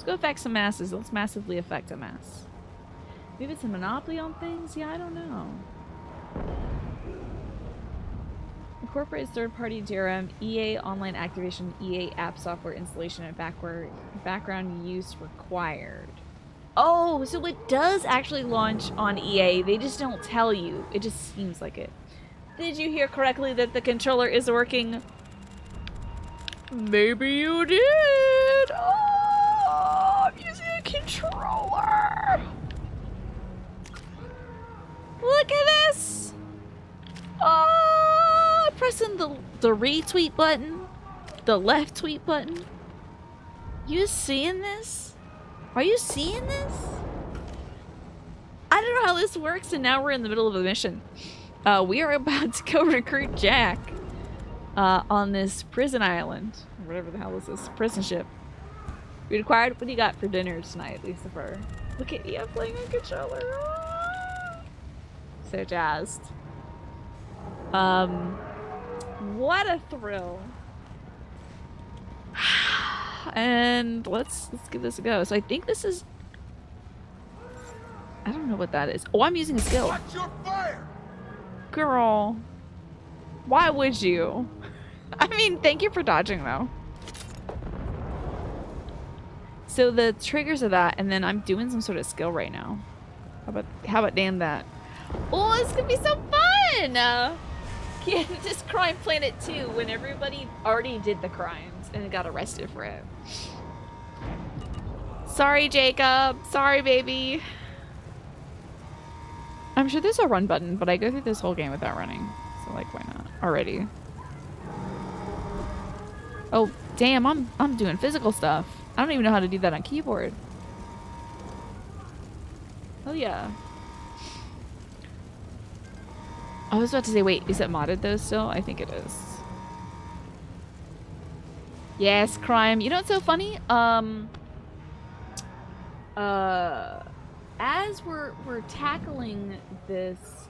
go affect some masses. Let's massively affect a mass. Maybe it's a monopoly on things? Yeah, I don't know. Incorporates third-party DRM, EA online activation, EA app software installation, and background use required. Oh, so it does actually launch on EA. They just don't tell you. It just seems like it. Did you hear correctly that the controller is working? Maybe you did. Oh, I'm using a controller. Look at this. Oh, pressing the retweet button, the left tweet button. You seeing this? Are you seeing this? I don't know how this works, and now we're in the middle of a mission. We are about to go recruit Jack on this prison island, or whatever the hell this is, prison ship. We required. What do you got for dinner tonight, Lucifer? Look at you playing a controller. Oh. So jazzed. What a thrill. And let's give this a go. So I think this is, I don't know what that is. Oh, I'm using a skill. Watch your fire! Girl, why would you? I mean, thank you for dodging though. So the triggers are that, and then I'm doing some sort of skill right now. How about damn that? Oh, this is gonna be so fun! Yeah, this Crime Planet 2 when everybody already did the crimes and got arrested for it. Sorry, Jacob. Sorry, baby. I'm sure there's a run button, but I go through this whole game without running. So, like, why not? Already. Oh, damn, I'm doing physical stuff. I don't even know how to do that on keyboard. Oh, yeah. I was about to say, wait, is it modded though still? I think it is. Yes, crime. You know what's so funny? As we're tackling this,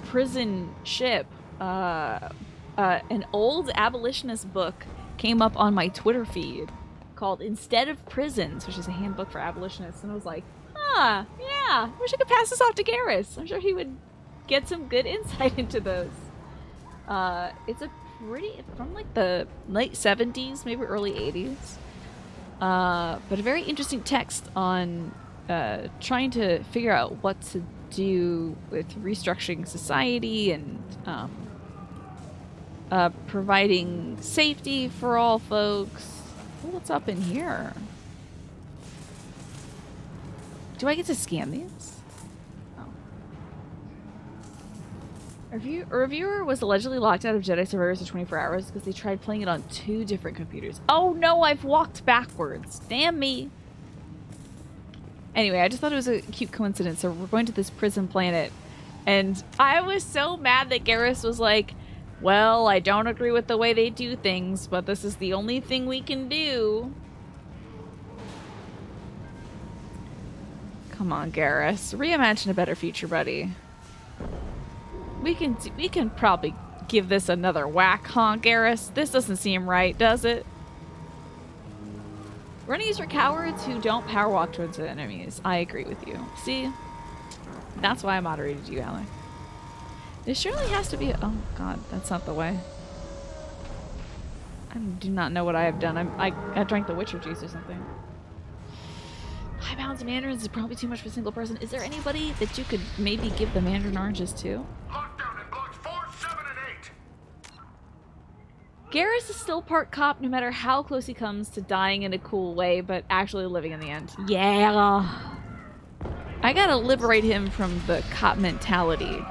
prison ship, an old abolitionist book came up on my Twitter feed called Instead of Prisons, which is a handbook for abolitionists, and I was like, yeah, I wish I could pass this off to Garrus. I'm sure he would get some good insight into those. It's from like the late 70s, maybe early 80s, but a very interesting text on trying to figure out what to do with restructuring society and providing safety for all folks. What's up in here? Do I get to scan these? Oh. A reviewer was allegedly locked out of Jedi Survivors for 24 hours because they tried playing it on 2 different computers. Oh no, I've walked backwards. Damn me. Anyway, I just thought it was a cute coincidence. So we're going to this prison planet, and I was so mad that Garrus was like, well, I don't agree with the way they do things, but this is the only thing we can do. Come on, Garrus. Reimagine a better future, buddy. We can probably give this another whack, huh, Garrus? This doesn't seem right, does it? Running is for cowards who don't power walk towards the enemies. I agree with you. See? That's why I moderated you, Alec. There surely has to be a... Oh, God. That's not the way. I do not know what I have done. I drank the Witcher juice or something. High pounds of mandarins is probably too much for a single person. Is there anybody that you could maybe give the mandarin oranges to? Lockdown in blocks 4, 7, and 8. Garrus is still part cop no matter how close he comes to dying in a cool way, but actually living in the end. Yeah. I gotta liberate him from the cop mentality.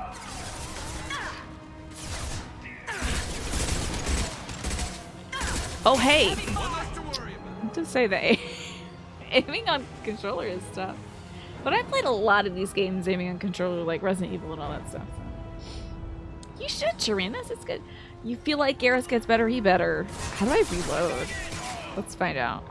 Oh, hey! To say that aiming on controller is tough. But I played a lot of these games aiming on controller, like Resident Evil and all that stuff. So. You should, Tyrannus. It's good. You feel like Garrus gets better, he better. How do I reload? Let's find out.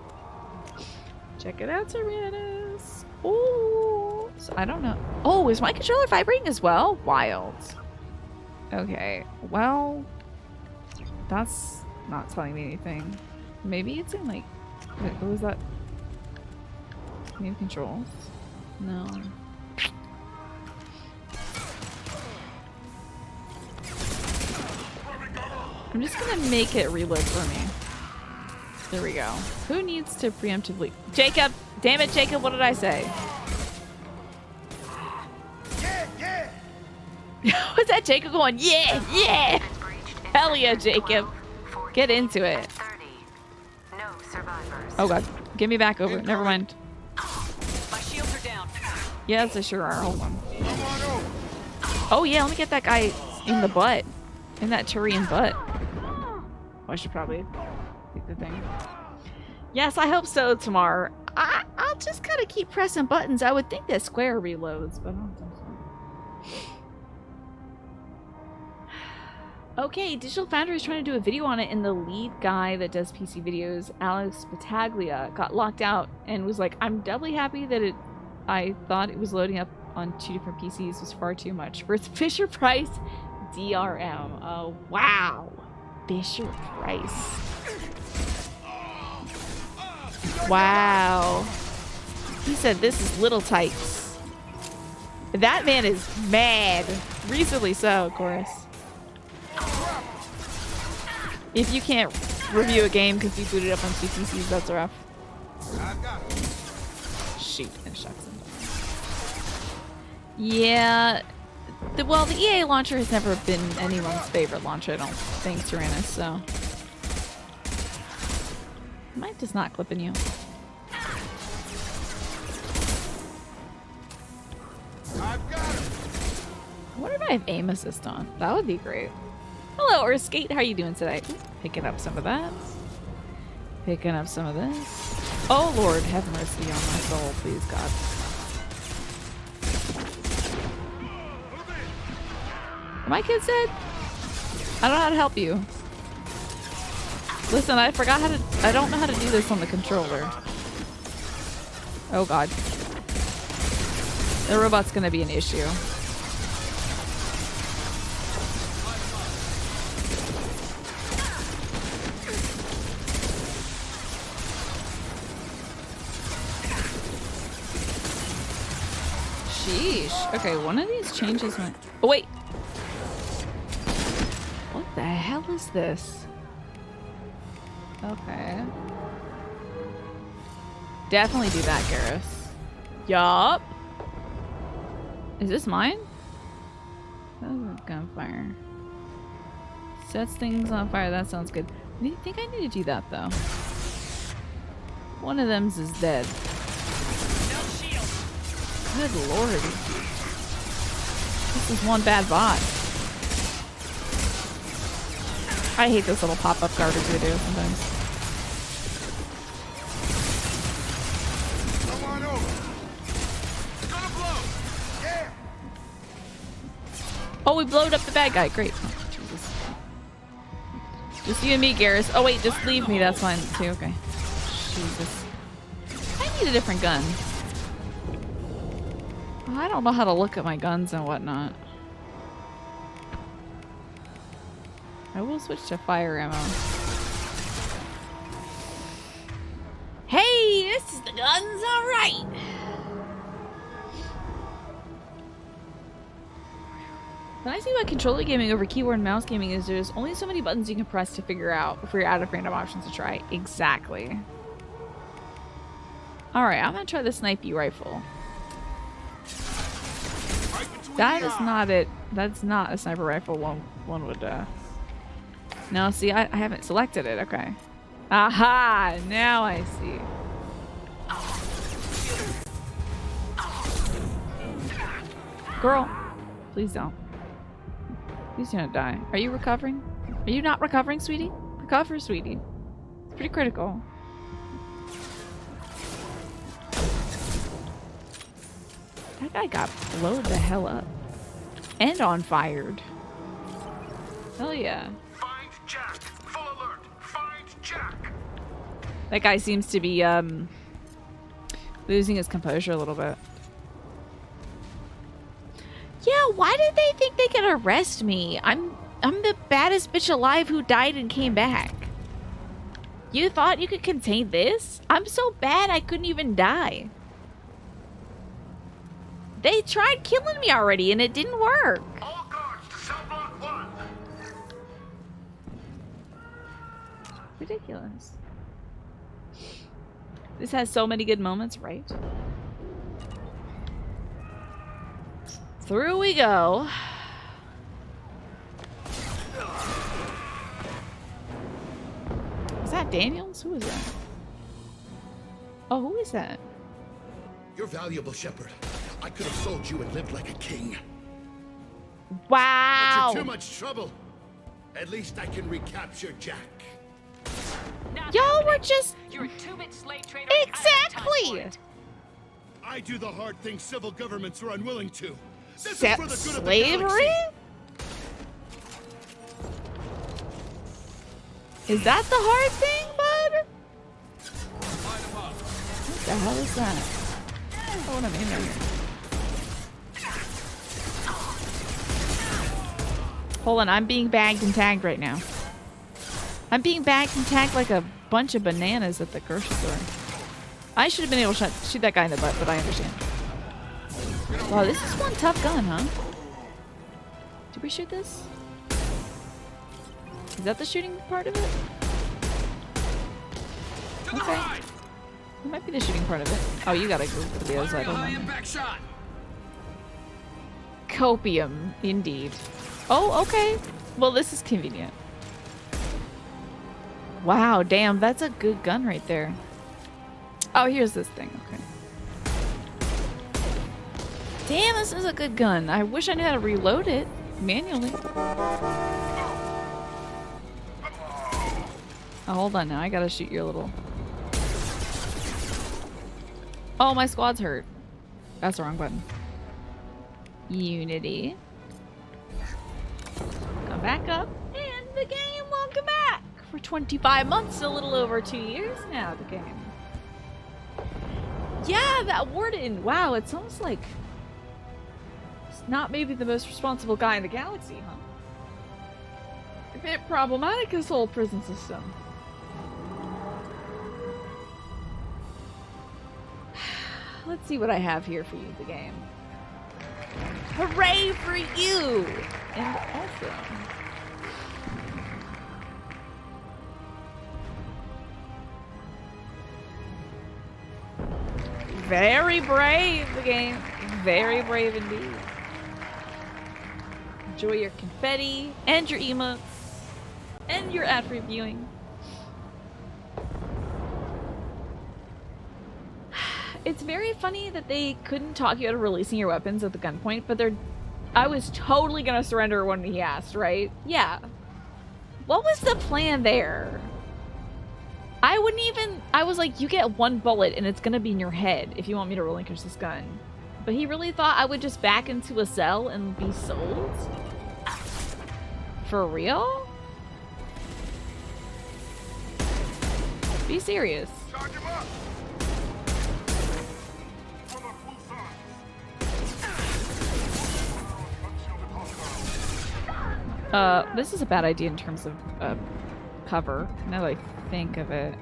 Check it out, Tyrannus. Ooh. So I don't know. Oh, is my controller vibrating as well? Wild. Okay. Well... That's not telling me anything. Maybe it's in like... Wait, what was that? Maybe controls? No. I'm just gonna make it reload for me. There we go. Who needs to preemptively... Jacob! Damn it, Jacob, what did I say? Yeah! Was that Jacob going, yeah, yeah! Hell yeah, Jacob. Get into it. No survivors. Oh god. Get me back over. Never mind. My shields are down. Yes, they sure are. Hold on. Come on over. Oh yeah, let me get that guy in the butt. In that Tyrian butt. Oh, I should probably take the thing. Yes, I hope so, Tamar. I'll just kind of keep pressing buttons. I would think that square reloads, but I don't think so. Okay, Digital Foundry is trying to do a video on it, and the lead guy that does PC videos, Alex Battaglia, got locked out and was like, I'm doubly happy that I thought it was loading up on 2 different PCs was far too much for its Fisher Price DRM. Oh, wow. Fisher Price. Wow. He said this is little tykes. That man is mad. Recently so, of course. If you can't review a game because you booted up on 2 PCs, that's rough. I got it. Shoot, and shucks and yeah. Well, the EA launcher has never been anyone's favorite launcher, I don't think, Tyrannus, so. Mine does not clipping you. I've got it. I wonder if I have aim assist on. That would be great. Hello, Urskate. How are you doing today? Ooh, picking up some of that. Picking up some of this. Oh, Lord, have mercy on my soul, please, God. Are my kids dead? I don't know how to help you. Listen, I forgot how to... I don't know how to do this on the controller. Oh, God. The robot's gonna be an issue. Sheesh. Okay, one of these changes went... Oh, wait. What the hell is this? Okay. Definitely do that, Garrus. Yup. Is this mine? That was a gunfire. Sets things on fire. That sounds good. I think I need to do that, though. One of them's is dead. Good lord. This is one bad bot. I hate this little pop-up garbage they do sometimes. Come on over. It's gonna blow. Yeah. Oh, we blowed up the bad guy. Great. Oh, Jesus. Just you and me, Garrus. Oh, wait, just leave me. That's fine, too. Okay. Jesus. I need a different gun. I don't know how to look at my guns and whatnot. I will switch to fire ammo. Hey, this is the guns, alright! What I see about controller gaming over keyboard and mouse gaming is there's only so many buttons you can press to figure out before you're out of random options to try. Exactly. Alright, I'm gonna try the snipey rifle. That is not it. That's not a sniper rifle one would, No, see, I haven't selected it. Okay. Aha! Now I see. Girl, please don't. Please don't die. Are you recovering? Are you not recovering, sweetie? Recover, sweetie. It's pretty critical. That guy got blowed the hell up. And on fired. Hell yeah. Find Jack. Full alert. Find Jack. That guy seems to be losing his composure a little bit. Yeah, why did they think they could arrest me? I'm I'm the baddest bitch alive who died and came back. You thought you could contain this? I'm so bad I couldn't even die. They tried killing me already and it didn't work. All guards to cell block 1. Ridiculous. This has so many good moments, right? Through we go. Is that Daniels? Who is that? Oh, who is that? You're valuable, Shepard. I could have sold you and lived like a king. Wow. But you're too much trouble. At least I can recapture Jack. Y'all were just... You're a 2-bit slave trader. Exactly. I do the hard things civil governments are unwilling to. This is Except for the good of the slavery? galaxy. Is that the hard thing, bud? What the hell is that? Oh, what am I in here? Hold on, I'm being bagged and tagged right now. I'm being bagged and tagged like a bunch of bananas at the grocery store. I should have been able to shoot that guy in the butt, but I understand. Wow, this is one tough gun, huh? Did we shoot this? Is that the shooting part of it? Okay. That might be the shooting part of it. Oh, you gotta go to the other side. Copium, indeed. Oh, okay. Well, this is convenient. Wow, damn, that's a good gun right there. Oh, here's this thing. Okay. Damn, this is a good gun. I wish I knew how to reload it manually. Oh, hold on now. I gotta shoot your little... Oh, my squad's hurt. That's the wrong button. Unity. Come back up. And the game welcome back. For 25 months, a little over 2 years now, the game. Yeah, that warden. Wow, it's almost like... It's not maybe the most responsible guy in the galaxy, huh? A bit problematic, this whole prison system. Let's see what I have here for you, the game. Hooray for you! And awesome. Very brave, the game. Very brave indeed. Enjoy your confetti and your emotes and your ad-free viewing. It's very funny that they couldn't talk you out of releasing your weapons at the gunpoint, but I was totally gonna surrender when he asked, right? Yeah. What was the plan there? I wouldn't even... I was like, you get one bullet and it's gonna be in your head if you want me to relinquish this gun. But he really thought I would just back into a cell and be sold? For real? Be serious. Charge him up. This is a bad idea in terms of cover, now that I think of it.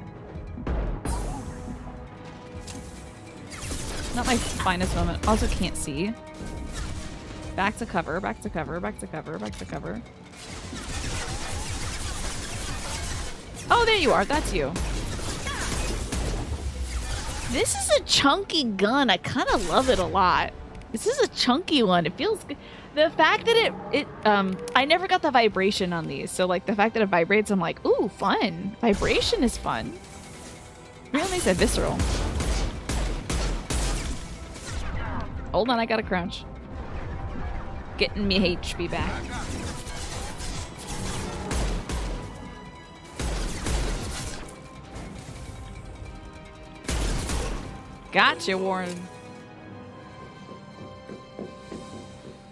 Not my finest moment. Also can't see. Back to cover, back to cover, back to cover, back to cover. Oh, there you are. That's you. This is a chunky gun. I kind of love it a lot. This is a chunky one. It feels good. The fact that I never got the vibration on these. So like the fact that it vibrates, I'm like, ooh, fun. Vibration is fun. Really makes it visceral. Hold on, I gotta crouch. Getting me HP back. Gotcha, Warren.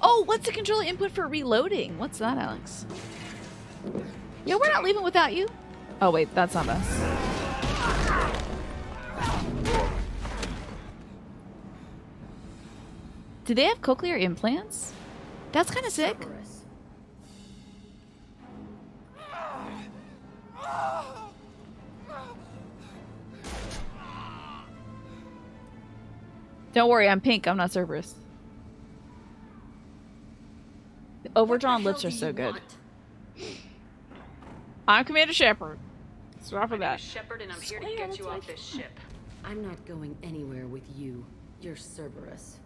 Oh, what's the controller input for reloading? What's that, Alex? Yeah, we're not leaving without you. Oh, wait, that's not us. Do they have cochlear implants? That's kind of sick. Don't worry, I'm pink. I'm not Cerberus. The overdrawn lips are so good. I'm Commander Shepard. Start off with that. Shepard, and I'm here to get you off this ship. I'm not going anywhere with you. You're Cerberus.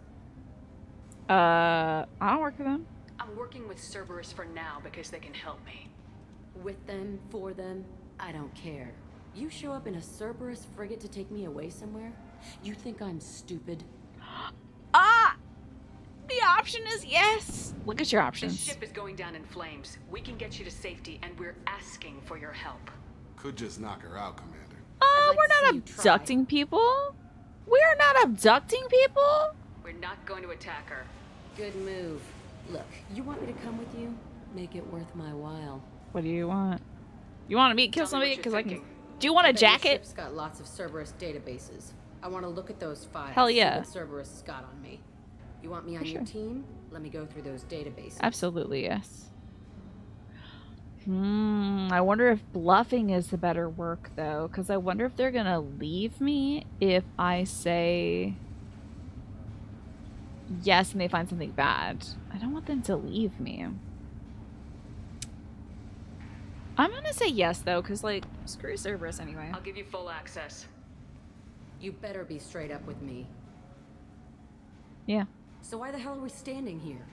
I don't work for them. I'm working with Cerberus for now because they can help me. With them, for them, I don't care. You show up in a Cerberus frigate to take me away somewhere? You think I'm stupid? The option is yes. Look at your The options. ship is going down in flames. We can get you to safety, and we're asking for your help. Could just knock her out, Commander. I'd like We're to not see you try. abducting people. We're not abducting people. We're not going to attack her. Good move. Look, you want me to come with you? Make it worth my while. What do you want? You want me to kill Tell me somebody? what Because you're I can. thinking. Do you want a Bet your jacket? ship's got lots of Cerberus databases. I want to look at those files. Hell see yeah. what Cerberus has got on me. You want me on your team? Let me go through those databases. Absolutely yes. I wonder if bluffing is the better work though, because I wonder if they're gonna leave me if I say yes and they find something bad. I don't want them to leave me. I'm gonna say yes though, because like screw Cerberus anyway. I'll give you full access. You better be straight up with me. Yeah. So why the hell are we standing here?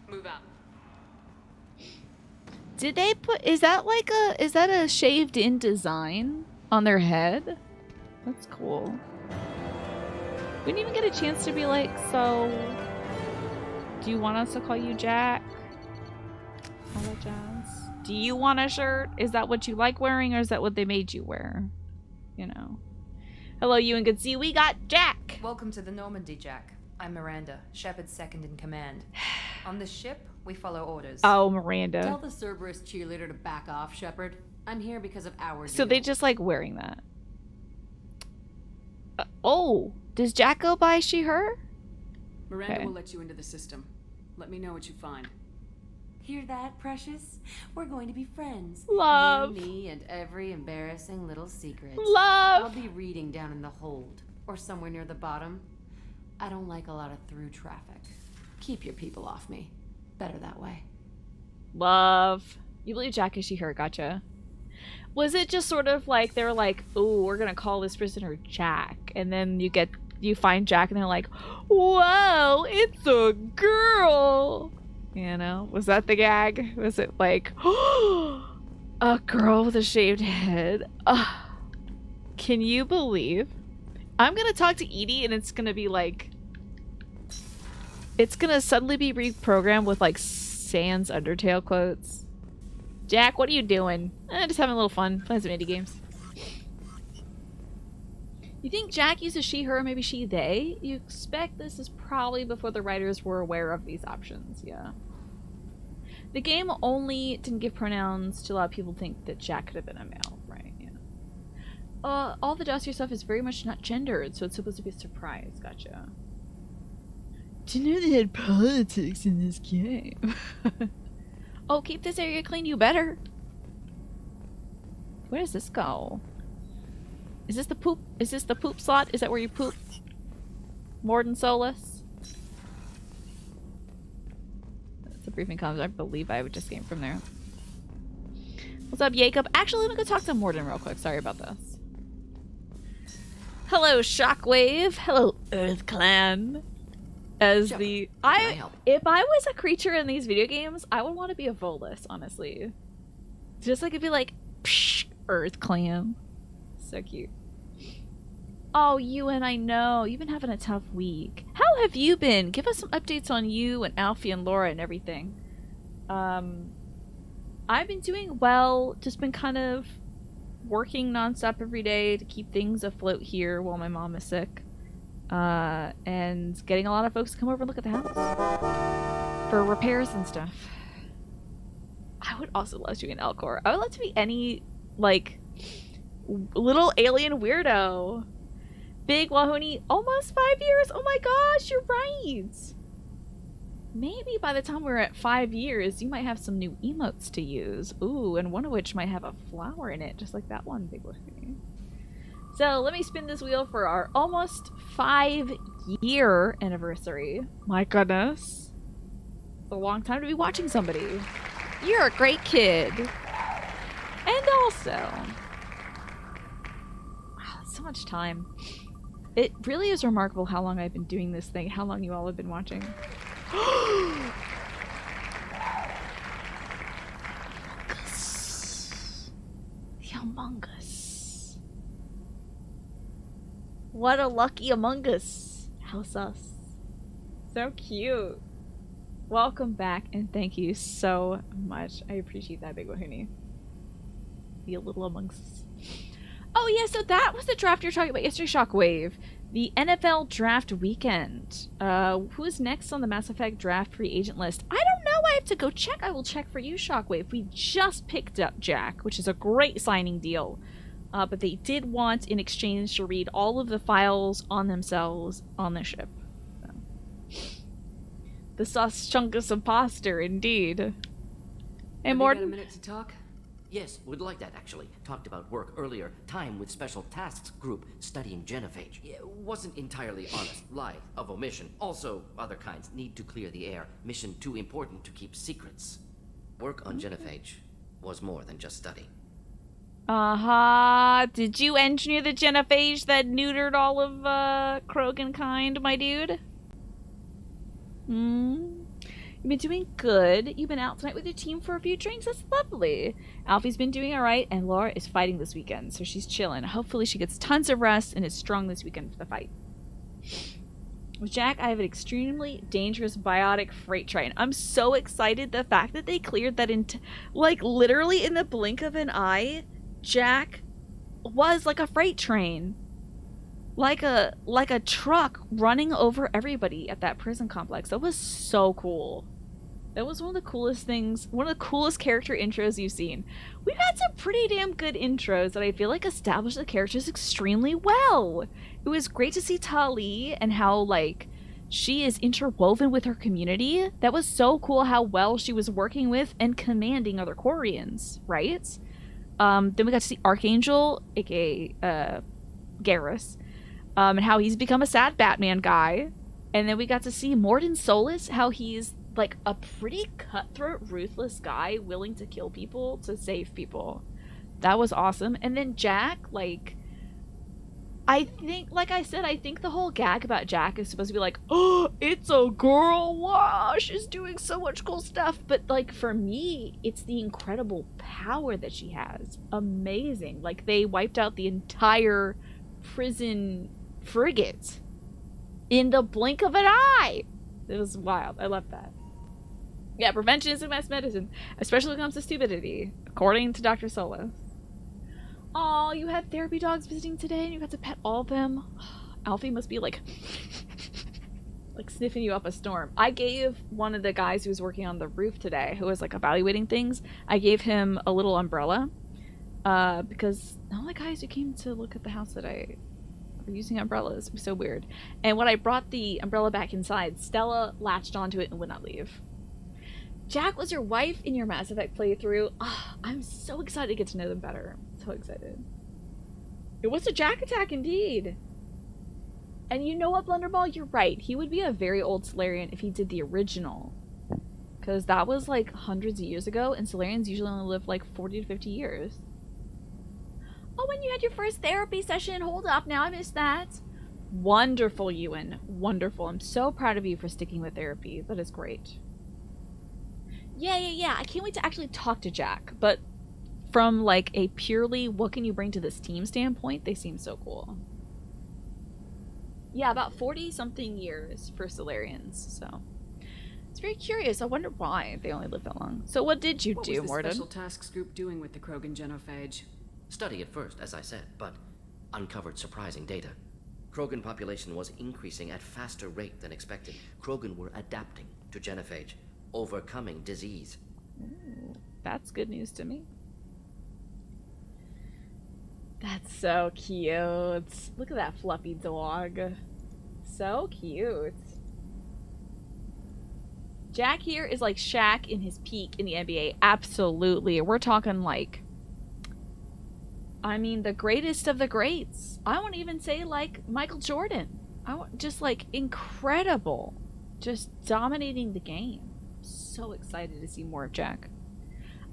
Move out. Did they put, is that a shaved in design on their head? That's cool. We didn't even get a chance to be like, so do you want us to call you Jack? All that jazz. Do you want a shirt? Is that what you like wearing, or is that what they made you wear? You know. Hello, you and good see, we got Jack. Welcome to the Normandy, Jack. I'm Miranda, Shepard's second in command. On this ship, we follow orders. Oh, Miranda. Tell the Cerberus cheerleader to back off, Shepard. I'm here because of our So deal. they just like wearing that. Oh, does Jack go by she, her? Miranda Okay. will let you into the system. Let me know what you find. Hear that, Precious? We're going to be friends. Love. You, me, and every embarrassing little secret. Love. I'll be reading down in the hold, or somewhere near the bottom. I don't like a lot of through traffic. Keep your people off me. Better that way. Love. You believe Jack is she, her? Gotcha. Was it just sort of like they were like, "Oh, we're gonna call this prisoner Jack," and then you find Jack, and they're like, "Whoa, it's a girl." You know, was that the gag? Was it like, a girl with a shaved head? Can you believe? I'm gonna talk to Edie, and it's gonna be like, it's gonna suddenly be reprogrammed with like Sans Undertale quotes. Jack, what are you doing? Just having a little fun, playing some indie games. You think Jack uses she, her, maybe she, they? You expect this is probably before the writers were aware of these options, yeah. The game only didn't give pronouns to allow people to think that Jack could have been a male, right? Yeah. All the dossier stuff is very much not gendered, so it's supposed to be a surprise. Gotcha. To know they had politics in this game. Oh, keep this area clean, you better. Where does this go? Is this the poop? Is this the poop slot? Is that where you poop? Morden Solus? That's a briefing comments. I believe I just came from there. What's up, Jacob? Actually, let me go talk to Morden real quick. Sorry about this. Hello, Shockwave. Hello, Earth Clan. As Sure. the How can I help? if I was a creature in these video games, I would want to be a Volus, honestly. Just like it'd be like, psh, Earth Clan. So cute. Oh, Ewan, I know. You've been having a tough week. How have you been? Give us some updates on you and Alfie and Laura and everything. I've been doing well. Just been kind of working nonstop every day to keep things afloat here while my mom is sick. And getting a lot of folks to come over and look at the house for repairs and stuff. I would also love to be an Elcor. I would love to be any, like, little alien weirdo. Big Wahoni, almost 5 years? Oh my gosh, you're right. Maybe by the time we're at 5 years, you might have some new emotes to use. Ooh, and one of which might have a flower in it, just like that one, Big Wahoni. So let me spin this wheel for our almost 5 year anniversary. My goodness. It's a long time to be watching somebody. You're a great kid. And also... Wow, that's so much time. It really is remarkable how long I've been doing this thing, how long you all have been watching. The Among Us. What a lucky Among Us. How sus. So cute. Welcome back and thank you so much. I appreciate that, Big Wahuni. Be a little Among Us. Oh yeah, so that was the draft you're talking about yesterday, Shockwave. The NFL draft weekend. Who's next on the Mass Effect draft free agent list? I don't know. I have to go check. I will check for you, Shockwave. We just picked up Jack, which is a great signing deal. But they did want, in exchange, to read all of the files on themselves on the ship. So. The Sauschungus imposter, indeed. And Have Morton. you got a minute to talk? Yes, would like that actually. Talked about work earlier. Time with Special Tasks Group studying genophage. It wasn't entirely honest. Lie of omission. Also, other kinds. Need to clear the air. Mission too important to keep secrets. Work on genophage was more than just study. Uh-huh. Did you engineer the genophage that neutered all of Krogan kind, my dude? You've been doing good. You've been out tonight with your team for a few drinks. That's lovely. Alfie's been doing alright, and Laura is fighting this weekend, so she's chilling. Hopefully she gets tons of rest and is strong this weekend for the fight. With Jack, I have an extremely dangerous biotic freight train. I'm so excited. The fact that they cleared that like, literally in the blink of an eye, Jack was like a freight train. Like a truck running over everybody at that prison complex. That was so cool. That was one of the coolest things, one of the coolest character intros you've seen. We've had some pretty damn good intros that I feel like established the characters extremely well. It was great to see Tali and how, like, she is interwoven with her community. That was so cool how well she was working with and commanding other Quarians, right? Then we got to see Archangel, aka Garrus, and how he's become a sad Batman guy. And then we got to see Mordin Solus, how he's like a pretty cutthroat, ruthless guy willing to kill people to save people. That was awesome. And then Jack, like, I think, like I said, I think the whole gag about Jack is supposed to be like, oh, it's a girl, wow, she's doing so much cool stuff. But, like, for me, it's the incredible power that she has. Amazing. Like, they wiped out the entire prison frigate in the blink of an eye. It was wild. I love that. Yeah, prevention is the best medicine, especially when it comes to stupidity, according to Dr. Solos. Oh, you had therapy dogs visiting today and you got to pet all of them. Alfie must be like like sniffing you up a storm. I gave one of the guys who was working on the roof today, who was like evaluating things, I gave him a little umbrella because all the guys who came to look at the house today were using umbrellas. It was so weird. And when I brought the umbrella back inside, Stella latched onto it and would not leave. Jack was your wife in your Mass Effect playthrough. Oh, I'm so excited to get to know them better. So excited. It was a Jack attack indeed. And you know what, Blunderball? You're right. He would be a very old Solarian if he did the original. Because that was like hundreds of years ago, and Solarians usually only live like 40 to 50 years. Oh, when you had your first therapy session. Hold up now, I missed that. Wonderful, Ewan. Wonderful. I'm so proud of you for sticking with therapy. That is great. Yeah. I can't wait to actually talk to Jack. But from like a purely what can you bring to this team standpoint, they seem so cool. Yeah, about 40-something years for Solarians, so it's very curious. I wonder why they only live that long. So what did you do, What was the Mordin? Special Tasks Group doing with the Krogan genophage? Study at first, as I said, but uncovered surprising data. Krogan population was increasing at faster rate than expected. Krogan were adapting to genophage, overcoming disease. Ooh, that's good news to me. That's so cute. Look at that fluffy dog. So cute. Jack here is like Shaq in his peak in the NBA. Absolutely. We're talking like, I mean, the greatest of the greats. I won't even say like Michael Jordan. Just like incredible. Just dominating the game. So excited to see more of Jack.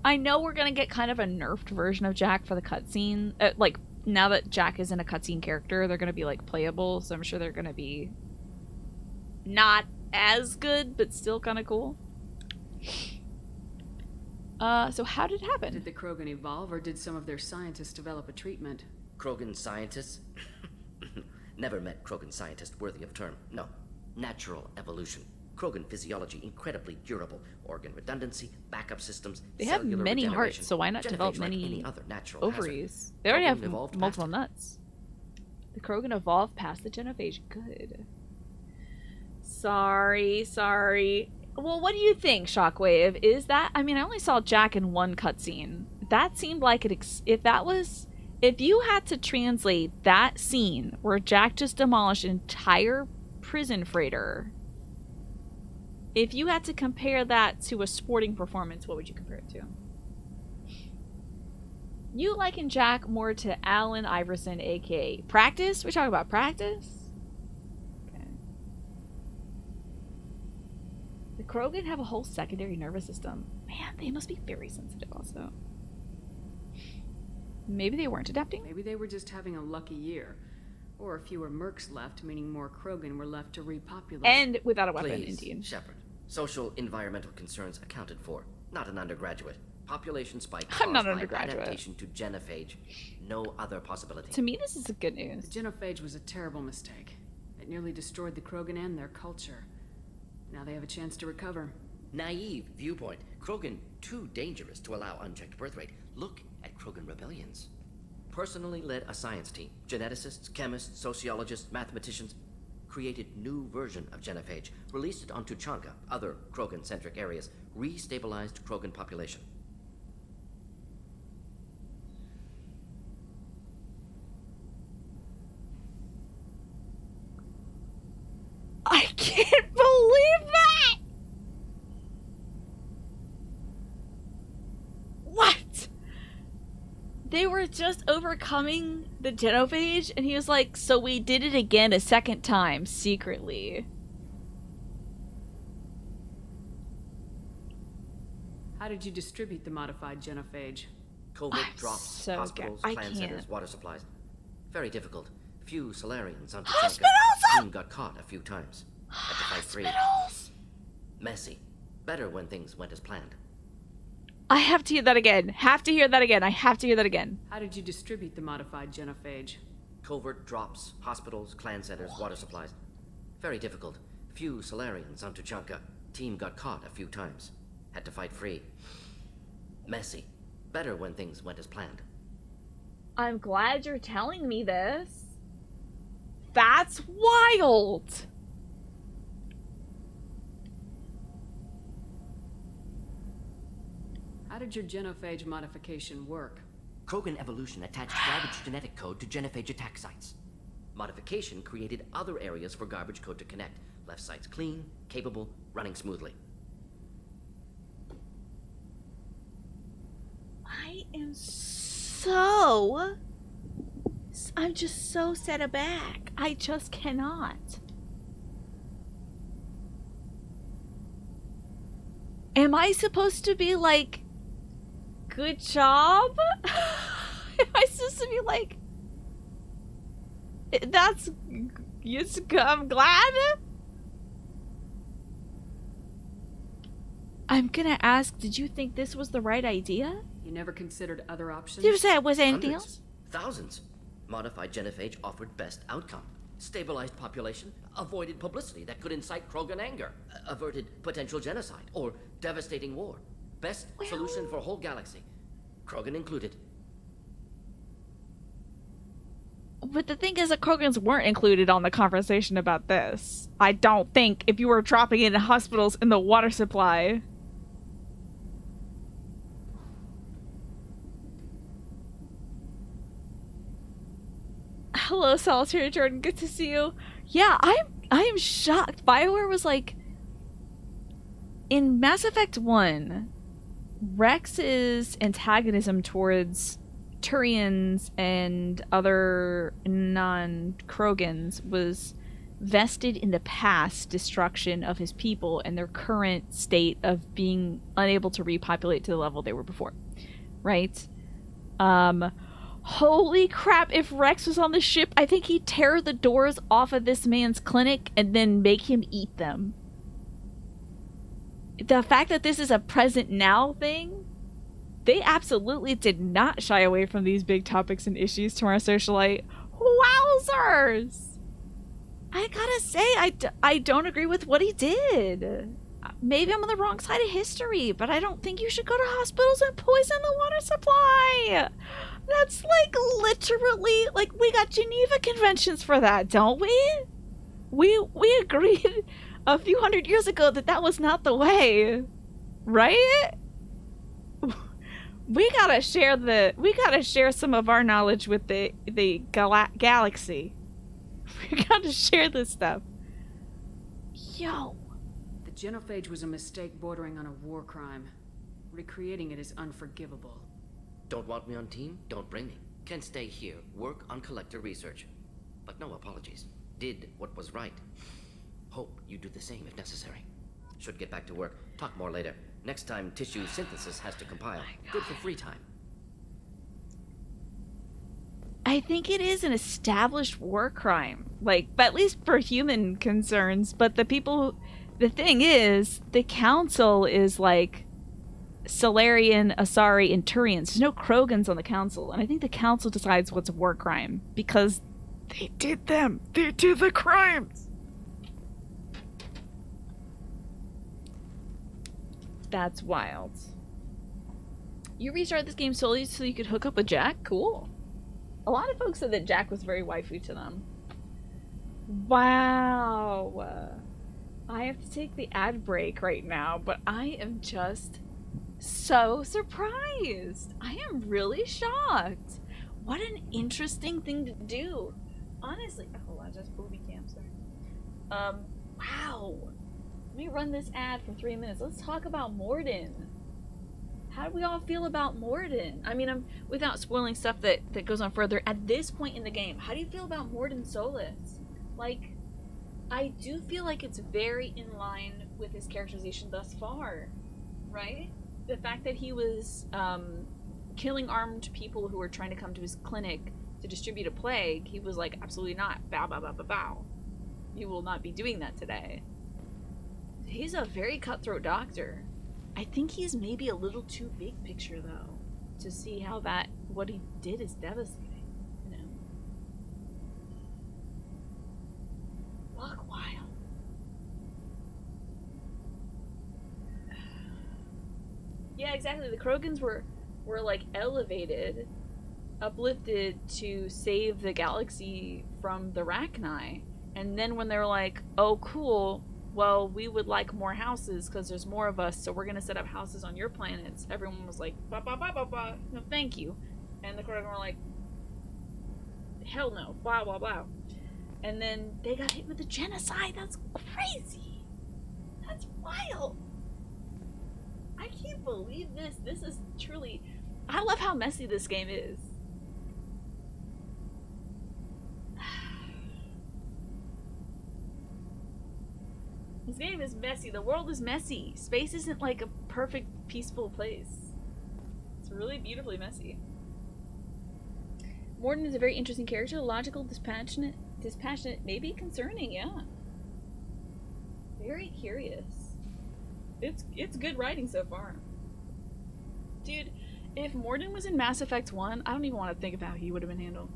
I know we're gonna get kind of a nerfed version of Jack for the cutscene. Like, now that Jack isn't a cutscene character, they're gonna be like playable, so I'm sure they're gonna be not as good, but still kind of cool. So how did it happen? Did the Krogan evolve, or did some of their scientists develop a treatment? Krogan scientists? Never met Krogan scientist worthy of term. No. Natural evolution. Krogan physiology incredibly durable. Organ redundancy, backup systems, They have cellular many regeneration. hearts, so why not develop Genophage like many any other natural ovaries? hazard. They already Krogan have evolved multiple past nuts. The Krogan evolved past the genophage. Good. Sorry. Well, what do you think, Shockwave? Is that... I mean, I only saw Jack in one cutscene. That seemed like it... If you had to translate that scene where Jack just demolished an entire prison freighter, if you had to compare that to a sporting performance, what would you compare it to? You liken Jack more to Allen Iverson, aka Practice? We talk about Practice? Okay. The Krogan have a whole secondary nervous system. Man, they must be very sensitive also. Maybe they weren't adapting? Maybe they were just having a lucky year. Or fewer mercs left, meaning more Krogan were left to repopulate. And without a weapon, Please, indeed. Shepard. Social environmental concerns accounted for. Not an undergraduate. Population spike I'm caused not by an undergraduate. adaptation to genophage. No other possibility. To me, this is a good news. The genophage was a terrible mistake. It nearly destroyed the Krogan and their culture. Now they have a chance to recover. Naive viewpoint. Krogan too dangerous to allow unchecked birth rate. Look at Krogan rebellions. Personally led a science team. Geneticists, chemists, sociologists, mathematicians. Created new version of genophage. Released it on Tuchanka, other Krogan-centric areas. Restabilized Krogan population. I can't believe that! What? They were just overcoming the genophage, and he was like, so we did it again a second time, secretly. How did you distribute the modified genophage? COVID I'm drops, so hospitals, I plan can't. centers, water supplies. Very difficult. Few Solarians on Tuchanka. Hospitals! Team got caught a few times. Had to fight free. Hospitals! Messy. Better when things went as planned. I have to hear that again. Have to hear that again. I have to hear that again. How did you distribute the modified genophage? Covert drops, hospitals, clan centers, water supplies. Very difficult. Few Solarians on Tuchanka. Team got caught a few times. Had to fight free. Messy. Better when things went as planned. I'm glad you're telling me this. That's wild! How did your genophage modification work? Krogan evolution attached garbage genetic code to genophage attack sites. Modification created other areas for garbage code to connect. Left sites clean, capable, running smoothly. I am I'm just so set aback. I just cannot. Am I supposed to be like, good job? Am I supposed to be like, yes, I'm glad? I'm gonna ask, did you think this was the right idea? You never considered other options? Did you say was there anything Hundreds, else? thousands. Modified genophage offered best outcome. Stabilized population, avoided publicity that could incite Krogan anger, averted potential genocide or devastating war. Best solution for whole galaxy. Krogan included. But the thing is that Krogans weren't included on the conversation about this. I don't think if you were dropping it in hospitals in the water supply. Hello, Solitary Jordan. Good to see you. Yeah, I am shocked. BioWare was like, in Mass Effect 1, Rex's antagonism towards Turians and other non-Krogans was vested in the past destruction of his people and their current state of being unable to repopulate to the level they were before. Right? Holy crap, if Rex was on the ship, I think he'd tear the doors off of this man's clinic and then make him eat them. The fact that this is a present now thing, they absolutely did not shy away from these big topics and issues to our socialite. Wowzers! I gotta say, I don't agree with what he did. Maybe I'm on the wrong side of history, but I don't think you should go to hospitals and poison the water supply. That's like literally, like, we got Geneva Conventions for that, don't we? We agreed a few hundred years ago that that was not the way, right? We gotta share some of our knowledge with the galaxy. We gotta share this stuff. Yo. The genophage was a mistake bordering on a war crime. Recreating it is unforgivable. Don't want me on team? Don't bring me. Can stay here, work on collector research. But no apologies. Did what was right. Hope you do the same if necessary. Should get back to work. Talk more later. Next time, tissue synthesis has to compile. Good for free time. I think it is an established war crime. Like, at least for human concerns. But the thing is, the council is like Salarian, Asari, and Turians. There's no Krogans on the council. And I think the council decides what's a war crime. Because they did them. They did the crimes. That's wild. You restarted this game solely so you could hook up with Jack? Cool. A lot of folks said that Jack was very waifu to them. Wow. I have to take the ad break right now, but I am just so surprised. I am really shocked. What an interesting thing to do. Honestly, hold on, just booby cam, sorry. Wow. Let me run this ad for 3 minutes. Let's talk about Morden. How do we all feel about Morden? I mean, I'm without spoiling stuff that goes on further. At this point in the game, how do you feel about Morden Solis? Like, I do feel like it's very in line with his characterization thus far, right? The fact that he was killing armed people who were trying to come to his clinic to distribute a plague, he was like, absolutely not. Bow, bow, bow, bow, bow. You will not be doing that today. He's a very cutthroat doctor. I think he's maybe a little too big picture, though, to see how what he did is devastating, you know? Fuck wild. Yeah, exactly. The Krogans were like elevated, uplifted to save the galaxy from the Rachni. And then when they were like, oh, cool, well, we would like more houses because there's more of us, so we're going to set up houses on your planets. Everyone was like, ba ba ba ba ba, no thank you. And the Krogan were like, hell no, blah blah blah. And then they got hit with the genocide. That's crazy. That's wild. I can't believe this. This is truly... I love how messy this game is. This game is messy. The world is messy. Space isn't like a perfect, peaceful place. It's really beautifully messy. Morden is a very interesting character. Logical, dispassionate, maybe concerning, yeah. Very curious. It's good writing so far. Dude, if Morden was in Mass Effect 1, I don't even want to think of how he would have been handled.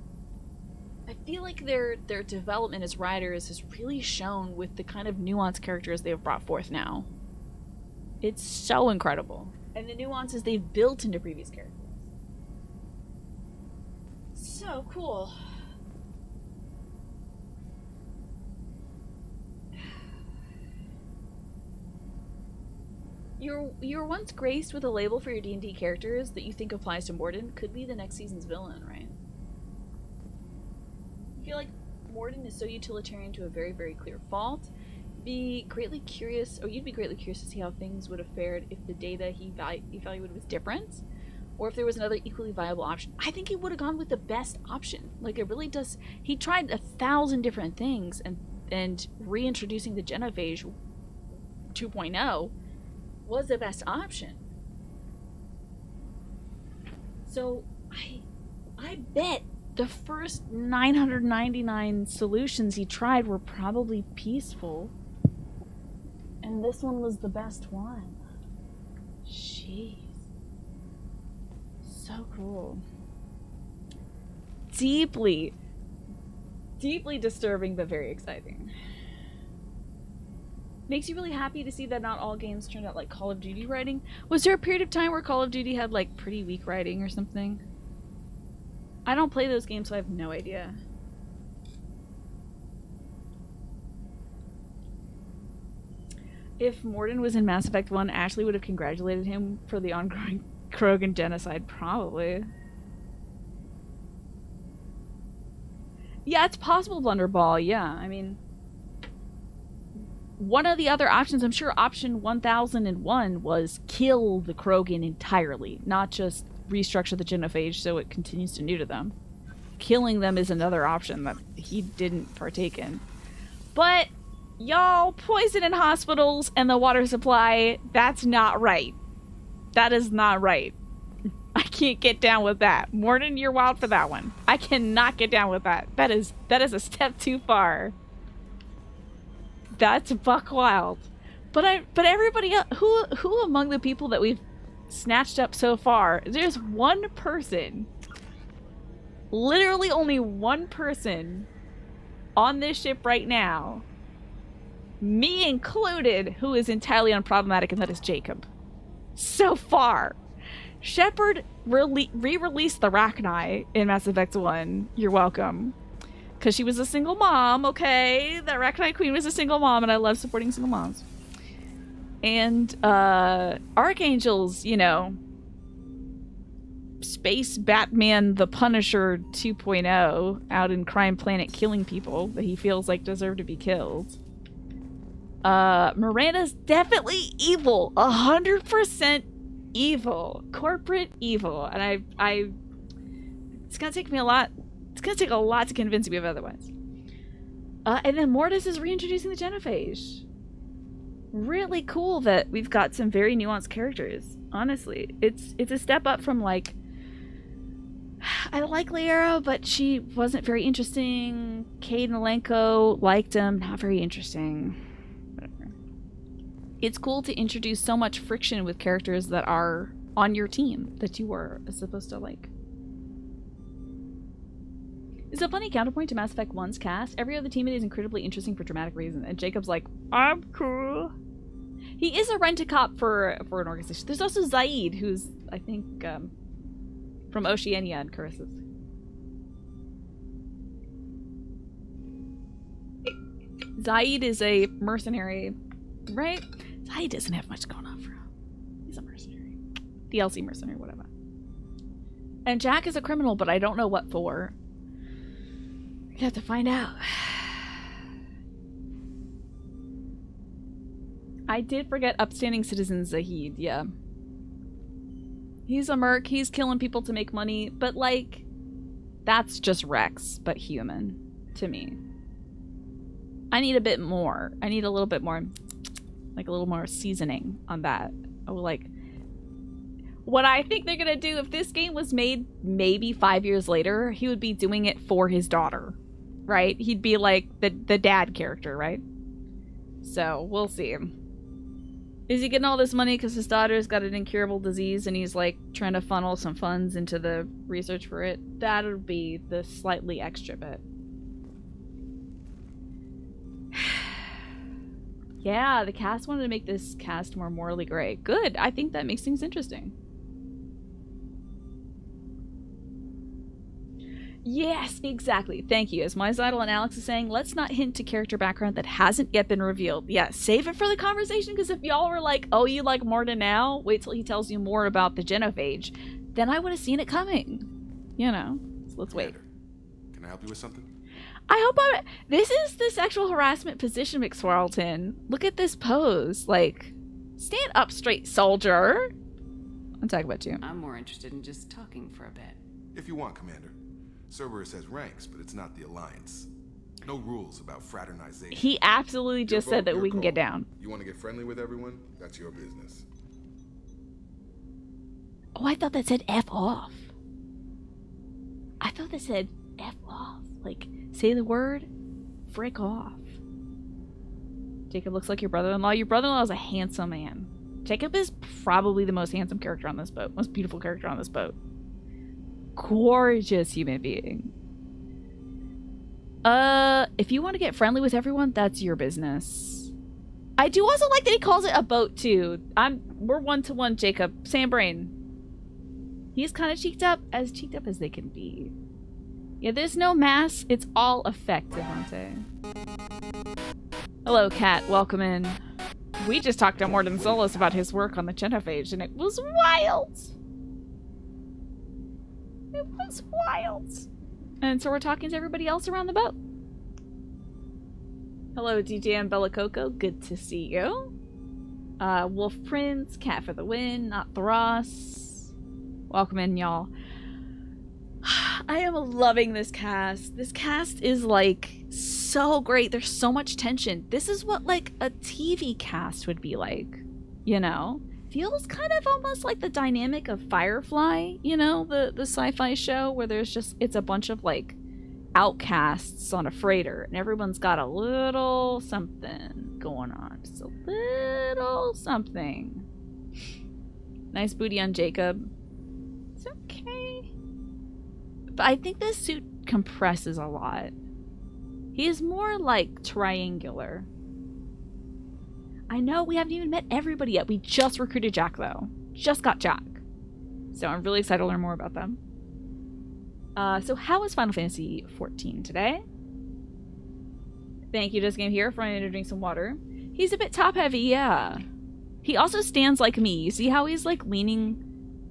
I feel like their development as writers has really shown with the kind of nuanced characters they've brought forth now. It's so incredible. And the nuances they've built into previous characters. So cool. You were once graced with a label for your D&D characters that you think applies to Morden. Could be the next season's villain, right? I feel like Morden is so utilitarian to a very, very clear fault. You'd be greatly curious to see how things would have fared if the data he evaluated was different, or if there was another equally viable option. I think he would have gone with the best option. Like, it really does. He tried 1,000 different things, and and reintroducing the genophage 2.0 was the best option. So I bet the first 999 solutions he tried were probably peaceful, and this one was the best one. Jeez. So cool. Deeply disturbing, but very exciting. Makes you really happy to see that not all games turned out like Call of Duty writing. Was there a period of time where Call of Duty had like pretty weak writing or something? I don't play those games, so I have no idea. If Morden was in Mass Effect 1, Ashley would have congratulated him for the ongoing Krogan genocide, probably. Yeah, it's possible, Blunderball, yeah. I mean, one of the other options, I'm sure option 1001 was kill the Krogan entirely, not just restructure the genophage so it continues to neuter them. Killing them is another option that he didn't partake in. But, y'all, poison in hospitals and the water supply, that's not right. That is not right. I can't get down with that. Morden, you're wild for that one. I cannot get down with that. That is a step too far. That's buck wild. But everybody else, who among the people that we've snatched up so far, there's one person, literally only one person on this ship right now, me included, who is entirely unproblematic, and that is Jacob. So far. Shepard re-released the Rachni in Mass Effect 1. You're welcome. Because she was a single mom, okay? That Rachni Queen was a single mom, and I love supporting single moms. And, Archangel's, you know, Space Batman the Punisher 2.0 out in Crime Planet killing people that he feels like deserve to be killed. Miranda's definitely evil. 100% evil. Corporate evil. And I it's gonna take me a lot. It's gonna take a lot to convince me of otherwise. And then Mortis is reintroducing the genophage. Really cool that we've got some very nuanced characters. Honestly, it's a step up from, like, I like Liara, but she wasn't very interesting. Cade and Alenko liked him, not very interesting. Whatever. It's cool to introduce so much friction with characters that are on your team that you were supposed to like. It's a funny counterpoint to Mass Effect 1's cast. Every other teammate is incredibly interesting for dramatic reasons, and Jacob's like, I'm cool. He is a rent-a-cop for an organization. There's also Zaid, who's, I think, from Oceania and Cursus. Zaid is a mercenary, right? Zaid doesn't have much going on for him. He's a mercenary. DLC mercenary, whatever. And Jack is a criminal, but I don't know what for. You have to find out. I did forget upstanding citizen Zahid, yeah. He's a merc, he's killing people to make money, but, like, that's just Rex, but human, to me. I need a bit more. I need a little bit more, like, a little more seasoning on that. Oh, like, what I think they're gonna do, if this game was made maybe 5 years later, he would be doing it for his daughter, right? He'd be, like, the dad character, right? So, we'll see. Is he getting all this money because his daughter's got an incurable disease and he's, like, trying to funnel some funds into the research for it? That would be the slightly extra bit. Yeah, the cast wanted to make this cast more morally gray. Good. I think that makes things interesting. Yes, exactly. Thank you. As Myzidal and Alex is saying, let's not hint to character background that hasn't yet been revealed. Yeah, save it for the conversation, because if y'all were like, oh, you like Morden now? Wait till he tells you more about the genophage. Then I would have seen it coming. You know, so let's wait. Can I help you with something? I hope I'm... This is the sexual harassment position, McSwarlton. Look at this pose. Like, stand up straight, soldier. I'm talking about you. I'm more interested in just talking for a bit. If you want, Commander. Cerberus has ranks, but it's not the Alliance. No rules about fraternization. He absolutely just said that we can get down. You want to get friendly with everyone? That's your business. Oh, I thought that said F off. I thought that said F off. Like, say the word, frick off. Jacob looks like your brother-in-law. Your brother-in-law is a handsome man. Jacob is probably the most handsome character on this boat. Most beautiful character on this boat. Gorgeous human being. If you want to get friendly with everyone, that's your business. I do also like that he calls it a boat, too. We're one-to-one, Jacob. Same brain. He's kind of cheeked up as they can be. Yeah, there's no mass. It's all effect, Devante. Hello, Kat. Welcome in. We just talked to Morton Solis about his work on the genophage, and it was wild. It was wild. And so we're talking to everybody else around the boat. Hello, DJ and Bella Coco. Good to see you. Wolf Prince, Cat for the win, not Thros. Welcome in, y'all. I am loving this cast. This cast is like so great. There's so much tension. This is what like a TV cast would be like, you know? Feels kind of almost like the dynamic of Firefly, you know, the sci-fi show where there's just, it's a bunch of like outcasts on a freighter and everyone's got a little something going on. Just a little something. Nice booty on Jacob. It's okay. But I think this suit compresses a lot. He is more like triangular. I know we haven't even met everybody yet. We just recruited Jack, though. Just got Jack. So I'm really excited to learn more about them. So how is Final Fantasy 14 today? Thank you, Just Game here, for wanting to drink some water. He's a bit top-heavy, yeah. He also stands like me. You see how he's, like, leaning?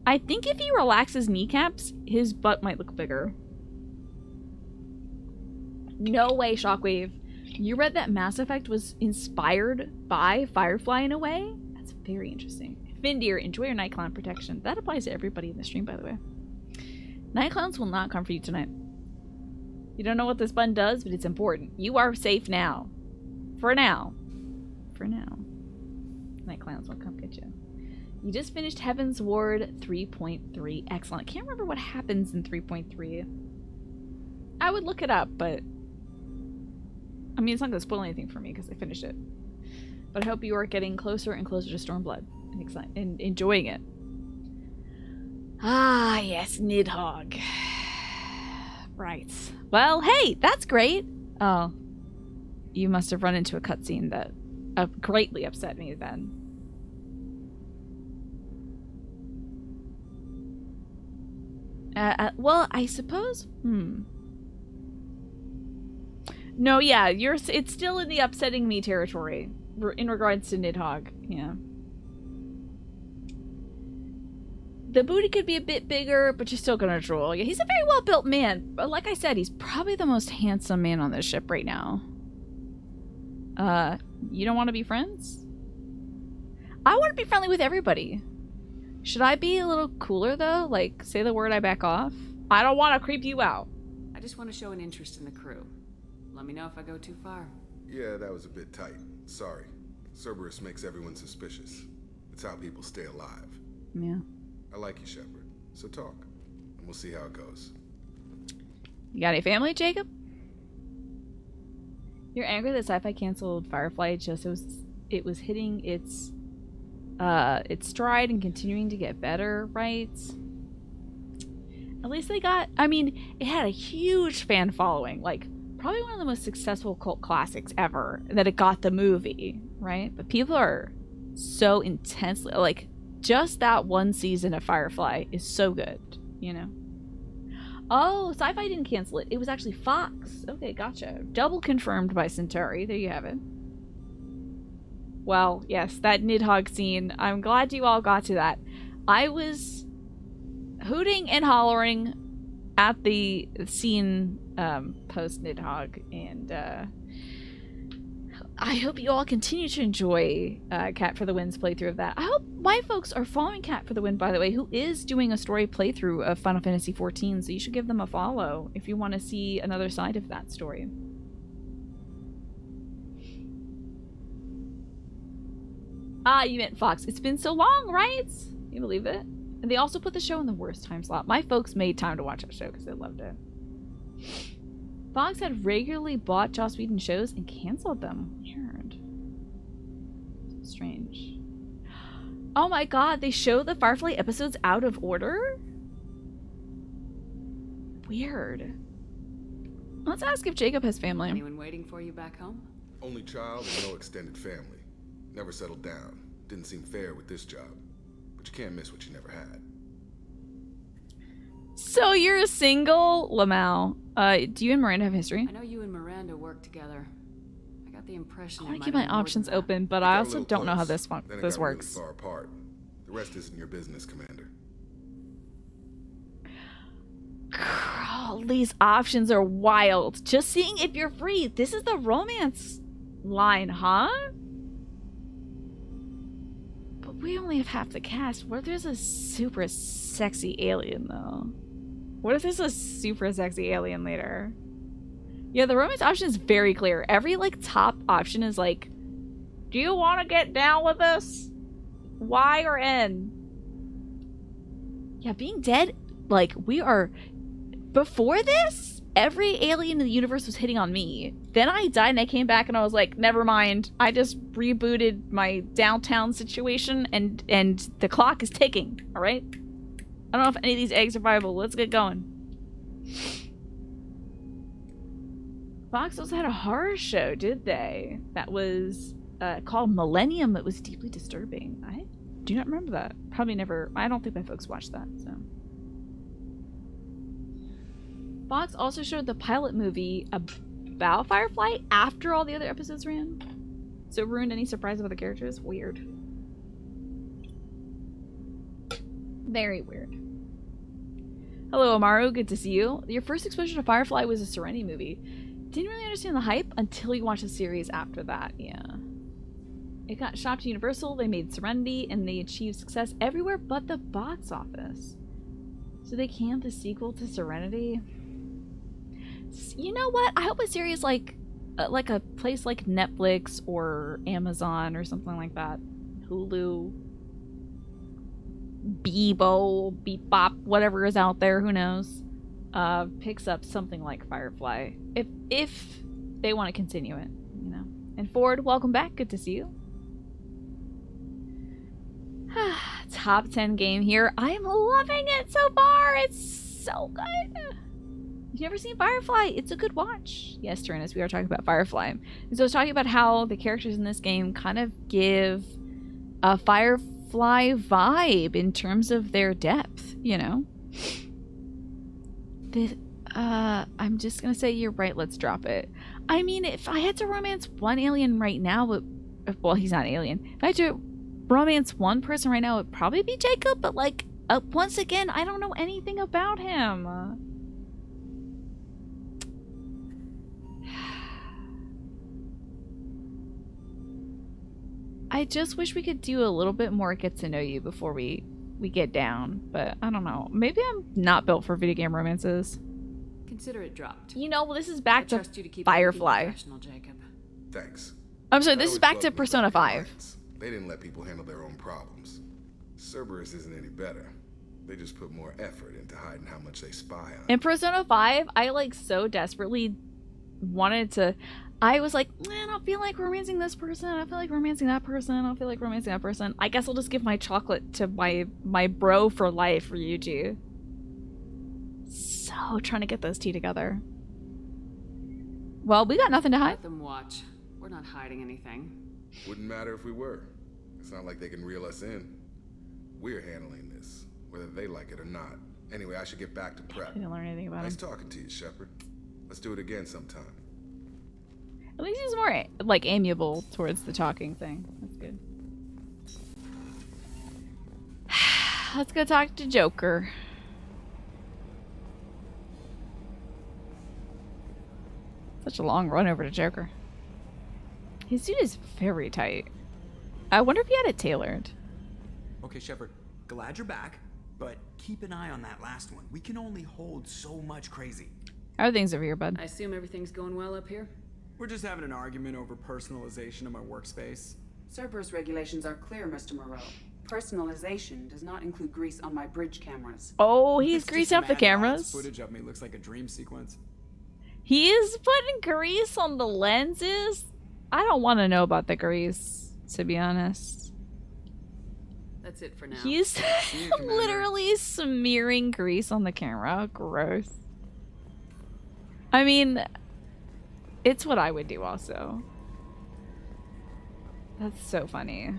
I think if he relaxes kneecaps, his butt might look bigger. No way, Shockwave. You read that Mass Effect was inspired by Firefly in a way? That's very interesting. Findir, enjoy your night clown protection. That applies to everybody in the stream, by the way. Night clowns will not come for you tonight. You don't know what this button does, but it's important. You are safe now. For now. For now. Night clowns won't come get you. You just finished Heaven's Ward 3.3. Excellent. I can't remember what happens in 3.3. I would look it up, but I mean, it's not going to spoil anything for me because I finished it. But I hope you are getting closer and closer to Stormblood and enjoying it. Ah, yes, Nidhogg. Right. Well, hey, that's great. Oh, you must have run into a cutscene that greatly upset me then. Well, I suppose. No, yeah, it's still in the upsetting me territory in regards to Nidhogg. Yeah. The booty could be a bit bigger, but you're still gonna drool. Yeah, he's a very well-built man. But like I said, he's probably the most handsome man on this ship right now. You don't want to be friends? I want to be friendly with everybody. Should I be a little cooler, though? Like, say the word, I back off? I don't want to creep you out. I just want to show an interest in the crew. Let me know if I go too far. Yeah, that was a bit tight. Sorry. Cerberus makes everyone suspicious. It's how people stay alive. Yeah. I like you, Shepard. So talk, and we'll see how it goes. You got any family, Jacob? You're angry that Sci-Fi canceled Firefly. It was hitting its stride and continuing to get better, right? At least they got, I mean, it had a huge fan following, like probably one of the most successful cult classics ever, that it got the movie, right? But people are so intensely, like, just that one season of Firefly is so good, you know? Oh, Sci-Fi didn't cancel it. It was actually Fox. Okay, gotcha. Double confirmed by Centauri. There you have it. Well, yes, that Nidhogg scene. I'm glad you all got to that. I was hooting and hollering at the scene post Nidhogg, and I hope you all continue to enjoy Cat for the Win's playthrough of that. I hope my folks are following Cat for the Win, by the way, who is doing a story playthrough of Final Fantasy XIV, so you should give them a follow if you want to see another side of that story. Ah, you meant Fox. It's been so long, right? You believe it? And they also put the show in the worst time slot. My folks made time to watch that show because they loved it. Fox had regularly bought Joss Whedon shows and canceled them. Weird. Strange. Oh my god, they show the Firefly episodes out of order? Weird. Let's ask if Jacob has family. Anyone waiting for you back home? Only child and no extended family. Never settled down. Didn't seem fair with this job. But you can't miss what you never had. So you're single, Lamau. Do you and Miranda have history? I know you and Miranda work together. I got the impression I want to keep my options open, but I also don't know how this works. Really far apart. The rest isn't your business, Commander. Girl, these options are wild. Just seeing if you're free. This is the romance line, huh? But we only have half the cast. What if there's a super sexy alien, though? What if there's a super sexy alien later? Yeah, the romance option is very clear. Every, like, top option is like, do you want to get down with this? Y or N? Yeah, being dead, like, we are... Before this, every alien in the universe was hitting on me. Then I died and I came back and I was like, never mind. I just rebooted my downtown situation and the clock is ticking, alright? I don't know if any of these eggs are viable. Let's get going. Fox also had a horror show, did they? That was called Millennium. It was deeply disturbing. I do not remember that. Probably never. I don't think my folks watched that, so... Fox also showed the pilot movie about Firefly after all the other episodes ran. So it ruined any surprise of other characters. Weird. Very weird. Hello, Amaru. Good to see you. Your first exposure to Firefly was a Serenity movie. Didn't really understand the hype until you watched the series after that, yeah. It got shopped to Universal, they made Serenity, and they achieved success everywhere but the box office. So they canned the sequel to Serenity. You know what? I hope a series like a place like Netflix or Amazon or something like that, Hulu, Bebo, Bebop, whatever is out there, who knows, picks up something like Firefly if they want to continue it, you know. And Ford, welcome back. Good to see you. Top 10 game here. I'm loving it so far. It's so good. If you've never seen Firefly, it's a good watch. Yes, Tyrannus, we are talking about Firefly. And so I was talking about how the characters in this game kind of give a Firefly vibe in terms of their depth, you know? I'm just gonna say you're right, let's drop it. I mean, if I had to romance one alien right now, well, he's not an alien. If I had to romance one person right now, it would probably be Jacob, but like, once again, I don't know anything about him. I just wish we could do a little bit more get to know you before we get down, but I don't know. Maybe I'm not built for video game romances. Consider it dropped. You know, well, this is back to you to keep Firefly. Jacob. Thanks. I'm sorry, this is back to Persona 5. They didn't let people handle their own problems. Cerberus isn't any better. They just put more effort into hiding how much they spy on. In Persona 5, I like so desperately wanted to... I was like, I don't feel like romancing this person. I feel like romancing that person. I don't feel like romancing that person. I guess I'll just give my chocolate to my bro for life, Ryuji. So trying to get those two together. Well, we got nothing to hide. Let them watch. We're not hiding anything. Wouldn't matter if we were. It's not like they can reel us in. We're handling this, whether they like it or not. Anyway, I should get back to prep. I didn't learn anything about Nice him. talking to you, Shepard. Let's do it again sometime. At least he's more, like, amiable towards the talking thing. That's good. Let's go talk to Joker. Such a long run over to Joker. His suit is very tight. I wonder if he had it tailored. Okay, Shepard, glad you're back, but keep an eye on that last one. We can only hold so much crazy. How are things over here, bud? I assume everything's going well up here? We're just having an argument over personalization of my workspace. Cerberus regulations are clear, Mr. Moreau. Personalization does not include grease on my bridge cameras. Oh, he's Just greasing up the imagine all this cameras. Footage of me looks like a dream sequence. He is putting grease on the lenses. I don't want to know about the grease, to be honest. That's it for now. He's you, Commander. literally smearing grease on the camera. Gross. I mean, it's what I would do also. That's so funny.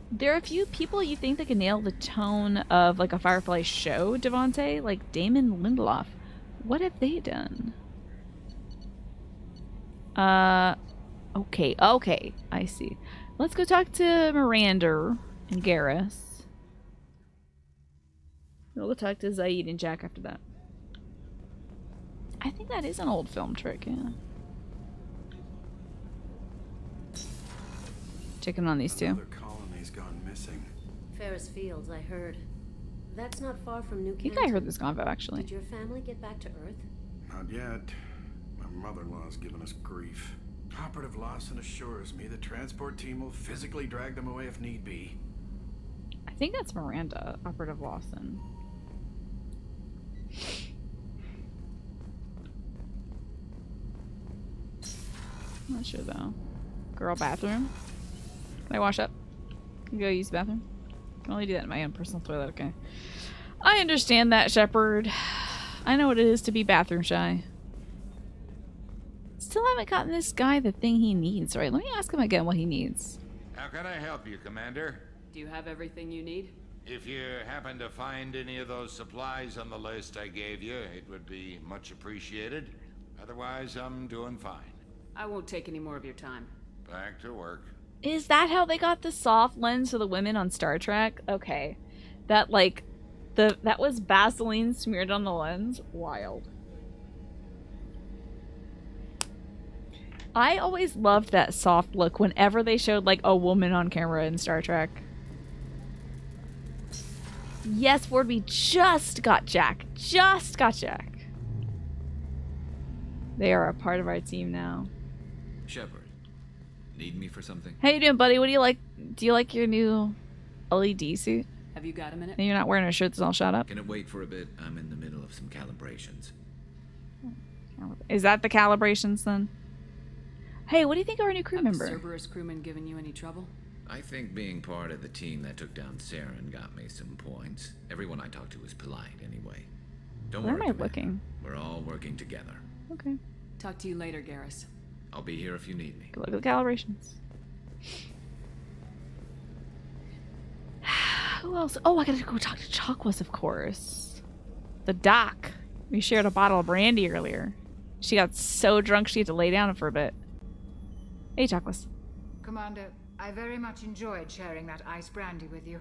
There are a few people you think that can nail the tone of like a Firefly show, Devontae, like Damon Lindelof. What have they done? Okay, I see. Let's go talk to Miranda and Garrus. We'll go talk to Zaid and Jack after that. I think that is an old film trick, yeah. Checking on these two. Another colony's gone missing. Ferris Fields, I heard. That's not far from New I think Canton. I heard this convo actually. Did your family get back to Earth? Not yet. My mother-in-law's giving us grief. Operative Lawson assures me the transport team will physically drag them away if need be. I think that's Miranda, Operative Lawson. Not sure though. Girl bathroom. Can I wash up? Can I go use the bathroom? I can only do that in my own personal toilet, okay. I understand that, Shepard. I know what it is to be bathroom shy. Still haven't gotten this guy the thing he needs, right? Let me ask him again what he needs. How can I help you, Commander? Do you have everything you need? If you happen to find any of those supplies on the list I gave you, it would be much appreciated. Otherwise, I'm doing fine. I won't take any more of your time. Back to work. Is that how they got the soft lens for the women on Star Trek? Okay. That, like, that was Vaseline smeared on the lens? Wild. I always loved that soft look whenever they showed, like, a woman on camera in Star Trek. Yes, Ford, we just got Jack. Just got Jack. They are a part of our team now. Shepard, need me for something? How you doing, buddy? What do you like? Do you like your new LED suit? Have you got a minute? And you're not wearing a shirt that's all shot up? Can it wait for a bit? I'm in the middle of some calibrations. Is that the calibrations then? Hey, what do you think of our new crew member? Have the Cerberus crewmen given you any trouble? I think being part of the team that took down Saren got me some points. Everyone I talked to was polite anyway. Don't Where worry, am I Commander. looking? We're all working together. Okay. Talk to you later, Garrus. I'll be here if you need me. Go look at the calibrations. Who else? Oh, I gotta go talk to Chakwas, of course. The doc. We shared a bottle of brandy earlier. She got so drunk she had to lay down for a bit. Hey, Chakwas. Commander, I very much enjoyed sharing that ice brandy with you.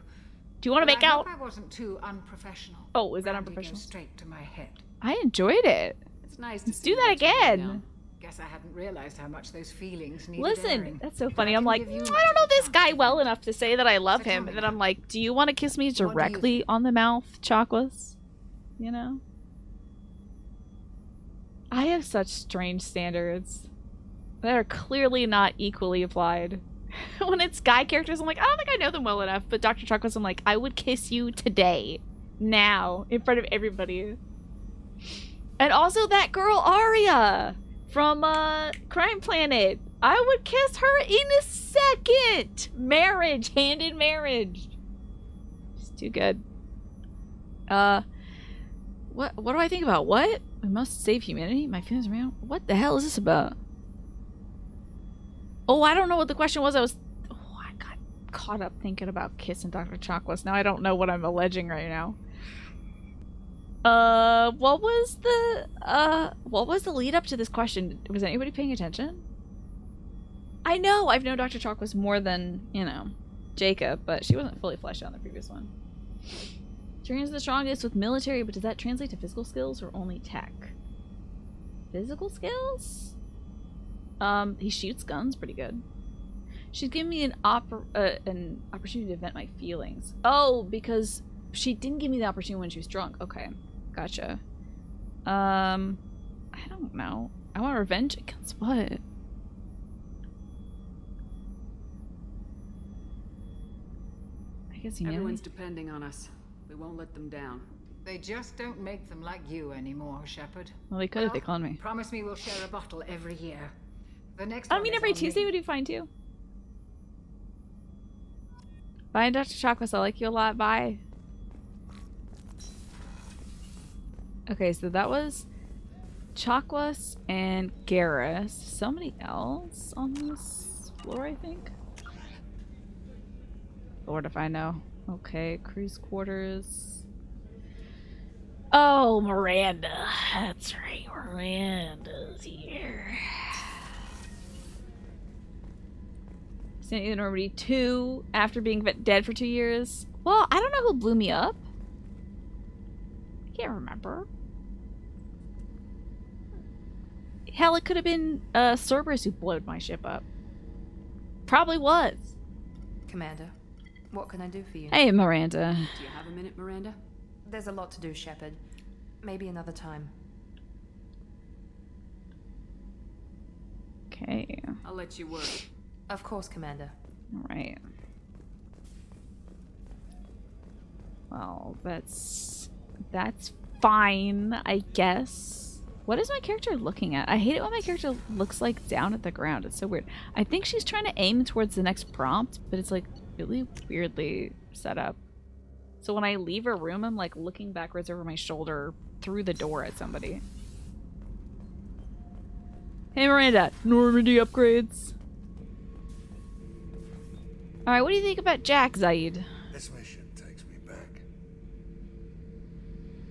Do you want to make I out? hope I wasn't too unprofessional. Oh, is that Brandy unprofessional? goes straight to my head. I enjoyed it. It's nice to Let's see do that you let your again. down. Guess I hadn't realized how much those feelings needed Listen, airing. that's so But funny. I I'm can like, give you I much don't know of a this chance guy to well do enough to say that I love So him. tell me And then now. I'm like, do you want to kiss me do you directly on the mouth, Chakwas? You know? I have such strange standards that are clearly not equally applied. When it's guy characters, I'm like, I don't think I know them well enough. But Dr. Chakwas, I'm like, I would kiss you today. Now. In front of everybody. And also that girl, Arya! From, Crime Planet. I would kiss her in a second! Marriage. Hand in marriage. She's too good. What do I think about? What? We must save humanity? My feelings around? What the hell is this about? Oh, I don't know what the question was. I got caught up thinking about kissing Dr. Chakwas. Now I don't know what I'm alleging right now. What was the lead up to this question? Was anybody paying attention? I know I've known Dr. Chakwas more than, you know, Jacob, but she wasn't fully fleshed out in the previous one. Trains the strongest with military, but does that translate to physical skills or only tech? Physical skills? He shoots guns pretty good. She's giving me an opportunity to vent my feelings. Oh, because she didn't give me the opportunity when she was drunk. Okay, gotcha. I don't know. I want revenge against what? guess humanity. Everyone's depending on us. We won't let them down. They just don't make them like you anymore, Shepard. Well, they could if they called me. Promise me we'll share a bottle every year. The next I one mean, is every on Tuesday me. would be fine too. Bye, Dr. Chakwas. I like you a lot. Bye. Okay, so that was Chakwas and Garrus. Somebody else on this floor, I think. Lord, if I know. Okay, crew's quarters. Oh, Miranda. That's right, Miranda's here. Standing in Normandy 2 after being dead for 2 years. Well, I don't know who blew me up. I can't remember. Hell, it could have been Cerberus who blowed my ship up. Probably was. Commander, what can I do for you? Hey, Miranda. Do you have a minute, Miranda? There's a lot to do, Shepard. Maybe another time. Okay. I'll let you work. Of course, Commander. Alright. Well, that's fine, I guess. What is my character looking at? I hate it when my character looks like down at the ground. It's so weird. I think she's trying to aim towards the next prompt, but it's like really weirdly set up. So when I leave a room, I'm like looking backwards over my shoulder through the door at somebody. Hey Miranda, Normandy upgrades. Alright, what do you think about Jack, Zaid? This mission takes me back.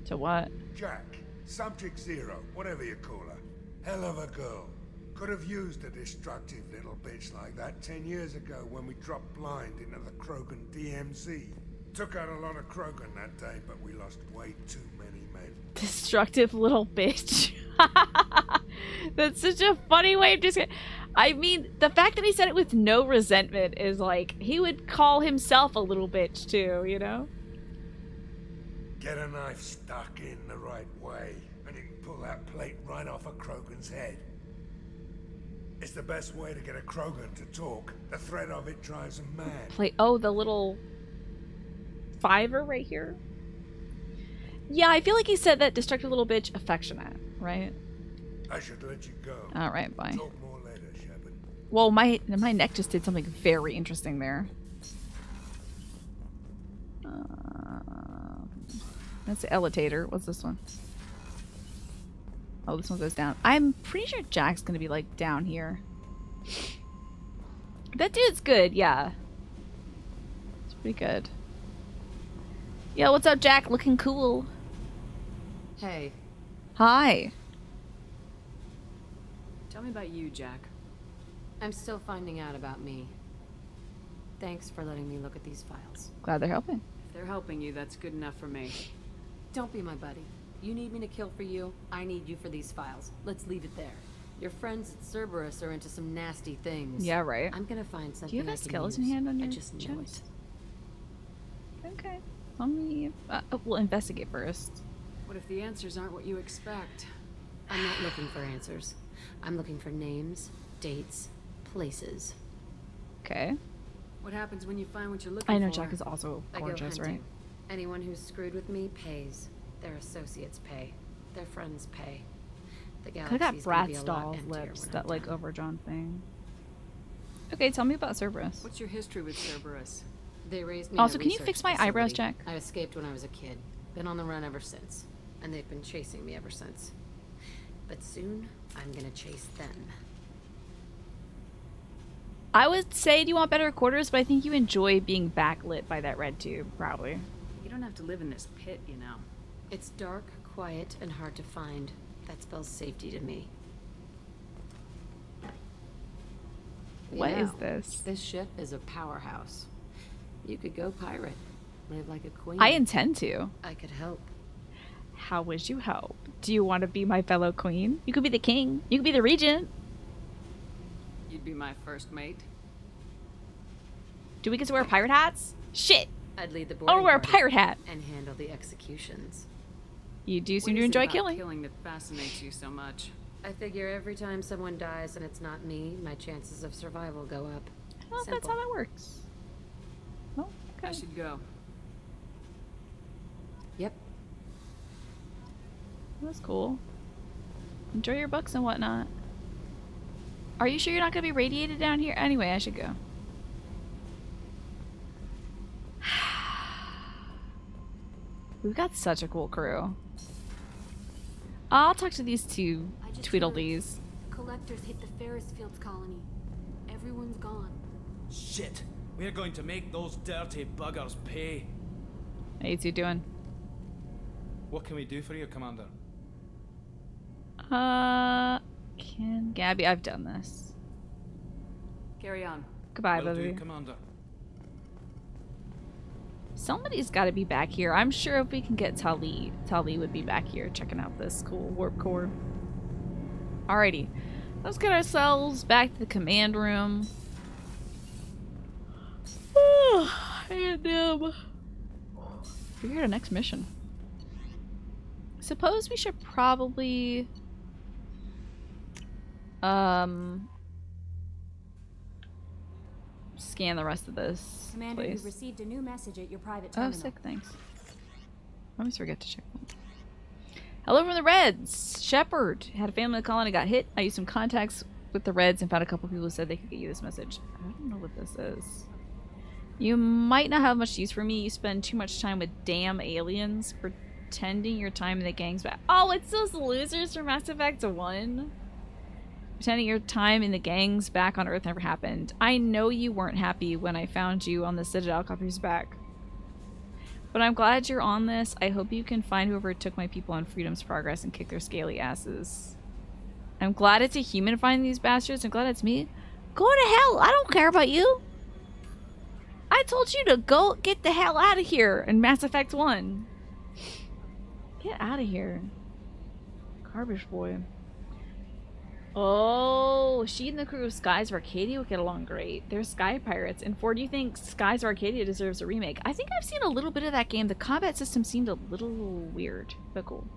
To what? Jack, Subject Zero, whatever you call her. Hell of a girl. Could have used a destructive little bitch like that 10 years ago when we dropped blind into the Krogan DMZ. Took out a lot of Krogan that day, but we lost way too many men. Destructive little bitch. That's such a funny way of just... I mean, the fact that he said it with no resentment is like, he would call himself a little bitch too, you know? Get a knife stuck in the right way, and you can pull that plate right off a Krogan's head. It's the best way to get a Krogan to talk. The threat of it drives him mad. Oh, the little fiver right here? Yeah, I feel like he said that destructive little bitch affectionate, right? I should let you go. Alright, bye. Talk more later, Shepard. Well, my neck just did something very interesting there. That's the elevator. What's this one? Oh, this one goes down. I'm pretty sure Jack's gonna be like down here. That dude's good, yeah. It's pretty good. Yo, what's up, Jack? Looking cool. Hey. Hi. Tell me about you, Jack. I'm still finding out about me. Thanks for letting me look at these files. Glad they're helping. If they're helping you, that's good enough for me. Don't be my buddy. You need me to kill for you, I need you for these files. Let's leave it there. Your friends at Cerberus are into some nasty things. Yeah, right. I'm gonna find something. Do you have I a can skeleton use. hand on your I just know chest? Okay. Let me... we'll investigate first. What if the answers aren't what you expect? I'm not looking for answers. I'm looking for names, dates, places. Okay. What happens when you find what you're looking for? I know Jack is also I go gorgeous, hunting. right? Anyone who's screwed with me pays. Their associates pay. Their friends pay. The Could've got galaxy's gonna be Bratz a lot doll emptier lips, when that I'm like done. overdrawn thing. Okay, tell me about Cerberus. What's your history with Cerberus? They raised me. Also, in a can you research fix my eyebrows, facility. Jack? I escaped when I was a kid. Been on the run ever since. And they've been chasing me ever since. But soon, I'm gonna chase them. I would say do you want better quarters, but I think you enjoy being backlit by that red tube, probably. You don't have to live in this pit, you know. It's dark, quiet, and hard to find. That spells safety to me. What You is know, this? This ship is a powerhouse. You could go pirate. Live like a queen. I intend to. I could help. How would you help? Do you want to be my fellow queen? You could be the king. You could be the regent. You'd be my first mate. Do we get to wear pirate hats? Shit! I'd lead the I boarding want to wear a party pirate hat. and handle the executions. You do seem What to is it enjoy about killing. killing that fascinates you so much? I figure every time someone dies and it's not me, my chances of survival go up. Well, that's Simple. how that works. Well, I should go. Yep. That's cool. Enjoy your books and whatnot. Are you sure you're not gonna be radiated down here? Anyway, I should go. We've got such a cool crew. I'll talk to these two Tweedledees. Collectors hit the Ferris Fields colony. Everyone's gone. Shit! We're going to make those dirty buggers pay. How you two doing? What can we do for you, Commander? Gabby, I've done this. Carry on. Goodbye, Will baby. do, Commander. Somebody's got to be back here. I'm sure if we can get Tali would be back here checking out this cool warp core. Alrighty. Let's get ourselves back to the command room. And figure out a next mission. Suppose we should probably scan the rest of this Commander, place. you've received a new message at your private Oh, terminal. sick, thanks. I always forget to check them. Hello from the Reds! Shepard! Had a family in the colony, got hit. I used some contacts with the Reds and found a couple people who said they could get you this message. I don't know what this is. You might not have much use for me. You spend too much time with damn aliens, pretending your time in the gangs back. Oh, it's those losers from Mass Effect 1? Pretending your time in the gangs back on Earth never happened. I know you weren't happy when I found you on the Citadel copies back. But I'm glad you're on this. I hope you can find whoever took my people on Freedom's Progress and kick their scaly asses. I'm glad it's a human finding these bastards. I'm glad it's me. Go to hell! I don't care about you! I told you to go get the hell out of here in Mass Effect 1. Get out of here. Garbage boy. Oh, she and the crew of Skies of Arcadia would get along great. They're sky pirates. And do you think Skies of Arcadia deserves a remake? I think I've seen a little bit of that game. The combat system seemed a little weird, but cool.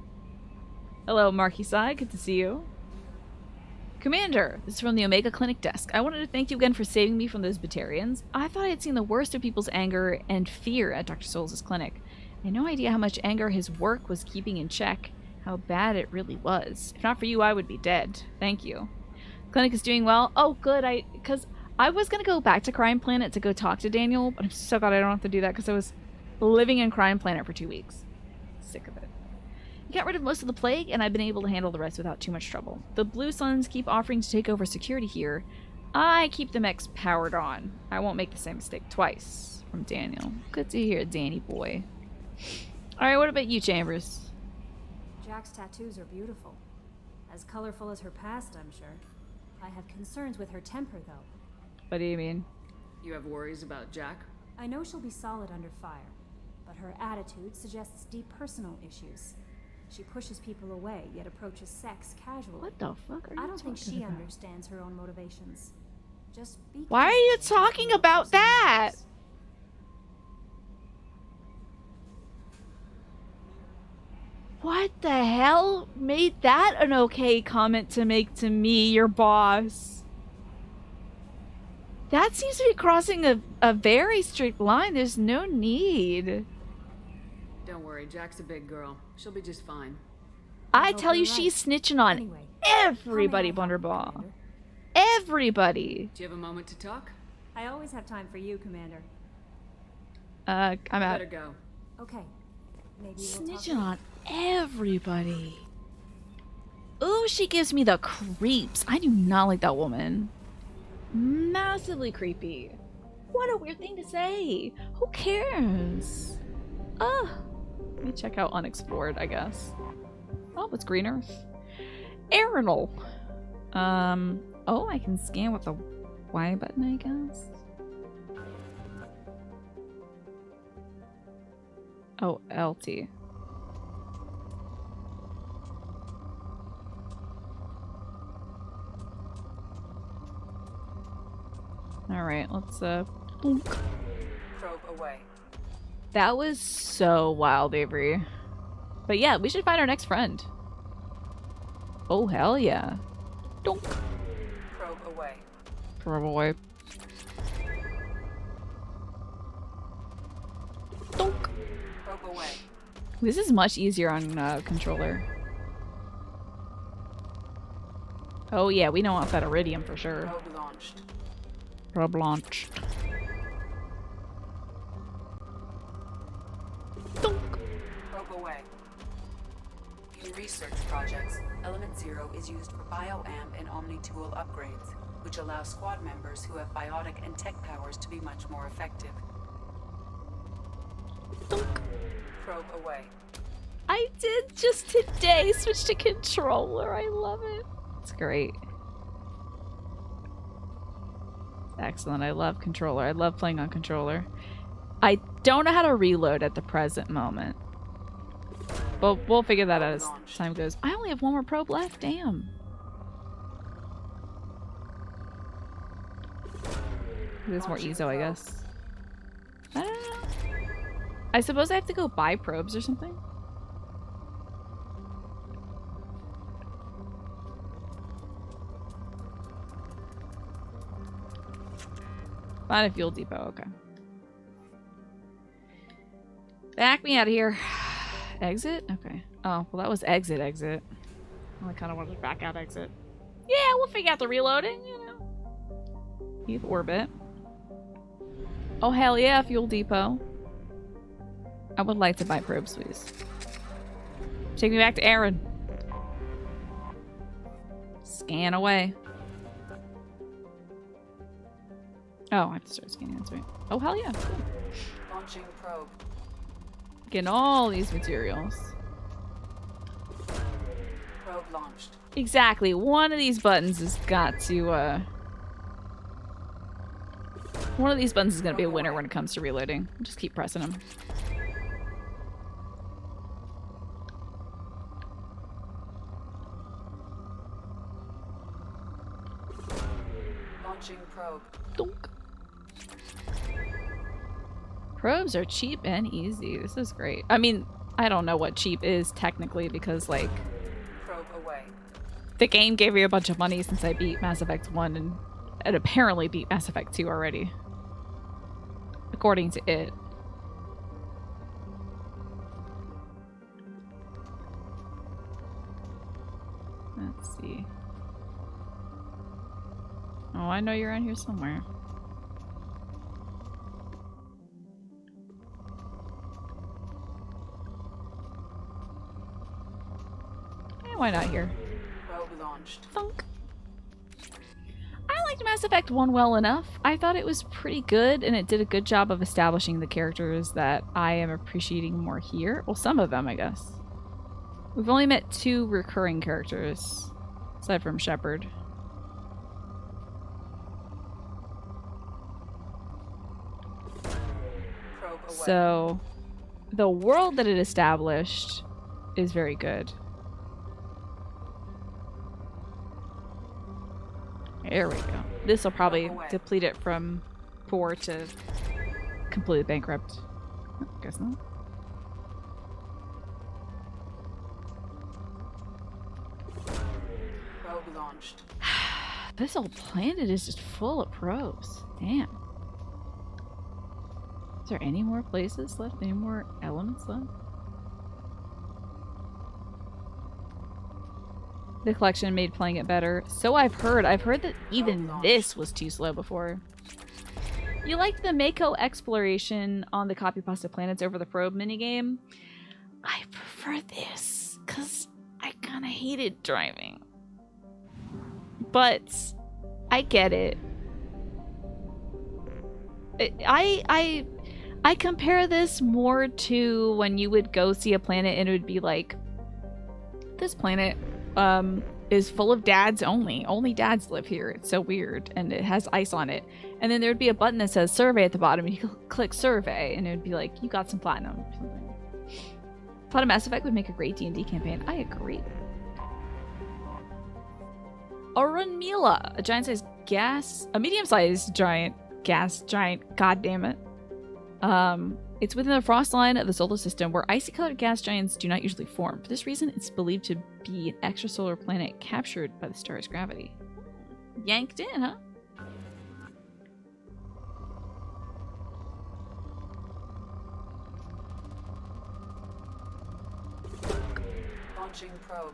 Hello, Marquis Sai. Good to see you. Commander, this is from the Omega Clinic desk. I wanted to thank you again for saving me from those Batarians. I thought I had seen the worst of people's anger and fear at Dr. Souls' clinic. I had no idea how much anger his work was keeping in check. How bad it really was. If not for you, I would be dead. Thank you. Clinic is doing well. Oh, good. Because I was going to go back to Crime Planet to go talk to Daniel, but I'm so glad I don't have to do that because I was living in Crime Planet for 2 weeks. Sick of it. You got rid of most of the plague, and I've been able to handle the rest without too much trouble. The Blue Suns keep offering to take over security here. I keep the mechs powered on. I won't make the same mistake twice. From Daniel. Good to hear, Danny boy. Alright, what about you, Chambers? Jack's tattoos are beautiful. As colorful as her past, I'm sure. I have concerns with her temper, though. What do you mean? You have worries about Jack? I know she'll be solid under fire, but her attitude suggests deep personal issues. She pushes people away, yet approaches sex casually. What the fuck are you I don't think talking she about? understands her own motivations. Just be Why are you careful talking with her about personal that? lives. What the hell made that an okay comment to make to me, your boss? That seems to be crossing a very strict line. There's no need. Don't worry, Jack's a big girl. She'll be just fine. I tell you, she's snitching on Anyway, everybody, Blunderball. Everybody. Do you have a moment to talk? I always have time for you, Commander. I'm out. Better go. Okay. Maybe we'll talk Snitching on everybody. Ooh, she gives me the creeps. I do not like that woman. Massively creepy. What a weird thing to say. Who cares? Let me check out Unexplored, I guess. Oh, it's Green Earth. Arenal. Oh, I can scan with the Y button, I guess. Oh, LT. Alright, let's boink. Probe away. That was so wild, Avery. But yeah, we should find our next friend. Oh, hell yeah. Donk. Probe away. Probe away. Probe away. This is much easier on controller. Oh yeah, we don't want that iridium for sure. Probe launched. Probe launched. Probe away. In research projects, Element Zero is used for bioamp and omni-tool upgrades, which allow squad members who have biotic and tech powers to be much more effective. Probe away. I did just today switch to controller. I love it. It's great. Excellent. I love controller. I love playing on controller. I don't know how to reload at the present moment. But we'll figure that out as time goes. I only have one more probe left. Damn. This is more ezo, I guess. I don't know. I suppose I have to go buy probes or something. Find a fuel depot, okay. Back me out of here. Exit? Okay. Oh, well that was exit. I kind of wanted to back out exit. Yeah, we'll figure out the reloading, you know. Leave orbit. Oh, hell yeah, fuel depot. I would like to buy probes, please. Take me back to Aaron. Scan away. Oh, I have to start scanning, that's right. Oh, hell yeah. Cool. Launching probe. Getting all these materials. Probe launched. Exactly. One of these buttons has got to, one of these buttons is going to be a winner when it comes to reloading. Just keep pressing them. Launching probe. Donk. Probes are cheap and easy. This is great. I mean, I don't know what cheap is technically because, like, Probe away. the game gave me a bunch of money since I beat Mass Effect 1 and apparently beat Mass Effect 2 already. According to it. Let's see. Oh, I know you're around here somewhere. Why not here? Probe launched. Thunk. I liked Mass Effect 1 well enough. I thought it was pretty good, and it did a good job of establishing the characters that I am appreciating more here. Well, some of them, I guess. We've only met 2 recurring characters, aside from Shepard. Probe away. So, the world that it established is very good. There we go. This will probably deplete it from poor to completely bankrupt. Oh, guess not. Probe launched. This whole planet is just full of probes. Damn. Is there any more places left? Any more elements left? The collection made playing it better. So I've heard. I've heard that even this was too slow before. You liked the Mako exploration on the copy pasta planets over the probe minigame? I prefer this because I kind of hated driving. But I get it. I compare this more to when you would go see a planet and it would be like, this planet is full of dads only. Only dads live here. It's so weird. And it has ice on it. And then there would be a button that says survey at the bottom. And you click survey and it would be like, you got some platinum. Thought a Mass Effect would make a great D&D campaign. I agree. Orunmila, a giant-sized a medium-sized gas giant. God damn it. It's within the frost line of the solar system where icy-colored gas giants do not usually form. For this reason, it's believed to be an extrasolar planet captured by the star's gravity. Yanked in, huh? Launching probe.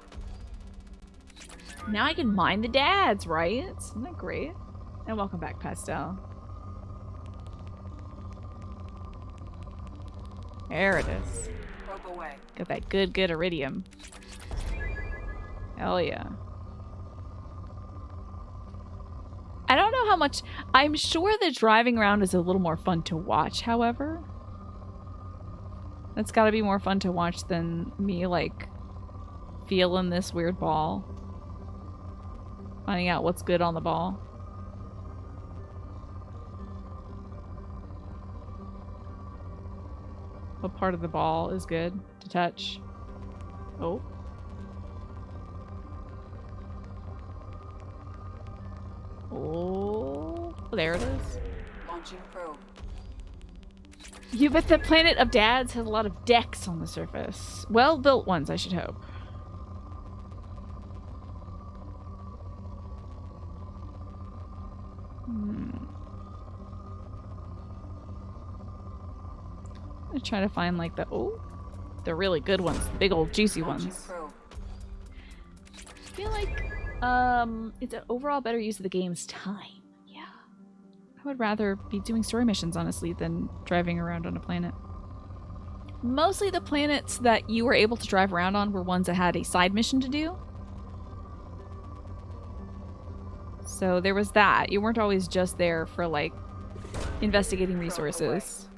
Now I can mine the dads, right? Isn't that great? And welcome back, Pastel. There it is. Probe away. Got that good iridium. Hell yeah. I don't know how much... I'm sure that driving around is a little more fun to watch, however. That's gotta be more fun to watch than me, like, feeling this weird ball. Finding out what's good on the ball. What part of the ball is good to touch? Oh. Oh, there it is. Launching probe. You bet the planet of dads has a lot of decks on the surface. Well-built ones, I should hope. I'm gonna try to find like the really good ones, the big old juicy ones. I feel like it's an overall better use of the game's time. Yeah. I would rather be doing story missions, honestly, than driving around on a planet. Mostly the planets that you were able to drive around on were ones that had a side mission to do. So there was that. You weren't always just there for, like, investigating resources.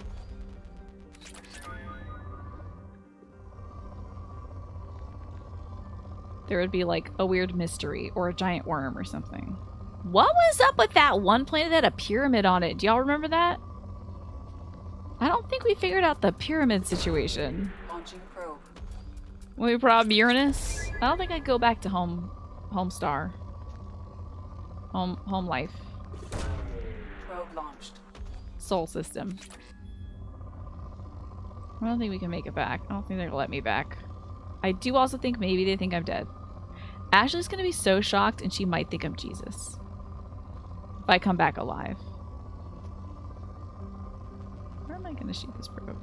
There would be, like, a weird mystery or a giant worm or something. What was up with that one planet that had a pyramid on it? Do y'all remember that? I don't think we figured out the pyramid situation. Launching probe. When we prob Uranus? I don't think I'd go back to home star. Home life. Probe launched. Soul system. I don't think we can make it back. I don't think they're gonna let me back. I do also think maybe they think I'm dead. Ashley's gonna be so shocked and she might think I'm Jesus. If I come back alive. Where am I gonna shoot this probe?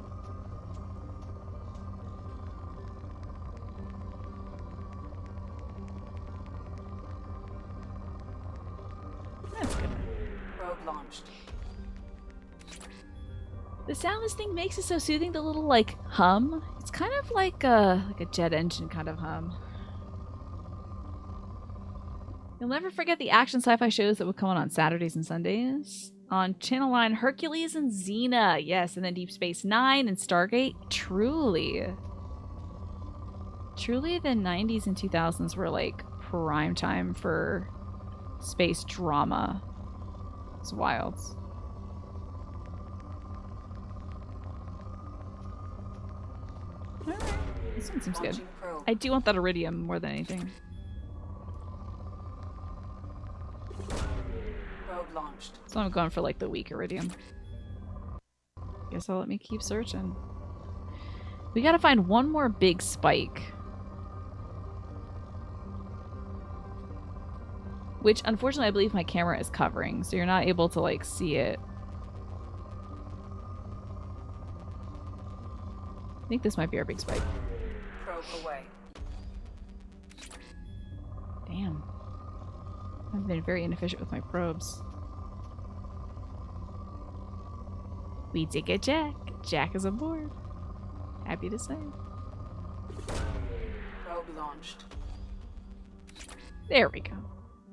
That's good. Probe launched. The sound this thing makes is so soothing, the little, like, hum. It's kind of like a jet engine kind of hum. You'll never forget the action sci-fi shows that would come on Saturdays and Sundays. On Channel 9, Hercules and Xena. Yes, and then Deep Space Nine and Stargate. Truly. Truly the 90s and 2000s were, like, prime time for space drama. It's wild. Alright, this one seems good. I do want that iridium more than anything. Probe launched. So I'm going for like the weak iridium. Guess I'll let me keep searching. We gotta find one more big spike. Which unfortunately I believe my camera is covering, so you're not able to like see it. I think this might be our big spike. Probe away. Damn. I've been very inefficient with my probes. We did get Jack. Jack is aboard. Happy to say. Probe launched. There we go.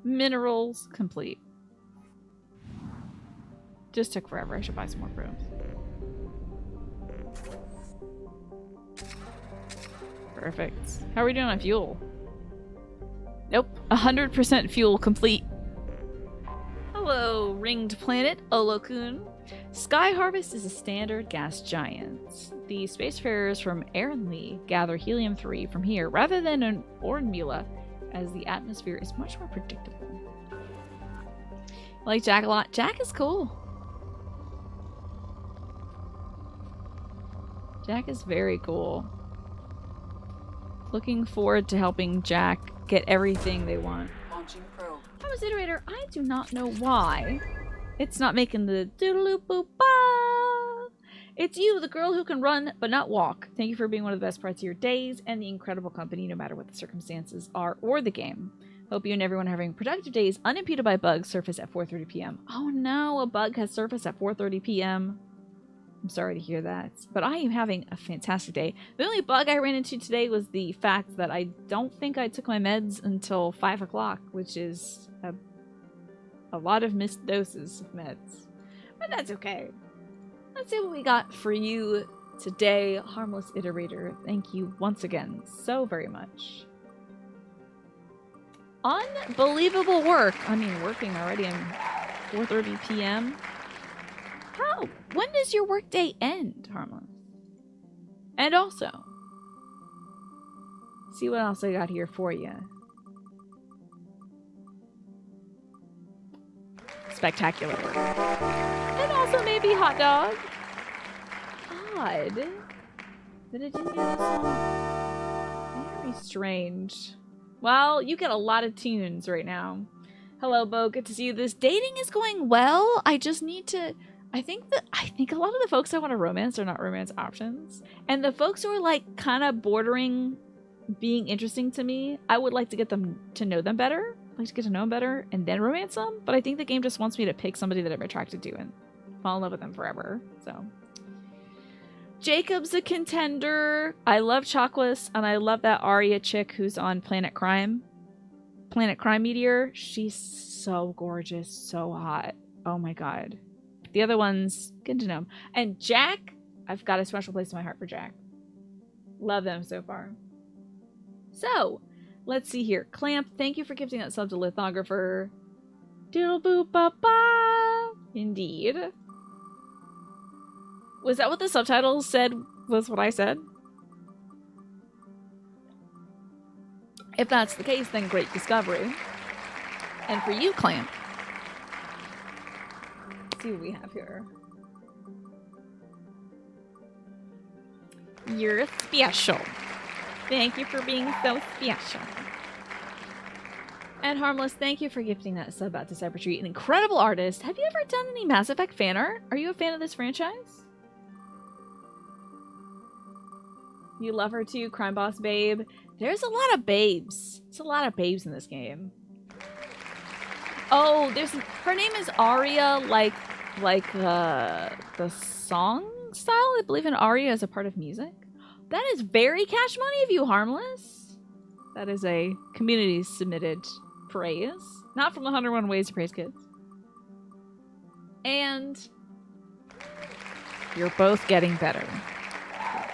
Minerals complete. Just took forever. I should buy some more probes. Perfect. How are we doing on fuel? Nope. 100% fuel complete. Hello, ringed planet, Olokun. Sky Harvest is a standard gas giant. The spacefarers from Erinley gather helium-3 from here rather than an Ornmula, as the atmosphere is much more predictable. I like Jack a lot. Jack is cool. Jack is very cool. Looking forward to helping Jack get everything they want. Launching probe. I was iterator. I do not know why it's not making the doodaloo boop ba. It's you, the girl who can run but not walk. Thank you for being one of the best parts of your days and the incredible company no matter what the circumstances are or the game. Hope you and everyone are having productive days unimpeded by bugs surface at 4:30 p.m. Oh no, a bug has surfaced at 4:30 p.m. I'm sorry to hear that, but I am having a fantastic day. The only bug I ran into today was the fact that I don't think I took my meds until 5 o'clock, which is a lot of missed doses of meds. But that's okay. Let's see what we got for you today, Harmless Iterator. Thank you once again so very much. Unbelievable work. I mean, working already at 4:30 p.m. How? When does your workday end, Harmless? And also, see what else I got here for you. Spectacular work. And also maybe hot dog. Odd that it didn't do this song. Very strange. Well, you get a lot of tunes right now. Hello, Bo. Good to see you. This dating is going well. I just need to... I think a lot of the folks I want to romance are not romance options. And the folks who are like kind of bordering being interesting to me, I would like to get them to know them better. Like to get to know them better and then romance them. But I think the game just wants me to pick somebody that I'm attracted to and fall in love with them forever. So Jacob's a contender. I love Chocolates, and I love that Arya chick who's on Planet Crime Meteor. She's so gorgeous, so hot. Oh my god. The other one's good to know. And Jack, I've got a special place in my heart for Jack. Love them so far. So, let's see here. Clamp, thank you for gifting that sub to Lithographer. Diddle boop ba ba. Indeed. Was that what the subtitles said? Was what I said? If that's the case, then great discovery. And for you, Clamp. Let's see what we have here. You're special. Thank you for being so special. And Harmless, thank you for gifting that sub out to Cybertree. An incredible artist. Have you ever done any Mass Effect fan art? Are you a fan of this franchise? You love her too, Crime Boss Babe. There's a lot of babes. There's a lot of babes in this game. Oh, her name is Arya, like the song style. I believe in Arya is a part of music. That is very cash money of you, Harmless. That is a community submitted praise. Not from the 101 Ways to Praise Kids. And you're both getting better.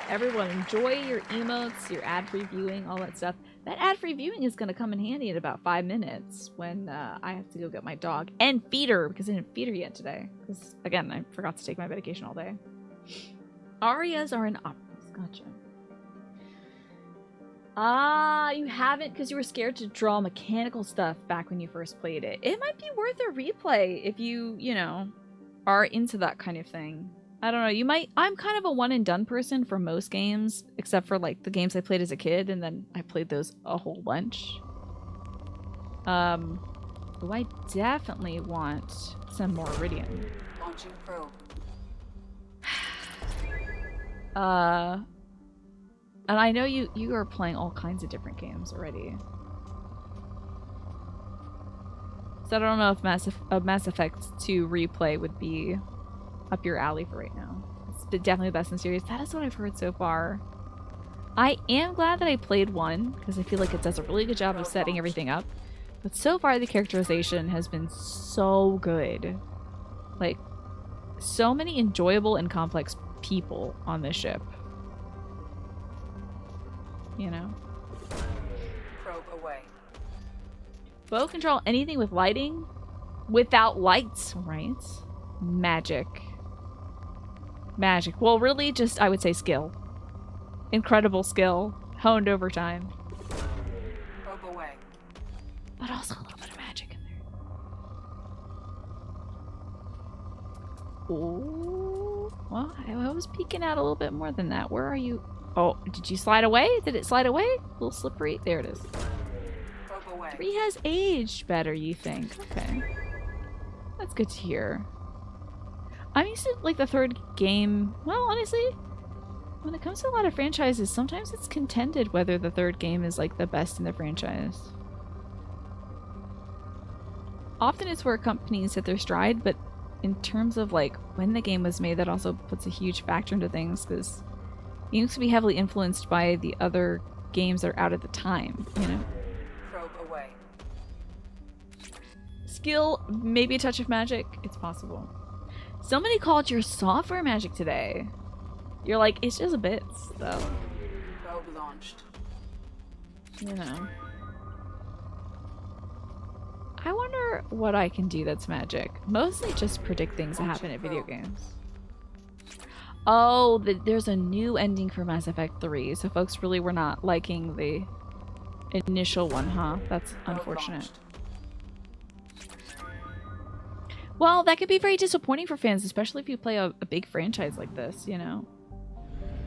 Everyone enjoy your emotes, your ad-free viewing, all that stuff. That ad-free viewing is going to come in handy in about 5 minutes when I have to go get my dog and feed her, because I didn't feed her yet today. Because, again, I forgot to take my medication all day. Arias are in operas. Gotcha. Ah, you haven't because you were scared to draw mechanical stuff back when you first played it. It might be worth a replay if you know, are into that kind of thing. I don't know, you might... I'm kind of a one-and-done person for most games, except for, like, the games I played as a kid, and then I played those a whole bunch. Oh, I definitely want some more Iridium. Launching probe. And I know you are playing all kinds of different games already. So I don't know if Mass Effect 2 replay would be up your alley for right now. It's definitely the best in the series. That is what I've heard so far. I am glad that I played 1, because I feel like it does a really good job of setting everything up. But so far the characterization has been so good. Like, so many enjoyable and complex people on this ship. You know? Probe away. Bow control anything with lighting? Without lights, right? Magic. Magic. Well, really just, I would say, skill. Incredible skill. Honed over time. Probe away. But also a little bit of magic in there. Ooh. Well, I was peeking out a little bit more than that. Where are you? Oh, did you slide away? Did it slide away? A little slippery. There it is. Probe away. 3 has aged better, you think? Okay. That's good to hear. I'm used to like the third game. Well, honestly, when it comes to a lot of franchises, sometimes it's contended whether the third game is like the best in the franchise. Often it's where companies hit their stride, but in terms of like when the game was made, that also puts a huge factor into things because games can be heavily influenced by the other games that are out at the time, you know? Probe away. Skill, maybe a touch of magic. It's possible. Somebody called your software magic today. You're like, it's just bits, though. Probe launched. You know. I wonder what I can do that's magic. Mostly just predict things that happen in video games. Oh, there's a new ending for Mass Effect 3, so folks really were not liking the initial one, huh? That's unfortunate. Well, that could be very disappointing for fans, especially if you play a big franchise like this, you know?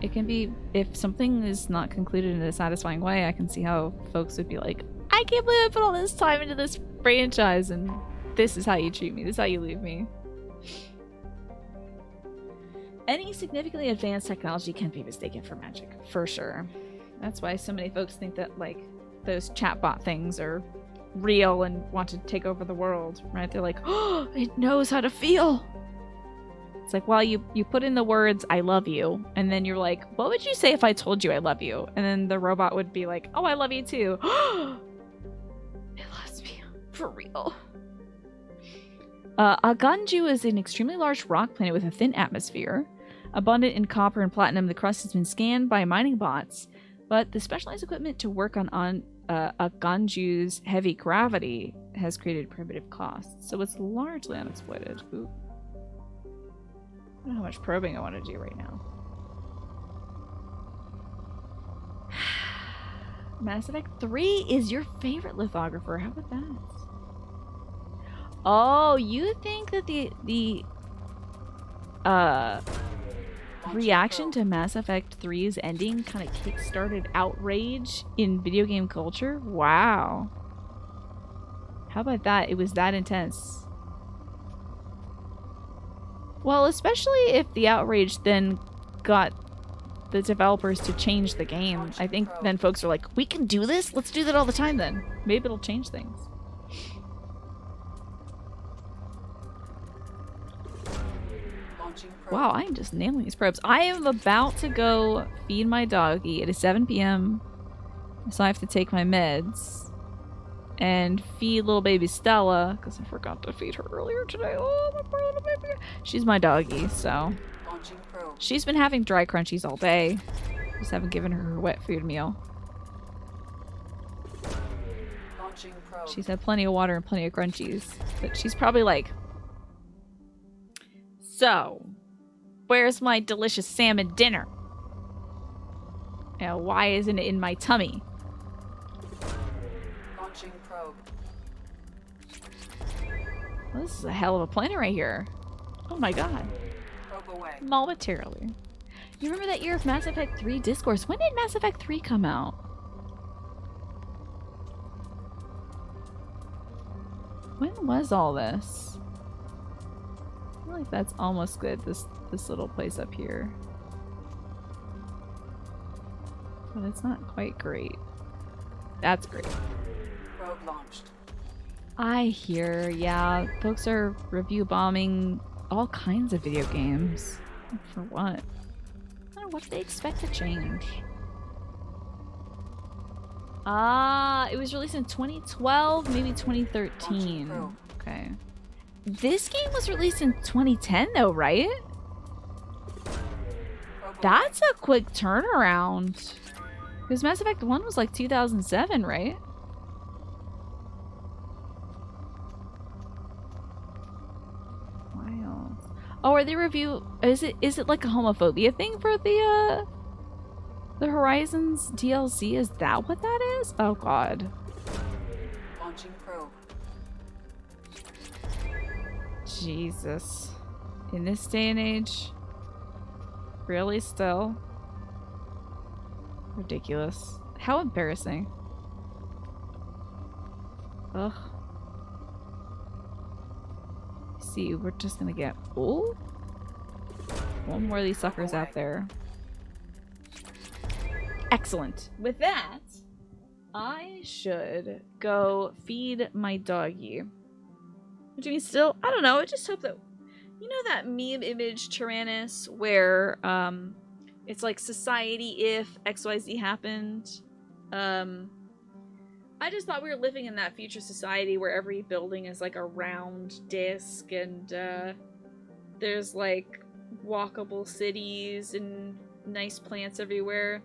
It can be, if something is not concluded in a satisfying way, I can see how folks would be like, I can't believe I put all this time into this franchise and this is how you treat me, this is how you leave me. Any significantly advanced technology can be mistaken for magic, for sure. That's why so many folks think that, like, those chatbot things are real and want to take over the world, right? They're like, oh, it knows how to feel. It's like, well, you put in the words, I love you, and then you're like, what would you say if I told you I love you? And then the robot would be like, oh, I love you too. It loves me. For real. Aganju is an extremely large rock planet with a thin atmosphere. Abundant in copper and platinum, the crust has been scanned by mining bots, but the specialized equipment to work on Aganju's heavy gravity has created prohibitive costs, so it's largely unexploited. Ooh. I don't know how much probing I want to do right now. Mass Effect 3 is your favorite lithographer. How about that? Oh, you think that the reaction to Mass Effect 3's ending kind of kick-started outrage in video game culture? Wow. How about that? It was that intense. Well, especially if the outrage then got the developers to change the game. I think then folks are like, we can do this? Let's do that all the time then. Maybe it'll change things. Wow, I am just nailing these probes. I am about to go feed my doggy. It is 7 p.m. So I have to take my meds. And feed little baby Stella, because I forgot to feed her earlier today. Oh, my poor little baby. She's my doggy, so. She's been having dry crunchies all day. Just haven't given her her wet food meal. She's had plenty of water and plenty of crunchies. But she's probably like, so, where's my delicious salmon dinner? You know, why isn't it in my tummy? Well, this is a hell of a planet right here. Oh my god. Momentarily. You remember that year of Mass Effect 3 discourse? When did Mass Effect 3 come out? When was all this? I feel like that's almost good, this little place up here. But it's not quite great. That's great. Probe launched. I hear, yeah, folks are review bombing all kinds of video games. For what? I don't know what they expect to change. Ah, it was released in 2012, maybe 2013. Okay. This game was released in 2010 though, right? That's a quick turnaround. Because Mass Effect 1 was like 2007, right? Oh, are they is it like a homophobia thing for the Horizons DLC? Is that what that is? Oh god. Launching probe. Jesus. In this day and age? Really still? Ridiculous. How embarrassing. Ugh. See, we're just gonna get... Oh? One more of these suckers out there. Excellent. With that, I should go feed my doggy. Which means still, I don't know, I just hope that, you know that meme image Tyrannus where it's like society if XYZ happened? I just thought we were living in that future society where every building is like a round disc and there's like walkable cities and nice plants everywhere.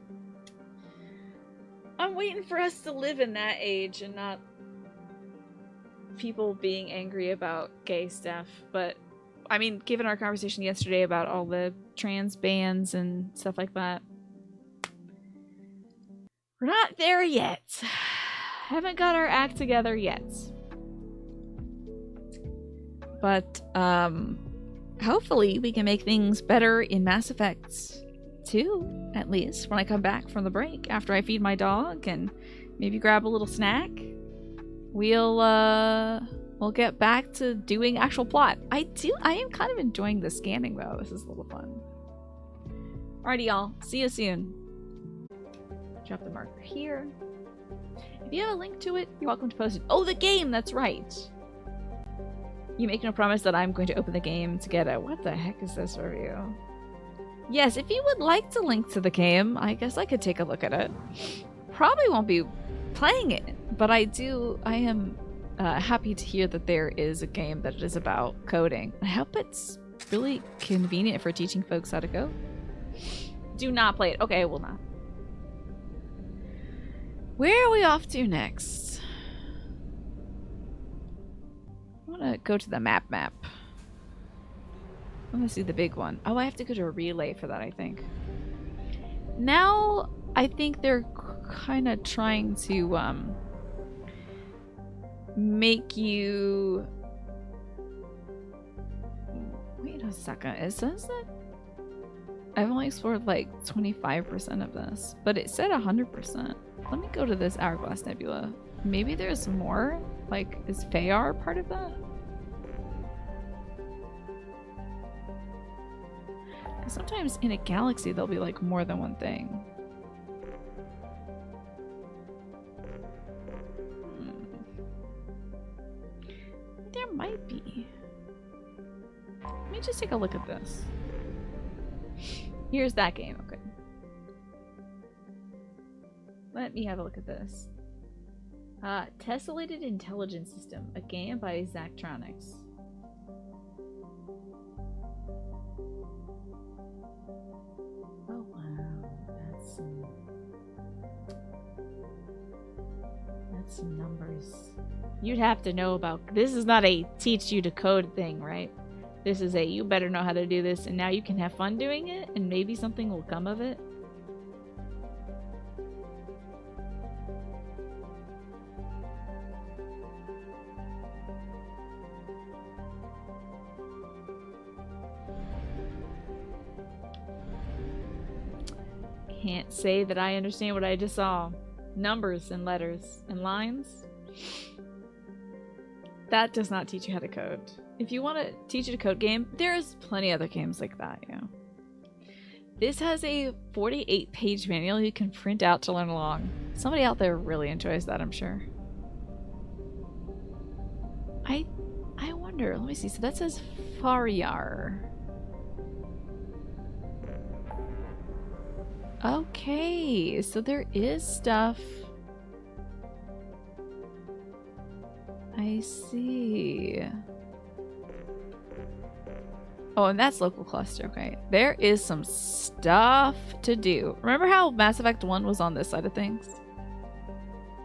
I'm waiting for us to live in that age and not people being angry about gay stuff. But, I mean, given our conversation yesterday about all the trans bans and stuff like that, we're not there yet. Haven't got our act together yet. But, hopefully we can make things better in Mass Effect 2, at least, when I come back from the break, after I feed my dog and maybe grab a little snack. We'll get back to doing actual plot. I am kind of enjoying the scanning, though. This is a little fun. Alrighty, y'all. See you soon. Drop the marker here. If you have a link to it, you're welcome to post it. Oh, the game! That's right! You make no promise that I'm going to open the game to get it. What the heck is this review? Yes, if you would like to link to the game, I guess I could take a look at it. Probably won't be playing it, but I am happy to hear that there is a game that is about coding. I hope it's really convenient for teaching folks how to code. Do not play it. Okay, I will not. Where are we off to next? I want to go to the map. I want to see the big one. Oh, I have to go to a relay for that, I think. Now, I think they're kind of trying to make you... Wait a second. It says that I've only explored like 25% of this, but it said 100%. Let me go to this Hourglass Nebula. Maybe there's more? Like, is Fayar part of that? Sometimes in a galaxy there'll be like more than one thing. There might be. Let me just take a look at this. Here's that game, okay. Let me have a look at this. Tessellated Intelligence System, a game by Zachtronics. Oh wow, that's some numbers. You'd have to know about. This is not a teach you to code thing, right? This is a you better know how to do this, and now you can have fun doing it, and maybe something will come of it. Can't say that I understand what I just saw. Numbers and letters and lines. That does not teach you how to code. If you want to teach you to code game, there's plenty of other games like that, you know. This has a 48-page manual you can print out to learn along. Somebody out there really enjoys that, I'm sure. I wonder, let me see. So that says Faryar. Okay, so there is stuff. I see. Oh, and that's local cluster. Okay, there is some stuff to do. Remember how Mass Effect 1 was on this side of things?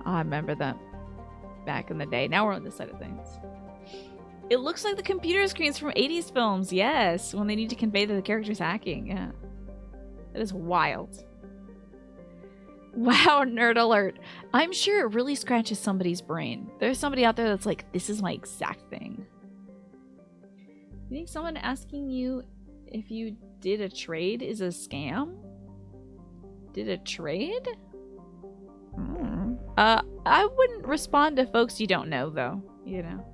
I remember that back in the day. Now we're on this side of things. It looks like the computer screens from 80s films. Yes, when they need to convey that the character's hacking. Yeah, that is wild. Wow, nerd alert. I'm sure it really scratches somebody's brain. There's somebody out there that's like, this is my exact thing. You think someone asking you if you did a trade is a scam? Did a trade? I wouldn't respond to folks you don't know, though. You know.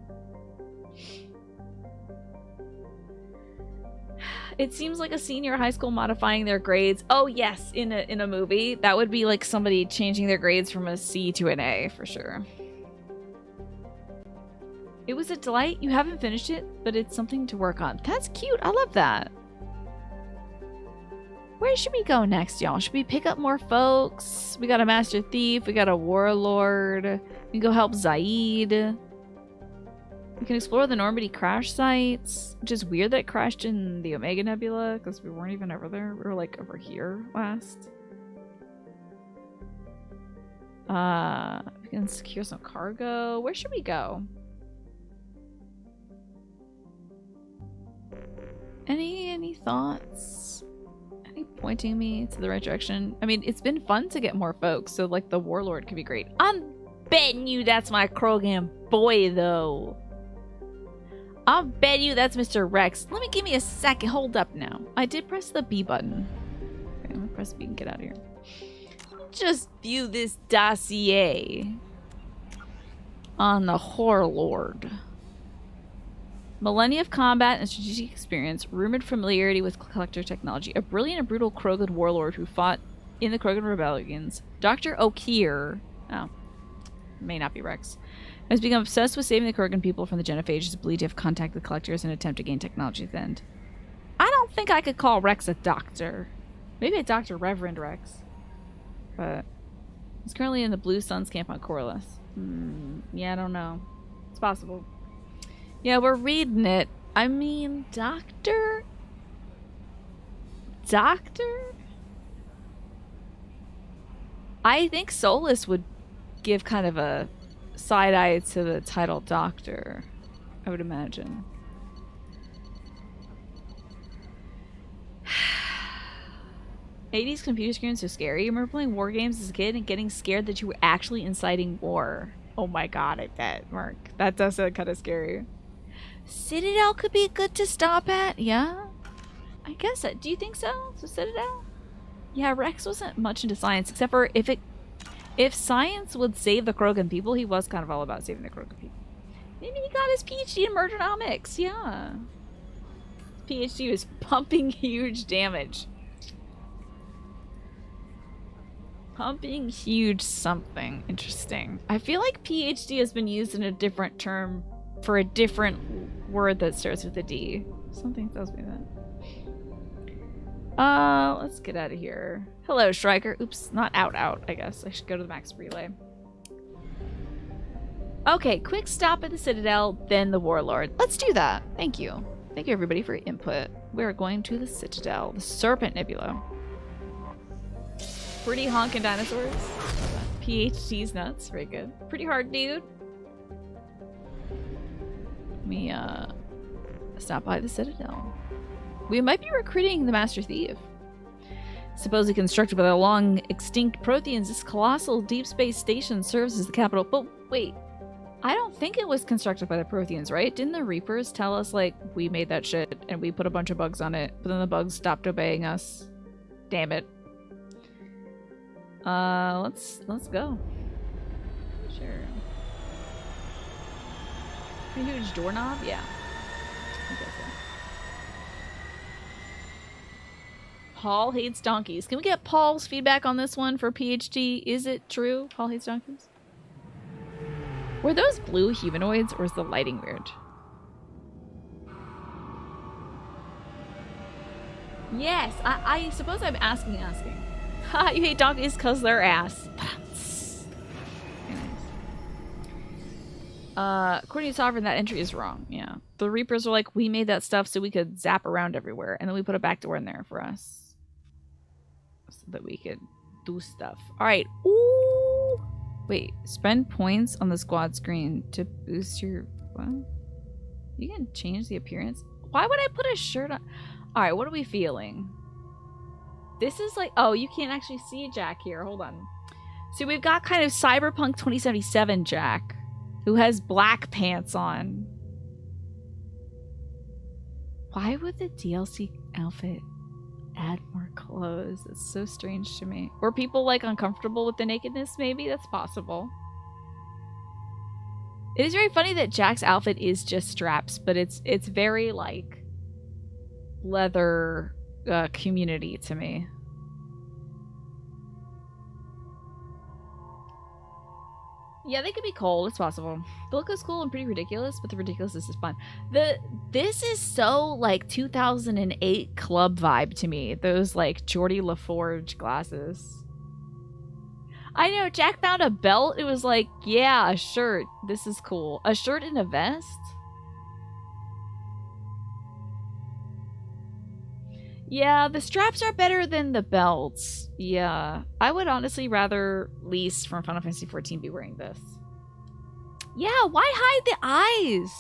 It seems like a senior high school modifying their grades. Oh yes, in a movie. That would be like somebody changing their grades from a C to an A for sure. It was a delight. You haven't finished it, but it's something to work on. That's cute. I love that. Where should we go next, y'all? Should we pick up more folks? We got a master thief. We got a warlord. We can go help Zaid. We can explore the Normandy crash sites, which is weird that it crashed in the Omega Nebula because we weren't even over there. We were like over here last. We can secure some cargo. Where should we go? Any thoughts? Any pointing me to the right direction? I mean, it's been fun to get more folks, so like the warlord could be great. I'm betting you that's my Krogan boy, though. I'll bet you that's Mr. Rex. Give me a second. Hold up now. I did press the B button. Okay, I'm gonna press B and get out of here. Just view this dossier on the Warlord. Millennia of combat and strategic experience, rumored familiarity with collector technology, a brilliant and brutal Krogan warlord who fought in the Krogan rebellions, Dr. O'Keir, may not be Rex, has become obsessed with saving the Krogan people from the genophage, is believed to have contacted the collectors in an attempt to gain technology at the end. I don't think I could call Rex a doctor. Maybe a Dr. Reverend Rex. But he's currently in the Blue Suns camp on Corliss. Yeah, I don't know. It's possible. Yeah, we're reading it. I mean, Doctor? I think Solus would give kind of a side eye to the title Doctor, I would imagine. 80s computer screens are scary. I remember playing war games as a kid and getting scared that you were actually inciting war. Oh my god, I bet, Mark. That does sound kind of scary. Citadel could be good to stop at, yeah? I guess that. Do you think so? So Citadel? Yeah, Rex wasn't much into science, except for if science would save the Krogan people, he was kind of all about saving the Krogan people. Maybe he got his PhD in murdernomics, yeah. PhD was pumping huge damage. Pumping huge something. Interesting. I feel like PhD has been used in a different term for a different word that starts with a D. Something tells me that. Let's get out of here. Hello, Striker. Oops, not out, I guess. I should go to the max relay. Okay, quick stop at the Citadel, then the Warlord. Let's do that. Thank you. Thank you, everybody, for your input. We're going to the Citadel, the Serpent Nebula. Pretty honking dinosaurs. PhD's nuts. Very good. Pretty hard, dude. Let me, stop by the Citadel. We might be recruiting the Master Thief. Supposedly constructed by the long extinct Protheans, this colossal deep space station serves as the capital. But wait, I don't think it was constructed by the Protheans, right? Didn't the Reapers tell us, like, we made that shit and we put a bunch of bugs on it, but then the bugs stopped obeying us? Damn it. Let's go. Sure. Pretty huge doorknob? Yeah. I guess so. Paul hates donkeys. Can we get Paul's feedback on this one for PhD? Is it true? Paul hates donkeys? Were those blue humanoids or is the lighting weird? Yes, I suppose I'm asking. Ha, you hate donkeys because they're ass. According to Sovereign, that entry is wrong. Yeah. The Reapers were like, we made that stuff so we could zap around everywhere. And then we put a back door in there for us. So that we could do stuff. Alright. Ooh! Wait. Spend points on the squad screen to boost your... What? You can change the appearance? Why would I put a shirt on? Alright, what are we feeling? This is like... Oh, you can't actually see Jack here. Hold on. So we've got kind of Cyberpunk 2077 Jack, who has black pants on. Why would the DLC outfit add more clothes? It's so strange to me. Were people like uncomfortable with the nakedness? Maybe that's possible. It is very funny that Jack's outfit is just straps, but it's very like leather community to me. Yeah, they could be cold. It's possible. The look is cool and pretty ridiculous, but the ridiculousness is fun. This is so like 2008 club vibe to me. Those like Geordie LaForge glasses. I know, Jack found a belt. It was like, yeah, a shirt. This is cool. A shirt and a vest? Yeah, the straps are better than the belts. Yeah, I would honestly rather Lise from Final Fantasy XIV be wearing this. Yeah, why hide the eyes?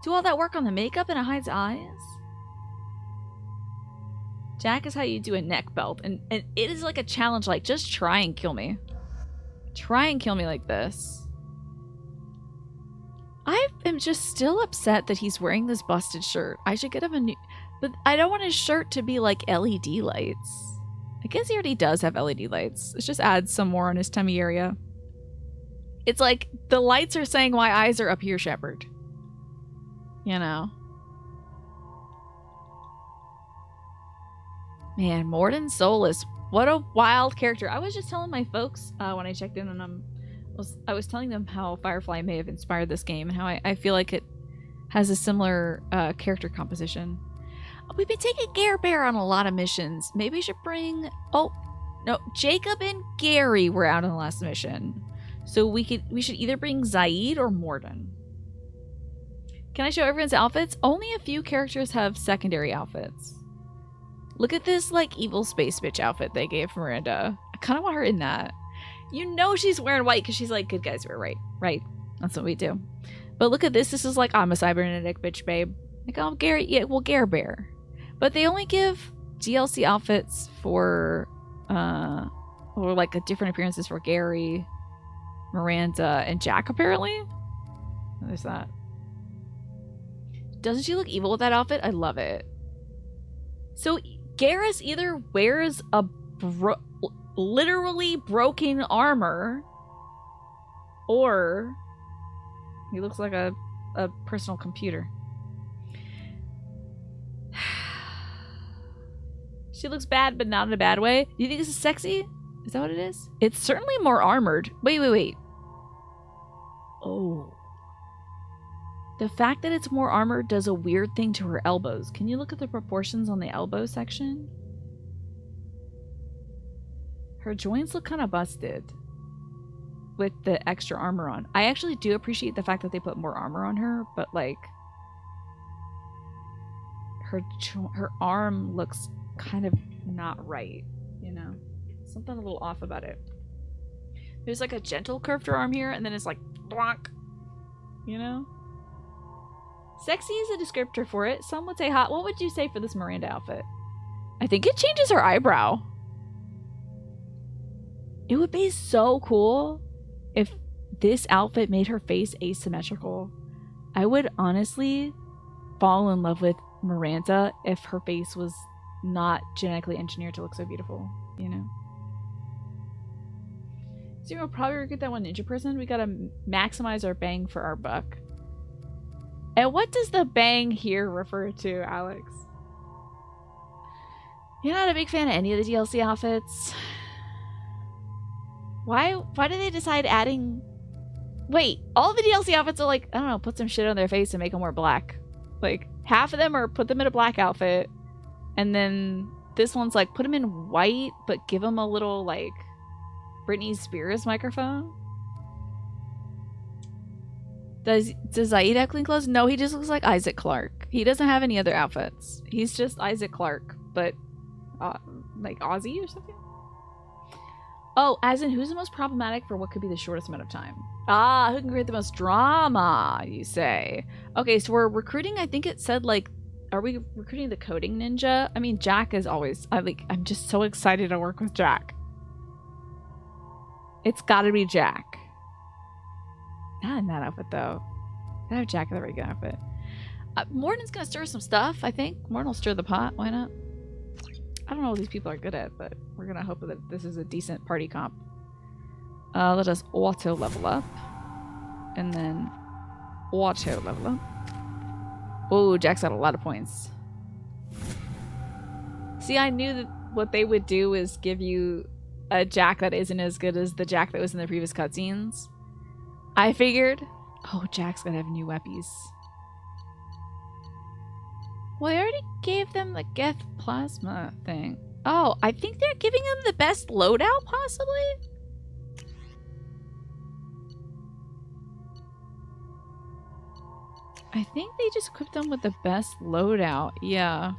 Do all that work on the makeup and it hides eyes? Jack is how you do a neck belt. And it is like a challenge, like, just try and kill me. Try and kill me like this. I am just still upset that he's wearing this busted shirt. I should get him a new... But I don't want his shirt to be like LED lights. I guess he already does have LED lights. Let's just add some more on his tummy area. It's like the lights are saying my eyes are up here, Shepard. You know. Man, Morden Solus. What a wild character. I was just telling my folks when I checked in on them. I was telling them how Firefly may have inspired this game and how I feel like it has a similar character composition. We've been taking Gare Bear on a lot of missions. Maybe we should bring... Oh, no. Jacob and Gary were out on the last mission. So we should either bring Zaid or Morden. Can I show everyone's outfits? Only a few characters have secondary outfits. Look at this, like, evil space bitch outfit they gave Miranda. I kind of want her in that. You know she's wearing white because she's like, good guys wear white. Right. That's what we do. But look at this. This is like, I'm a cybernetic bitch, babe. Like, oh, Gary... Yeah, well, Gare Bear. But they only give DLC outfits for, or like different appearances for Gary, Miranda, and Jack, apparently. There's that. Doesn't she look evil with that outfit? I love it. So, Garrus either wears a literally broken armor, or he looks like a personal computer. She looks bad, but not in a bad way. Do you think this is sexy? Is that what it is? It's certainly more armored. Wait. Oh. The fact that it's more armored does a weird thing to her elbows. Can you look at the proportions on the elbow section? Her joints look kind of busted with the extra armor on. I actually do appreciate the fact that they put more armor on her, but like her arm looks kind of not right, you know? Something a little off about it. There's like a gentle curved arm here, and then it's like blank, you know? Sexy is a descriptor for it. Some would say hot. What would you say for this Miranda outfit? I think it changes her eyebrow. It would be so cool if this outfit made her face asymmetrical. I would honestly fall in love with Miranda if her face was not genetically engineered to look so beautiful, you know? So we'll probably recruit that one ninja person. We gotta maximize our bang for our buck. And what does the bang here refer to, Alex? You're not a big fan of any of the DLC outfits? Why did they decide adding... Wait, all the DLC outfits are like, I don't know, put some shit on their face and make them wear black. Like, half of them are put them in a black outfit. And then this one's like, put them in white, but give them a little, like, Britney Spears microphone. Does Zaid have clean clothes? No, he just looks like Isaac Clarke. He doesn't have any other outfits. He's just Isaac Clarke, but, like, Aussie or something? Oh, as in, who's the most problematic for what could be the shortest amount of time? Ah, who can create the most drama, you say? Okay, so we're recruiting, I think it said, like, are we recruiting the coding ninja? I mean, Jack is always... I'm just so excited to work with Jack. It's gotta be Jack. Not in that outfit, though. Gotta have Jack in the regular outfit. Morden's gonna stir some stuff, I think. Morden will stir the pot. Why not? I don't know what these people are good at, but we're gonna hope that this is a decent party comp. Let us auto level up. And then auto level up. Oh, Jack's got a lot of points. See, I knew that what they would do is give you a Jack that isn't as good as the Jack that was in the previous cutscenes. I figured, oh, Jack's gonna have new weapies. Well, I already gave them the Geth Plasma thing. Oh, I think they're giving them the best loadout, possibly? I think they just equipped them with the best loadout, yeah.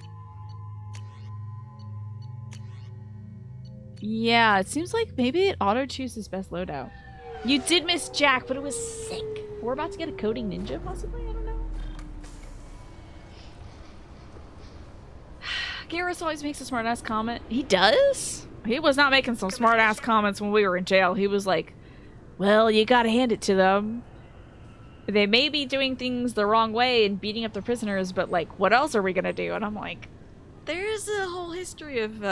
Yeah, it seems like maybe it auto-chooses best loadout. You did miss Jack, but it was sick. We're about to get a coding ninja, possibly? I don't know. Garrus always makes a smart-ass comment. He does? He was not making some smart-ass comments when we were in jail. He was like, well, you gotta hand it to them. They may be doing things the wrong way and beating up the prisoners, but, like, what else are we gonna do? And I'm like, there's a whole history of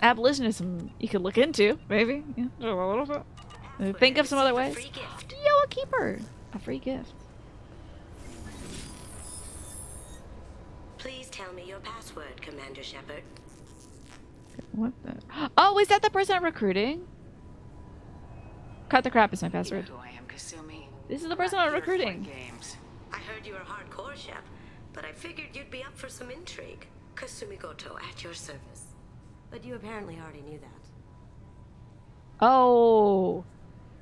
abolitionism you could look into, maybe. Yeah, a little bit. Think of some other ways. Yellow Keeper. A free gift. Please tell me your password, Commander Shepard. What the? Oh, is that the person I'm recruiting? Cut the crap is my password. You know who I am, Kasumi. This is the person I'm recruiting. I heard you were hardcore, Shep, but I figured you'd be up for some intrigue. Kasumi Goto at your service. But you apparently already knew that. Oh.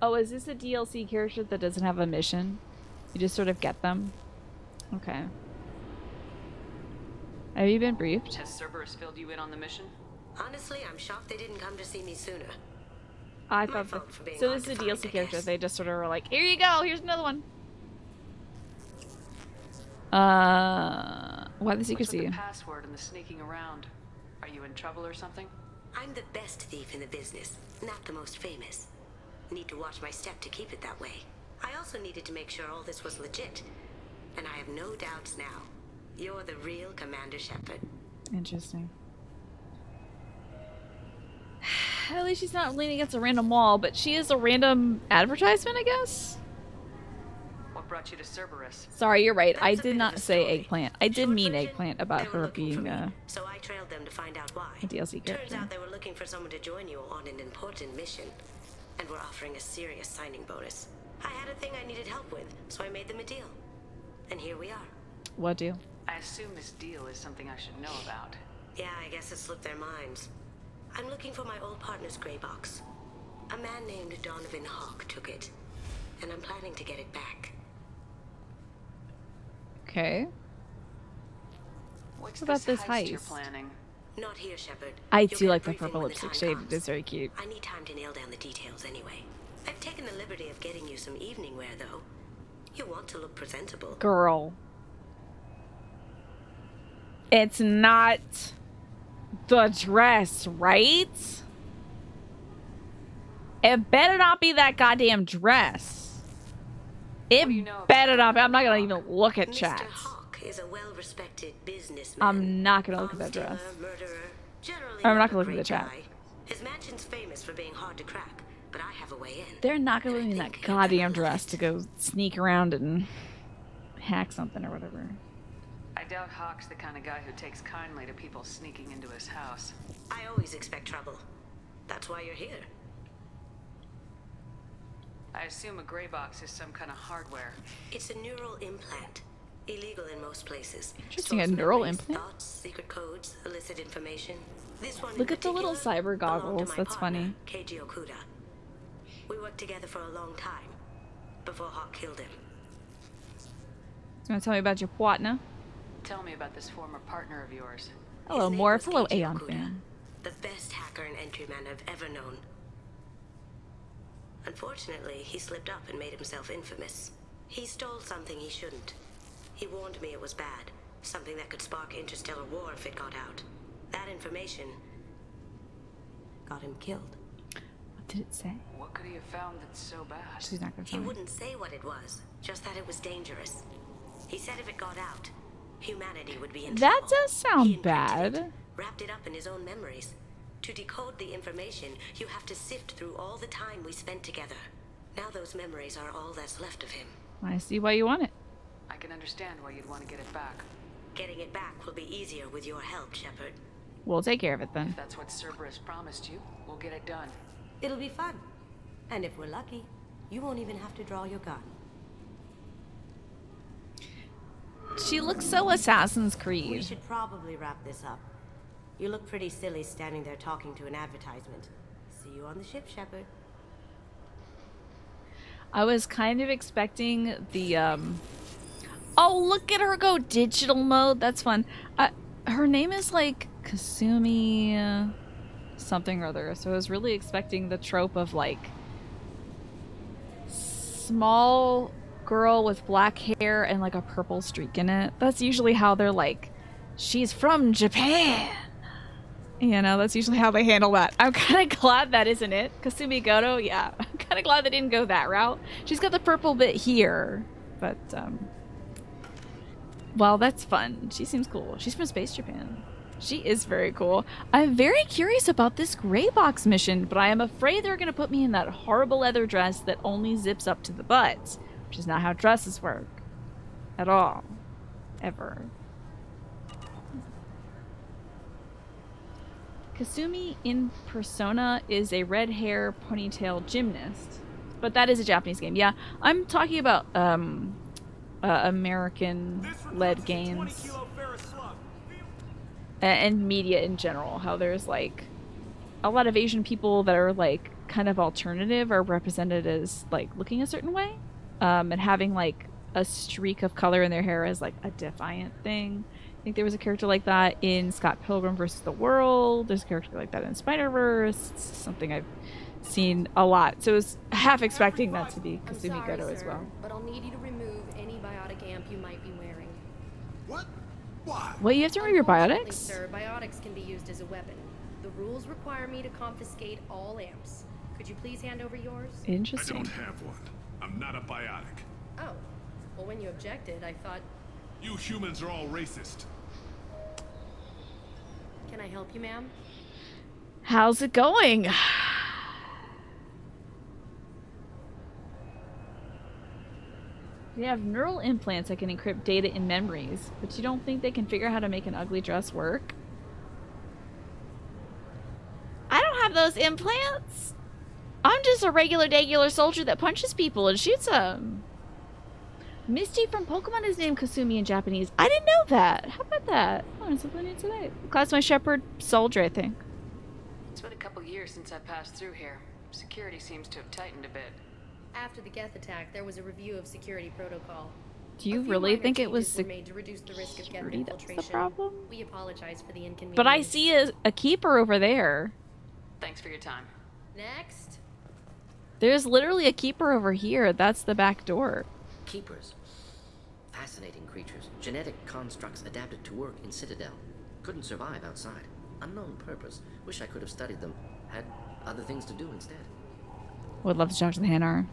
Oh, is this a DLC character that doesn't have a mission? You just sort of get them? Okay. Have you been briefed? Has Cerberus filled you in on the mission? Honestly, I'm shocked they didn't come to see me sooner. I thought that. So this is a DLC character. They just sort of were like, here you go, here's another one. Why the secrecy? What's with the password and the sneaking around? Are you in trouble or something? I'm the best thief in the business, not the most famous. Need to watch my step to keep it that way. I also needed to make sure all this was legit. And I have no doubts now. You're the real Commander Shepard. Interesting. At least she's not leaning against a random wall, but she is a random advertisement, I guess? What brought you to Cerberus? Sorry, you're right. I did not say eggplant. I did mean eggplant about her being So I trailed them to find out why. a DLC character. Turns out they were looking for someone to join you on an important mission. And were offering a serious signing bonus. I had a thing I needed help with, so I made them a deal. And here we are. What deal? I assume this deal is something I should know about. Yeah, I guess it slipped their minds. I'm looking for my old partner's gray box. A man named Donovan Hawk took it. And I'm planning to get it back. Okay. What's about this heist you're heist? planning? Not here, Shepard. I You'll do get a like the briefing purple when the lipstick time shade. comes. It is very cute. I need time to nail down the details anyway. I've taken the liberty of getting you some evening wear, though. You want to look presentable. Girl. It's not the dress, right? It better not be that goddamn dress. It better not be. I'm not gonna even look at chat. Hawk is a well-respected businessman. I'm not gonna look at that dress. Murderer, generally I'm not not gonna a look at the great chat. guy. His mansion's famous for being hard to crack, but I have a way in. They're not gonna leave me in that goddamn dress to go sneak around and hack something or whatever. I doubt Hawk's the kind of guy who takes kindly to people sneaking into his house. I always expect trouble. That's why you're here. I assume a gray box is some kind of hardware. It's a neural implant. Illegal in most places. Interesting, a Stores neural memories, implant? Thoughts, secret codes, illicit information. This one Look in at the little cyber particular belonged to goggles. my That's partner, funny. Keiji Okuda. We worked together for a long time. Before Hawk killed him. You wanna tell me about your partner? Tell me about this former partner of yours. Hello, name Morph. was Hello, Keiji Aeon Okuda. fan. The best hacker and entryman I've ever known. Unfortunately, he slipped up and made himself infamous. He stole something he shouldn't. He warned me it was bad. Something that could spark interstellar war if it got out. That information got him killed. What did it say? What could he have found that's so bad? She's not gonna He tell me. wouldn't say what it was, just that it was dangerous. He said if it got out, humanity would be in That trouble. does sound bad. Wrapped it up in his own memories. To decode the information, you have to sift through all the time we spent together. Now those memories are all that's left of him. I see why you want it. I can understand why you'd want to get it back. Getting it back will be easier with your help, Shepard. We'll take care of it then. If that's what Cerberus promised you, we'll get it done. It'll be fun. And if we're lucky, you won't even have to draw your gun. She looks so Assassin's We Creed. should probably wrap this up. You look pretty silly standing there talking to an advertisement. See you on the ship, Shepard. I was kind of expecting the, Oh, look at her go digital mode. That's fun. Her name is, like, Kasumi something or other. So I was really expecting the trope of, like, small girl with black hair and, like, a purple streak in it. That's usually how they're, like, she's from Japan. You know, that's usually how they handle that. I'm kind of glad that isn't it. Kasumi Goto, yeah. I'm kind of glad they didn't go that route. She's got the purple bit here. But, well, that's fun. She seems cool. She's from Space Japan. She is very cool. I'm very curious about this gray box mission, but I am afraid they're going to put me in that horrible leather dress that only zips up to the butt, which is not how dresses work. At all. Ever. Kasumi in Persona is a red hair ponytail gymnast, but that is a Japanese game. Yeah, I'm talking about American-led games and media in general. How there's like a lot of Asian people that are like kind of alternative are represented as like looking a certain way, and having like a streak of color in their hair as like a defiant thing. I think there was a character like that in Scott Pilgrim vs. the World. There's a character like that in Spider-Verse. It's something I've seen a lot. So I was half expecting that to be Kasumi Goto as well. But I'll need you to remove any biotic amp you might be wearing. What? Why? What, you have to remove your biotics? Sir, biotics can be used as a weapon. The rules require me to confiscate all amps. Could you please hand over yours? Interesting. I don't have one. I'm not a biotic. Oh. Well, when you objected, I thought... You humans are all racist. Can I help you, ma'am? How's it going? You have neural implants that can encrypt data in memories, but you don't think they can figure out how to make an ugly dress work? I don't have those implants. I'm just a regular soldier that punches people and shoots them. Misty from Pokemon is named Kasumi in Japanese. I didn't know that. How about that? I learned something new today. Class my Shepherd soldier, I think. It's been a couple years since I passed through here. Security seems to have tightened a bit. After the Geth attack, there was a review of security protocol. Do you really think it was made to reduce the risk of Geth security that's infiltration. the problem? We apologize for the inconvenience. But I see a keeper over there. Thanks for your time. Next. There's literally a keeper over here. That's the back door. Keepers. Fascinating creatures. Genetic constructs adapted to work in Citadel. Couldn't survive outside. Unknown purpose. Wish I could have studied them. Had other things to do instead. Would love to talk to the Hanar.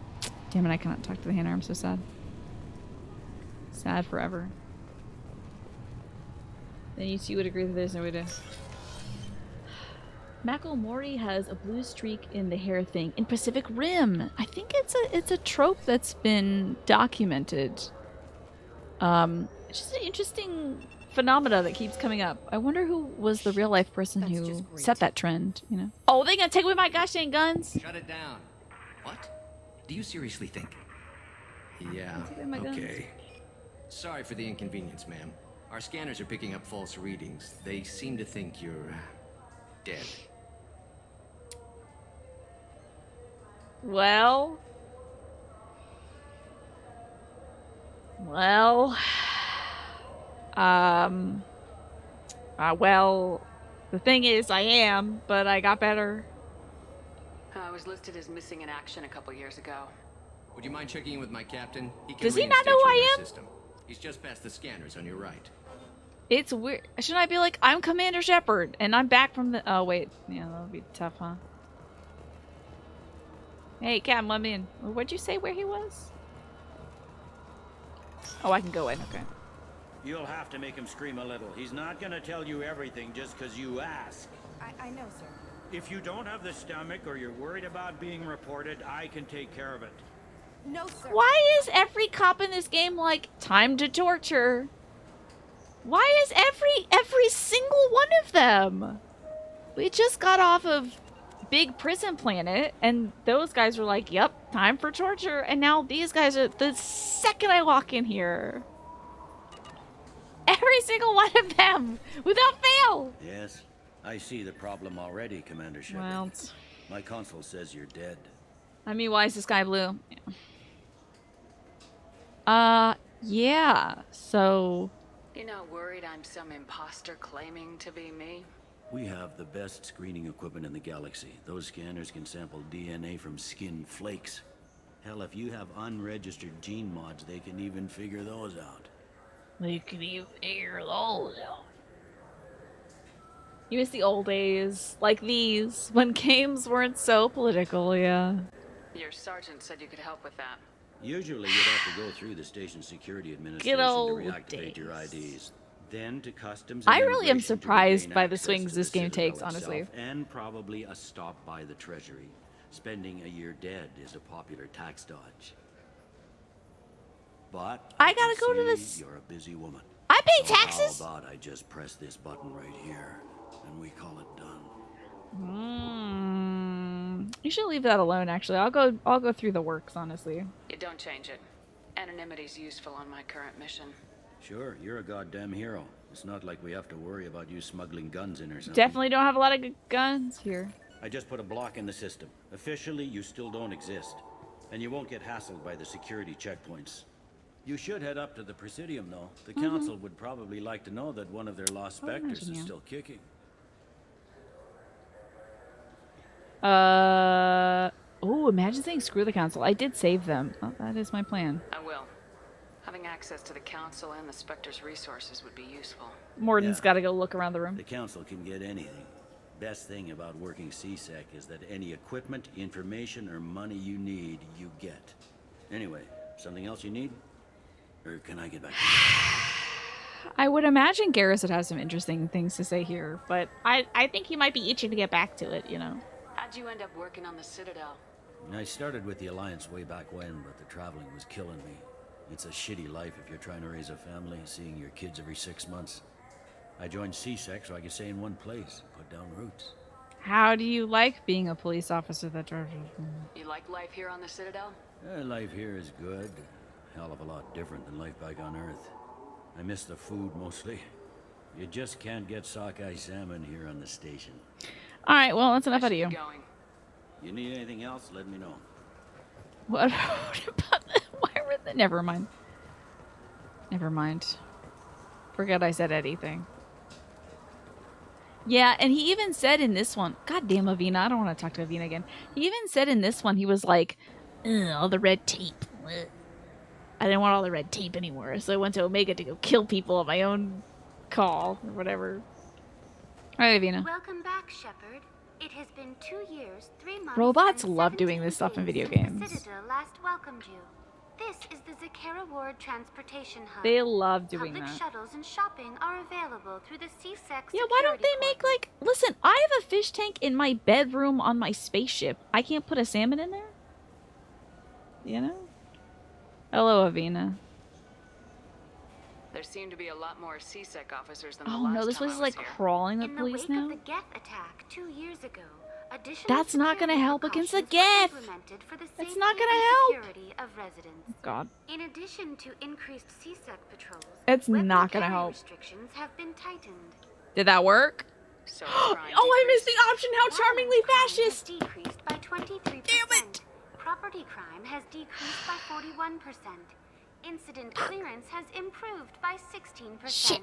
Damn it, I cannot talk to the Hanar. I'm so sad. Sad forever. Then you two would agree that there's no way to... Mori has a blue streak in the hair thing in Pacific Rim. I think it's a trope that's been documented. It's just an interesting phenomena that keeps coming up. I wonder who was the real life person who set that trend, you know? Oh, they gonna take away my gosh dang guns? Shut it down. What? Do you seriously think? Yeah, okay. Sorry for the inconvenience, ma'am. Our scanners are picking up false readings. They seem to think you're dead. Well, the thing is, I am, but I got better. I was listed as missing in action a couple years ago. Would you mind checking in with my captain? Does he not know who I am? System. He's just past the scanners on your right. It's weird. Shouldn't I be like, I'm Commander Shepard, and I'm back from the... Oh, wait. Yeah, that would be tough, huh? Hey, Captain, let me in. What'd you say where he was? Oh, I can go in. Okay. You'll have to make him scream a little. He's not gonna tell you everything just because you ask. I know, sir. If you don't have the stomach or you're worried about being reported, I can take care of it. No, sir. Why is every cop in this game like, time to torture? Why is every single one of them? We just got off of Big Prison Planet, and those guys were like, "Yep, time for torture." And now these guys are. The second I walk in here, every single one of them, without fail. Yes, I see the problem already, Commander Shepard. Well, my console says you're dead. I mean, why is the sky blue? Yeah. So. You're not worried I'm some imposter claiming to be me? We have the best screening equipment in the galaxy. Those scanners can sample DNA from skin flakes. Hell, if you have unregistered gene mods, they can even figure those out. They can even figure those out. You miss the old days, like these, when games weren't so political, yeah. Your sergeant said you could help with that. Usually you'd have to go through the station security administration to reactivate your IDs. Then to customs and I really am surprised by the access swings to this the game takes, Citadel honestly. itself, and probably a stop by the Treasury. Spending a year dead is a popular tax dodge. But I gotta go to this. You're a busy woman. I pay So taxes. How about I just press this button right here, and we call it done. You should leave that alone. Actually, I'll go through the works. Honestly. You don't change it. Anonymity's useful on my current mission. Sure, you're a goddamn hero. It's not like we have to worry about you smuggling guns in or something. Definitely don't have a lot of guns here. I just put a block in the system. Officially, you still don't exist. And you won't get hassled by the security checkpoints. You should head up to the Presidium, though. The Council would probably like to know that one of their lost specters is still kicking. Oh, imagine saying screw the Council. I did save them. Oh, that is my plan. I will. Having access to the Council and the Spectre's resources would be useful. Morden's got to go look around the room. The Council can get anything. Best thing about working CSEC is that any equipment, information, or money you need, you get. Anyway, something else you need? Or can I get back to you? I would imagine Garrus would have some interesting things to say here, but I think he might be itching to get back to it, you know. How'd you end up working on the Citadel? I started with the Alliance way back when, but the traveling was killing me. It's a shitty life if you're trying to raise a family, seeing your kids every 6 months. I joined CSEC so I could stay in one place, put down roots. How do you like being a police officer that drives? You like life here on the Citadel? Life here is good. Hell of a lot different than life back on Earth. I miss the food mostly. You just can't get sockeye salmon here on the station. All right, well, that's enough out of you. You need anything else, let me know. What about why were the... Never mind. Never mind. Forget I said anything. Yeah, and he even said in this one, God damn Avina, I don't want to talk to Avina again. He even said in this one, he was like, all the red tape. Ugh. I didn't want all the red tape anymore, so I went to Omega to go kill people on my own call, or whatever. All right, Avina. Welcome back, Shepard. It has been 2 years, 3 months. Robots love doing this stuff in video games. The Citadel last welcomed you. This is the Zakera Ward Transportation Hub. They love doing Public that. shuttles and shopping are available through the CSEC. Yeah, why don't they make like... Listen, I have a fish tank in my bedroom on my spaceship. I can't put a salmon in there? You know? Hello, Avina. There seem to be a lot more CSEC officers than the Oh last no, this time place I is was like here. crawling the In the police wake now? of the Geth attack 2 years ago, additional That's not gonna security help against the precautions were Geth! implemented for the It's safety not gonna and help! security of residents. God. In addition to increased CSEC patrols, It's weapon not gonna carry help. restrictions have been tightened. Did that work? So Oh, I missed the option! How charmingly fascist! Decreased by 23%. Damn it! Property crime has decreased by 41%. Incident clearance has improved by 16%. Shit.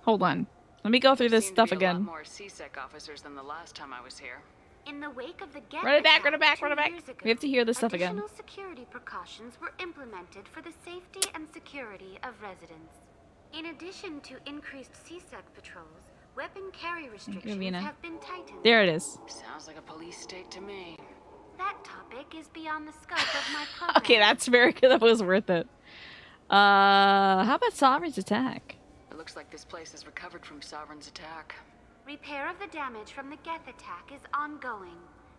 Hold on. Let me go through this Seem to stuff be a lot again. more CSEC officers than the last time I was here. In the wake of the Geth Run it back, attack run it back, 2 run it back. years ago, We have to hear this stuff again. Additional security precautions were implemented for the safety and security of residents. In addition to increased CSEC patrols, weapon carry restrictions Vina. have been tightened. There it is. Sounds like a police state to me. That topic is beyond the scope of my program. Okay, that's very good. That was worth it. How about Sovereign's attack? It looks like this place has recovered from Sovereign's attack. Repair of the damage from the Geth attack is ongoing.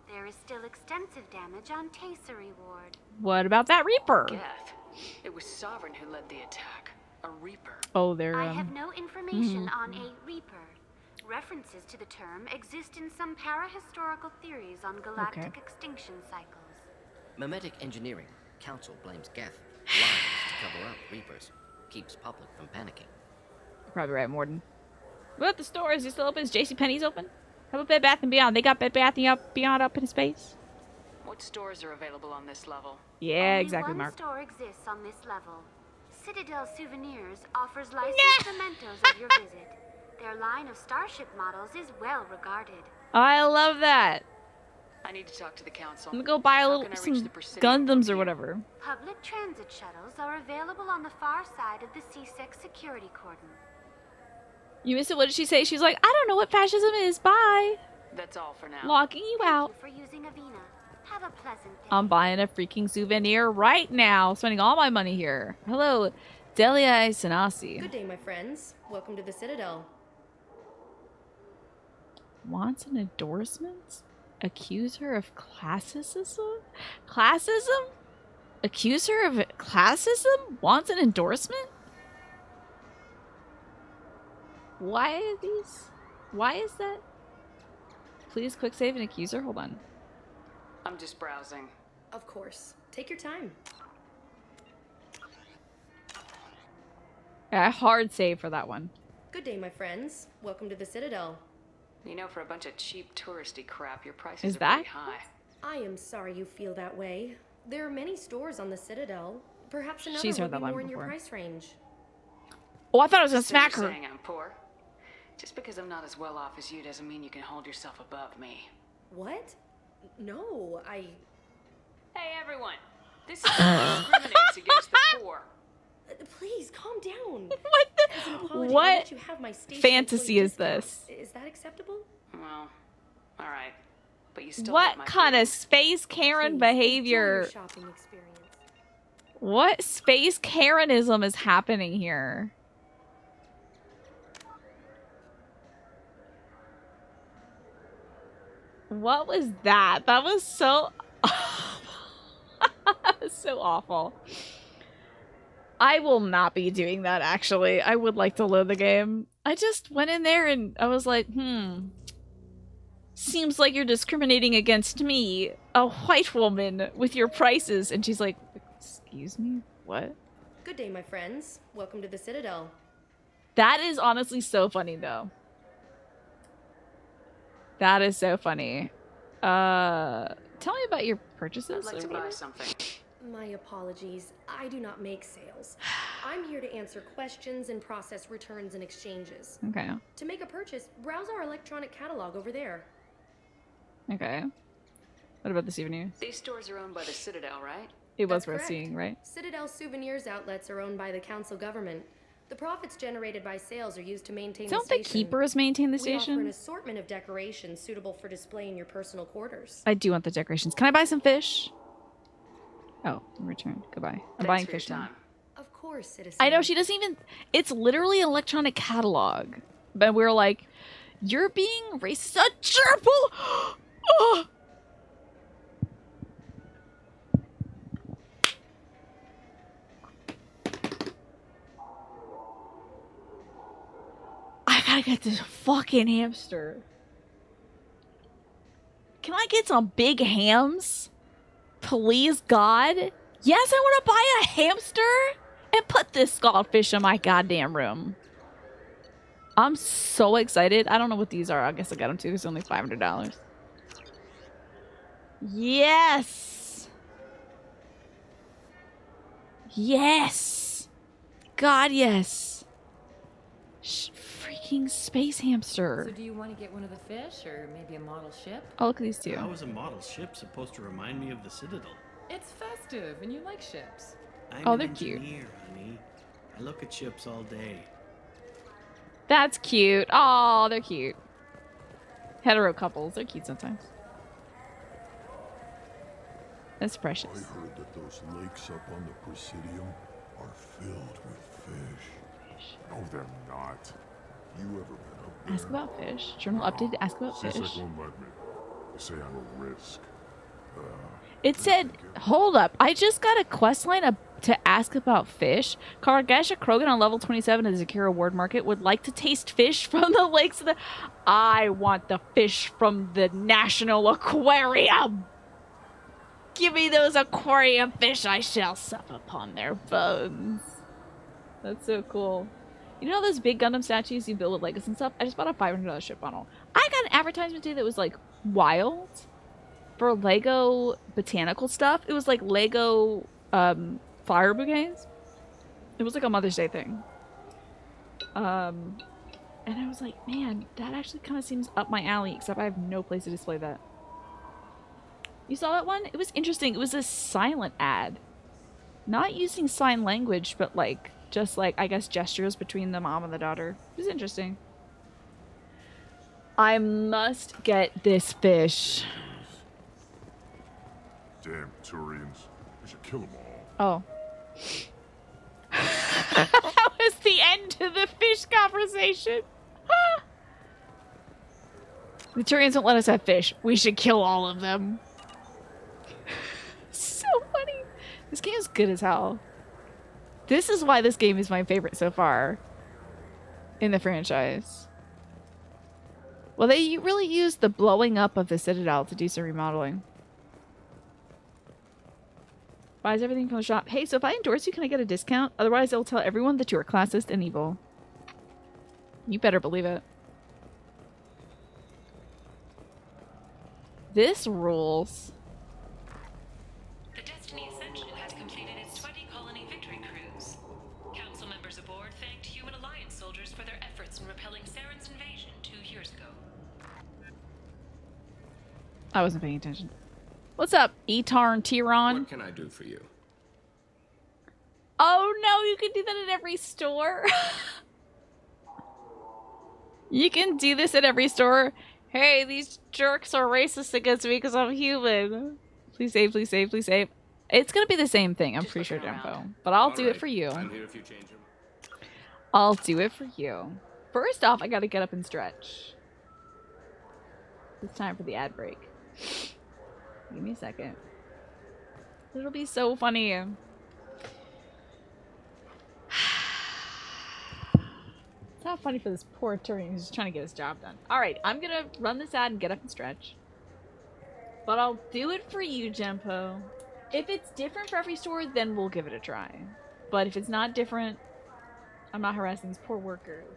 There is still extensive damage on Tasery Ward. What about that Reaper? Geth. It was Sovereign who led the attack. A Reaper. Oh, they're. I have no information on a Reaper. References to the term exist in some parahistorical theories on galactic extinction cycles. Memetic engineering. Council blames Geth. Lies to cover up Reapers. Keeps public from panicking. You're probably right, Morden. What about the store? Is it still open? Is JCPenney's open? How about Bed Bath & Beyond? They got Bed Bath & Beyond up in space? What stores are available on this level? Yeah, Only exactly, one Mark. store exists on this level. Citadel Souvenirs offers licensed mementos of your visit. Their line of starship models is well regarded. I love that. I need to talk to the council. I'm gonna go buy some Gundams or whatever. Public transit shuttles are available on the far side of the CSEC security cordon. You missed it. What did she say? She's like, I don't know what fascism is. Bye. That's all for now. Locking you out. Thank you for using Avena. Have a pleasant day. I'm buying a freaking souvenir right now. Spending all my money here. Hello, Delia Sanasi. Good day, my friends. Welcome to the Citadel. Wants an endorsement? Accuse her of classism? Classism? Accuse her of classism? Wants an endorsement? Why are these? Why is that? Please quick save and accuse her. Hold on. I'm just browsing. Of course. Take your time. Yeah, hard save for that one. Good day, my friends. Welcome to the Citadel. You know, for a bunch of cheap touristy crap, your prices are that? pretty high. I am sorry you feel that way. There are many stores on the Citadel. Perhaps another She's heard will that be line more in your before. price range. Oh, I thought I was gonna So smack you're her. saying I'm poor? Just because I'm not as well off as you doesn't mean you can hold yourself above me. What? No, Hey, everyone. This discriminates against the poor. Please, calm down. What the? As an apology, I'll What let you have my station fantasy employee is discount. this? Is that acceptable? Well, all right. But you still What hurt my kind of feelings. space Karen Please, behavior? enjoy your shopping experience. What space Karenism is happening here? What was that? That was so... that was so awful. I will not be doing that, actually. I would like to load the game. I just went in there and I was like, seems like you're discriminating against me, a white woman, with your prices. And she's like, excuse me? What? Good day, my friends. Welcome to the Citadel. That is honestly so funny, though. That is so funny. Tell me about your purchases. I'd like to or whatever. buy something. My apologies. I do not make sales. I'm here to answer questions and process returns and exchanges. Okay. To make a purchase, browse our electronic catalog over there. Okay. What about the souvenirs? These stores are owned by the Citadel, right? It was That's worth correct. seeing, right? Citadel Souvenirs outlets are owned by the council government. The profits generated by sales are used to maintain Don't the the station. keepers maintain the We offer an station? assortment of decorations suitable for display in your personal quarters. I do want the decorations. Can I buy some fish? Oh, return. Goodbye. I'm Thanks buying for your fish now. time. Of course, citizen. I know, she doesn't even... It's literally an electronic catalog. But we're like, you're being racist. A gerbil! Oh! I gotta get this fucking hamster. Can I get some big hams? Please, God? Yes, I want to buy a hamster and put this goldfish in my goddamn room. I'm so excited. I don't know what these are. I guess I got them too. It's only $500. Yes. Yes. God, yes. Freaking space hamster. So do you want to get one of the fish or maybe a model ship? Oh, look at these two. How is a model ship supposed to remind me of the Citadel? It's festive and you like ships. I'm Oh, an they're cute. engineer, honey. I look at ships all day. That's cute. Oh, they're cute. Hetero couples. They're cute sometimes. That's precious. I heard that those lakes up on the Presidium are filled with fish. No, they're not. You ever been up there? Ask about fish. Journal update. Ask about CSEC fish. won't let me. They say I'm a risk. It said, hold up, I just got a quest line to ask about fish. Kargasha Krogan on level 27 of the Secure Reward Market would like to taste fish from the lakes of the... I want the fish from the National Aquarium! Give me those aquarium fish, I shall sup upon their bones. That's so cool. You know those big Gundam statues you build with Legos and stuff? I just bought a $500 ship bundle. I got an advertisement today that was like wild for Lego botanical stuff. It was like Lego flower bouquets. It was like a Mother's Day thing. And I was like, man, that actually kind of seems up my alley, except I have no place to display that. You saw that one? It was interesting. It was a silent ad. Not using sign language, but like, just like, I guess, gestures between the mom and the daughter. It was interesting. I must get this fish. Damn Turians. We should kill them all. Oh. That was the end of the fish conversation. The Turians won't let us have fish. We should kill all of them. So funny. This game is good as hell. This is why this game is my favorite so far in the franchise. Well, they really used the blowing up of the Citadel to do some remodeling. Buys everything from the shop. Hey, so if I endorse you, can I get a discount? Otherwise, I'll tell everyone that you are classist and evil. You better believe it. This rules. The Destiny Ascension has completed its 20-colony victory cruise. Council members aboard thanked Human Alliance soldiers for their efforts in repelling Saren's invasion 2 years ago. I wasn't paying attention. What's up, Etarn Tyron? What can I do for you? Oh no, you can do that at every store. You can do this at every store. Hey, these jerks are racist against me because I'm human. Please save, please save, please save. It's gonna be the same thing, I'm pretty sure, Dempo. But I'll do it for you. I'm here if you change them. I'll do it for you. First off, I gotta get up and stretch. It's time for the ad break. Give me a second. It'll be so funny. It's not funny for this poor attorney who's just trying to get his job done. Alright, I'm gonna run this ad and get up and stretch. But I'll do it for you, Jempo. If it's different for every store, then we'll give it a try. But if it's not different, I'm not harassing these poor workers.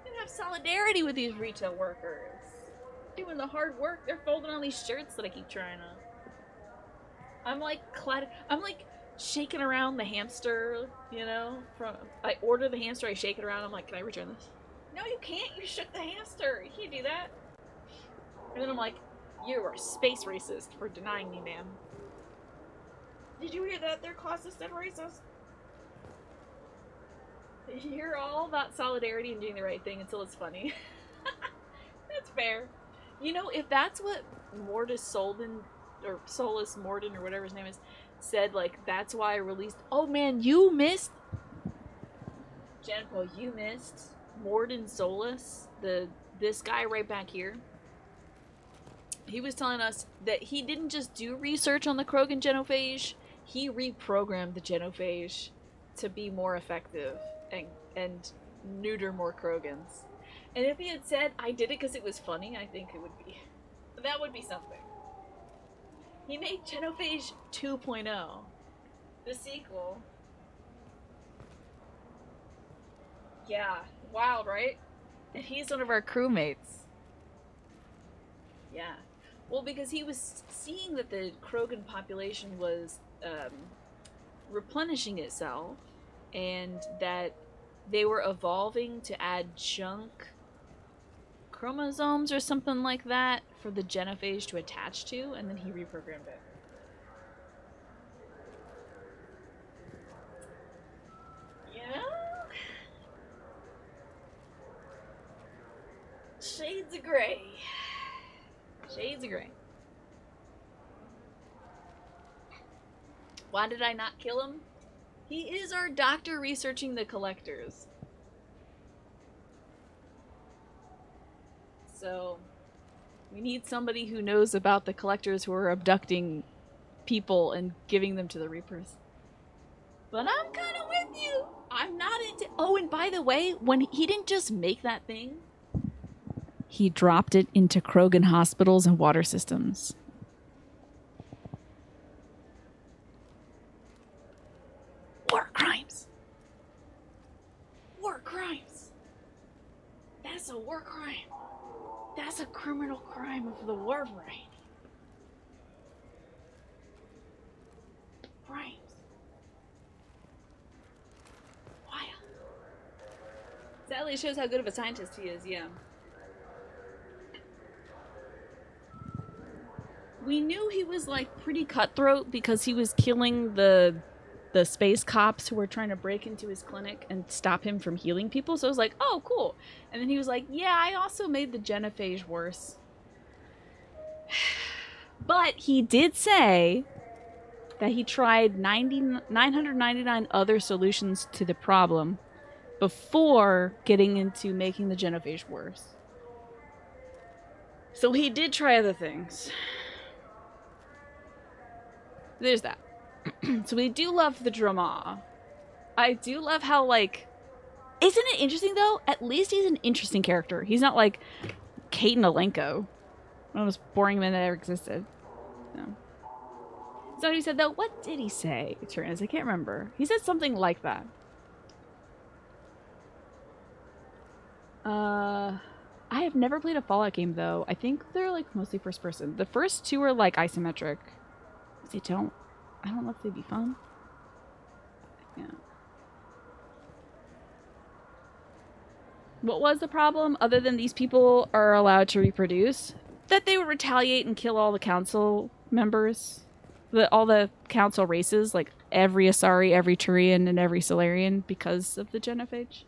I'm gonna have solidarity with these retail workers. Doing the hard work. They're folding on these shirts that I keep trying on. I'm like shaking around the hamster, you know? I order the hamster, I shake it around, I'm like, can I return this? No, you can't, you shook the hamster. You can't do that. And then I'm like, you are space racist for denying me, ma'am. Did you hear that? They're classist and racist. You're all about solidarity and doing the right thing until it's funny. That's fair. You know, if that's what Mortis Solden, or Solus Morden, or whatever his name is, said, like, that's why I released... Oh, man, you missed... Jennifer, you missed Morden Solus, this guy right back here. He was telling us that he didn't just do research on the Krogan genophage, he reprogrammed the genophage to be more effective and neuter more Krogans. And if he had said, I did it because it was funny, I think it would be... That would be something. He made Genophage 2.0. The sequel. Yeah. Wild, right? And he's one of our crewmates. Yeah. Well, because he was seeing that the Krogan population was replenishing itself, and that they were evolving to add junk chromosomes or something like that for the genophage to attach to, and then he reprogrammed it. Yeah? Shades of gray. Shades of gray. Why did I not kill him? He is our doctor researching the collectors. So, We need somebody who knows about the collectors who are abducting people and giving them to the Reapers. But I'm kind of with you. I'm not into... Oh, and by the way, when he didn't just make that thing, he dropped it into Krogan hospitals and water systems. War crimes. War crimes. That's a war crime. That's a criminal crime of the war variety. Crimes. Wild. Sadly, it shows how good of a scientist he is, yeah. We knew he was, like, pretty cutthroat because he was killing the space cops who were trying to break into his clinic and stop him from healing people. So I was like, oh, cool. And then he was like, yeah, I also made the genophage worse. But he did say that he tried 999 other solutions to the problem before getting into making the genophage worse. So he did try other things. There's that. So we do love the drama. I do love how, like... Isn't it interesting, though? At least he's an interesting character. He's not like Kate Alenko. One of the most boring men that ever existed. No. So he said, though, what did he say? Tyrannus, I can't remember. He said something like that. I have never played a Fallout game, though. I think they're, like, mostly first person. The first two are, like, isometric. I don't know if they'd be fun. Yeah. What was the problem, other than these people are allowed to reproduce? That they would retaliate and kill all the council members. All the council races, like every Asari, every Turian, and every Solarian, because of the genophage.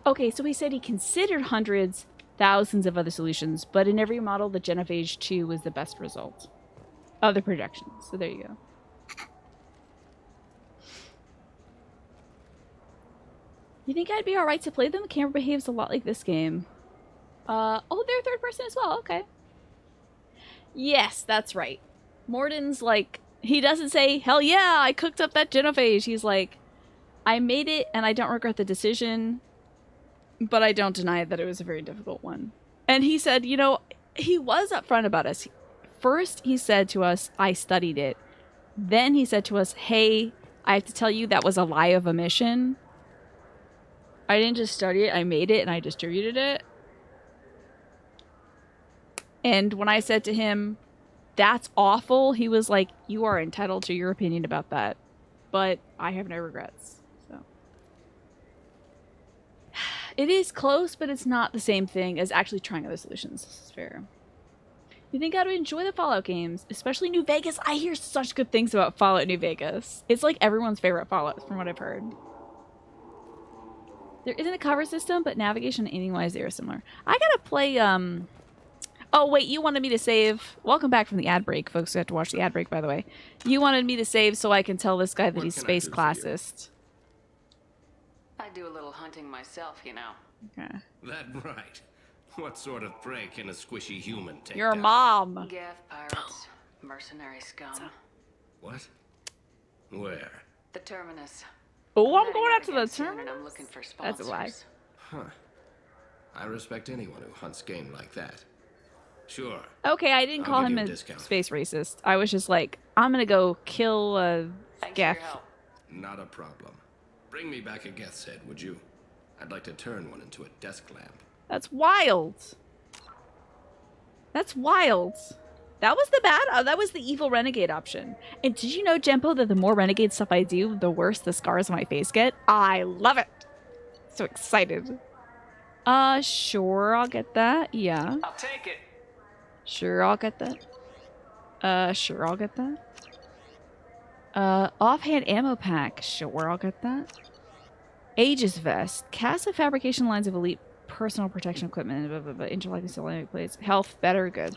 Okay, so he said he considered hundreds, thousands of other solutions, but in every model, the genophage 2 was the best result of the projections. So there you go. You think I'd be alright to play them? The camera behaves a lot like this game. Oh, they're third person as well. Okay. Yes, that's right. Morden's like, he doesn't say, hell yeah, I cooked up that genophage. He's like, I made it and I don't regret the decision, but I don't deny that it was a very difficult one. And he said, you know, he was upfront about us. First, he said to us, I studied it. Then he said to us, hey, I have to tell you that was a lie of omission. I didn't just study it, I made it and I distributed it. And when I said to him, that's awful, he was like, you are entitled to your opinion about that. But I have no regrets. So it is close, but it's not the same thing as actually trying other solutions. This is fair. You think I would enjoy the Fallout games, especially New Vegas? I hear such good things about Fallout New Vegas. It's like everyone's favorite Fallout, from what I've heard. There isn't a cover system, but navigation and aiming-wise, they are similar. I gotta play, Oh, wait, you wanted me to save... Welcome back from the ad break, folks who have to watch the ad break, by the way. You wanted me to save so I can tell this guy that he's space classist. I do a little hunting myself, you know. Okay. That right. What sort of prey can a squishy human take Your down? mom. Gaff pirates, mercenary scum. What? Where? The Terminus. Oh, I'm going out to the Terminus? And I'm looking for sponsors. That's a lie. Huh. I respect anyone who hunts game like that. Sure. Okay, I didn't call him a space racist. I was just like, I'm gonna go kill a Geth. Not a problem. Bring me back a Geth's head, would you? I'd like to turn one into a desk lamp. That's wild. That's wild. That was the bad. That was the evil renegade option. And did you know, Jempo, that the more renegade stuff I do, the worse the scars on my face get? I love it. So excited. Sure, I'll get that. Yeah. I'll take it. Sure, I'll get that. Sure, I'll get that. Offhand ammo pack. Sure, I'll get that. Aegis vest. Cast of fabrication lines of elite personal protection equipment. Interlocking ceramic plates. Health, better, good.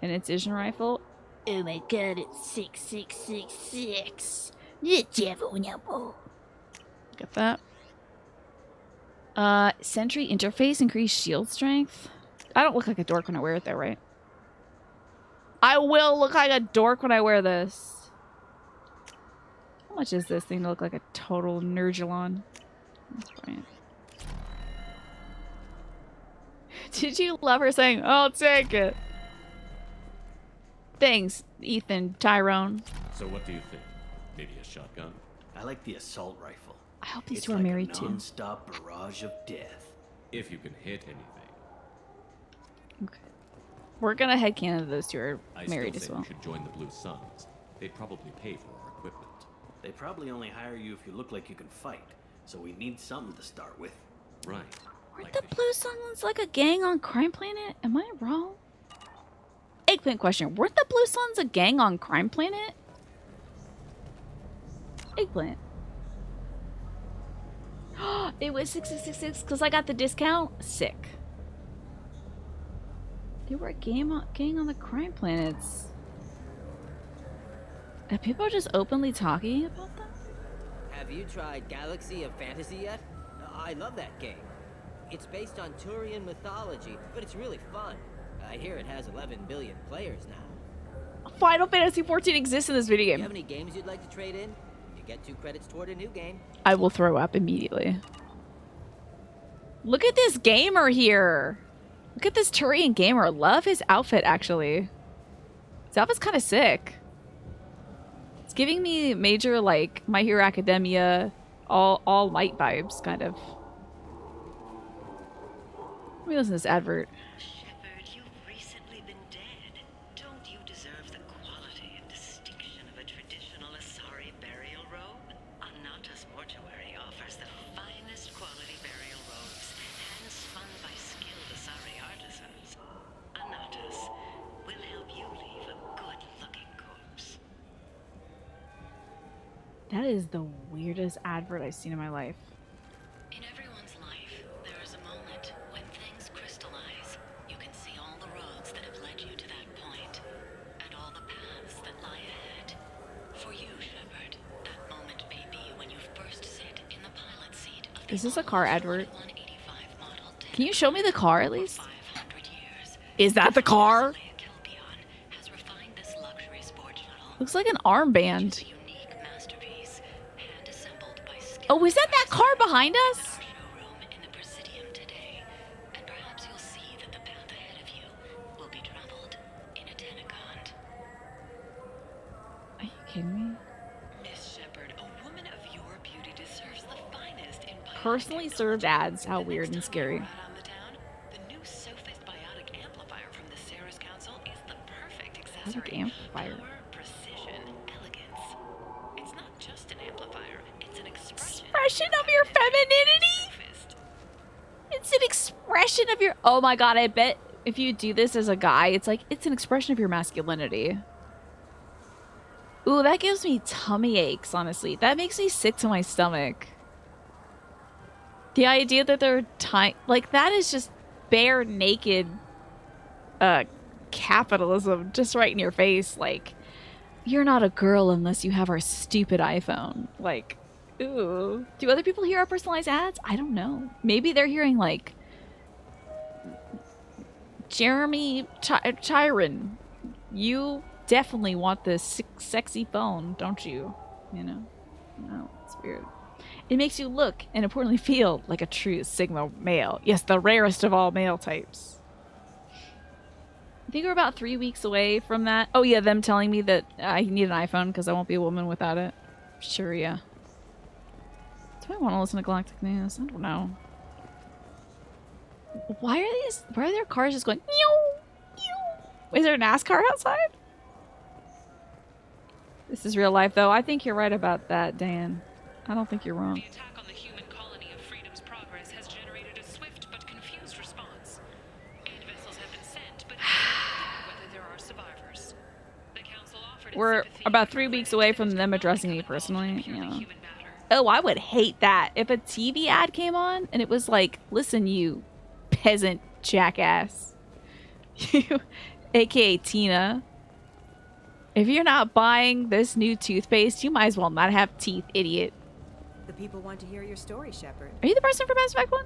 An incision rifle. Oh my god, it's 6666. The devil number. Get that. Sentry interface, increased shield strength. I don't look like a dork when I wear it though, right? I will look like a dork when I wear this. How much is this thing to look like a total nerdulon? That's right. Did you love her saying, I'll take it? Thanks, Ethan, Tyrone. So what do you think? Maybe a shotgun? I like the assault rifle. I hope these It's two are like married a too. non-stop barrage of death. If you can hit anything. Okay. We're gonna headcanon those two are I married still as say well. we should join the Blue Suns. They'd probably pay for our equipment. They probably only hire you if you look like you can fight. So we need something to start with. Right. Weren't the Blue Suns like a gang on Crime Planet? Am I wrong? Eggplant question. Weren't the Blue Suns a gang on Crime Planet? Eggplant. It was 666 because I got the discount. Sick. They were a gang on the Crime Planets. Are people just openly talking about that? Have you tried Galaxy of Fantasy yet? I love that game. It's based on Turian mythology, but it's really fun. I hear it has 11 billion players now. Final Fantasy XIV exists in this video Do you game. have any games you'd like to trade in? You get 2 credits toward a new game. I will throw up immediately. Look at this gamer here. Look at this Turian gamer. Love his outfit, actually. His outfit's kind of sick. It's giving me major, like, My Hero Academia, all Might vibes, kind of. Let me listen to this advert. Shepard, you've recently been dead. Don't you deserve the quality and distinction of a traditional Asari burial robe? Anata's mortuary offers the finest quality burial robes, hand-spun by skilled Asari artisans. Anata's will help you leave a good-looking corpse. That is the weirdest advert I've seen in my life. In everyone's life, there is a moment when things crystallize. You can see all the roads that have led you to that point, and all the paths that lie ahead. For you, Shepard, that moment may be when you first sit in the pilot seat of the Is this a car advert? 185 model Can you show me the car at least? Is that the car? has refined this luxury sport shuttle. Looks like an armband. Oh, is that car behind us? In the Presidium today, and perhaps you'll see that the path ahead of you will be traveled in a Tenacon. Are you kidding me? Miss Shepard, a woman of your beauty deserves the finest in Personally served ads. How weird and scary. the new Sophist biotic amplifier from the Ceres Council is the perfect Biotic accessory. amplifier. Power, precision, elegance. It's not just an amplifier, it's an expression of your femininity? It's an expression of your... Oh my god, I bet if you do this as a guy, it's like, it's an expression of your masculinity. Ooh, that gives me tummy aches, honestly. That makes me sick to my stomach. The idea that they're like, that is just bare naked capitalism just right in your face. Like, you're not a girl unless you have our stupid iPhone. Like, ooh. Do other people hear our personalized ads? I don't know. Maybe they're hearing, like, Jeremy Chiron, you definitely want this sexy phone, don't you? You know? No, it's weird. It makes you look, and importantly feel, like a true Sigma male. Yes, the rarest of all male types. I think we're about 3 weeks away from that. Oh yeah, them telling me that I need an iPhone because I won't be a woman without it. Sure, yeah. Do I want to listen to Galactic News? I don't know. Why are there cars just going meow, meow? Is there a NASCAR outside? This is real life though. I think you're right about that, Dan. I don't think you're wrong. The attack on the human colony of Freedom's Progress has generated a swift but confused response. Aid vessels have been sent, but it's unclear whether there are survivors. The council offered We're about 3 weeks away from them addressing me personally. Yeah. Oh, I would hate that. If a TV ad came on and it was like, listen, you peasant jackass. You, aka Tina. If you're not buying this new toothpaste, you might as well not have teeth, idiot. The people want to hear your story, Shepard. Are you the person from Mass Effect 1?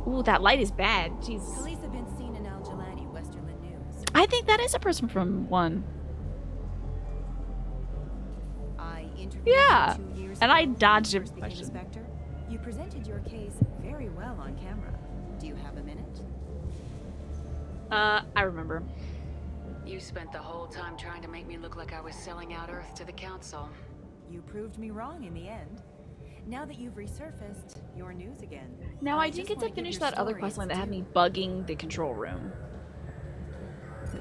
Ooh, that light is bad. Jesus. Police have been seen in Al-Jalani, Westerland News. I think that is a person from 1. I interviewed Yeah. you 2 years And ago I when you dodged a first became question. Inspector. You presented your case very well on camera. Do you have a minute? I remember. You spent the whole time trying to make me look like I was selling out Earth to the Council. You proved me wrong in the end. Now that you've resurfaced, you're news again. Now I just didn't get to wanna give finish your that other story quest line its that had due. me bugging the control room.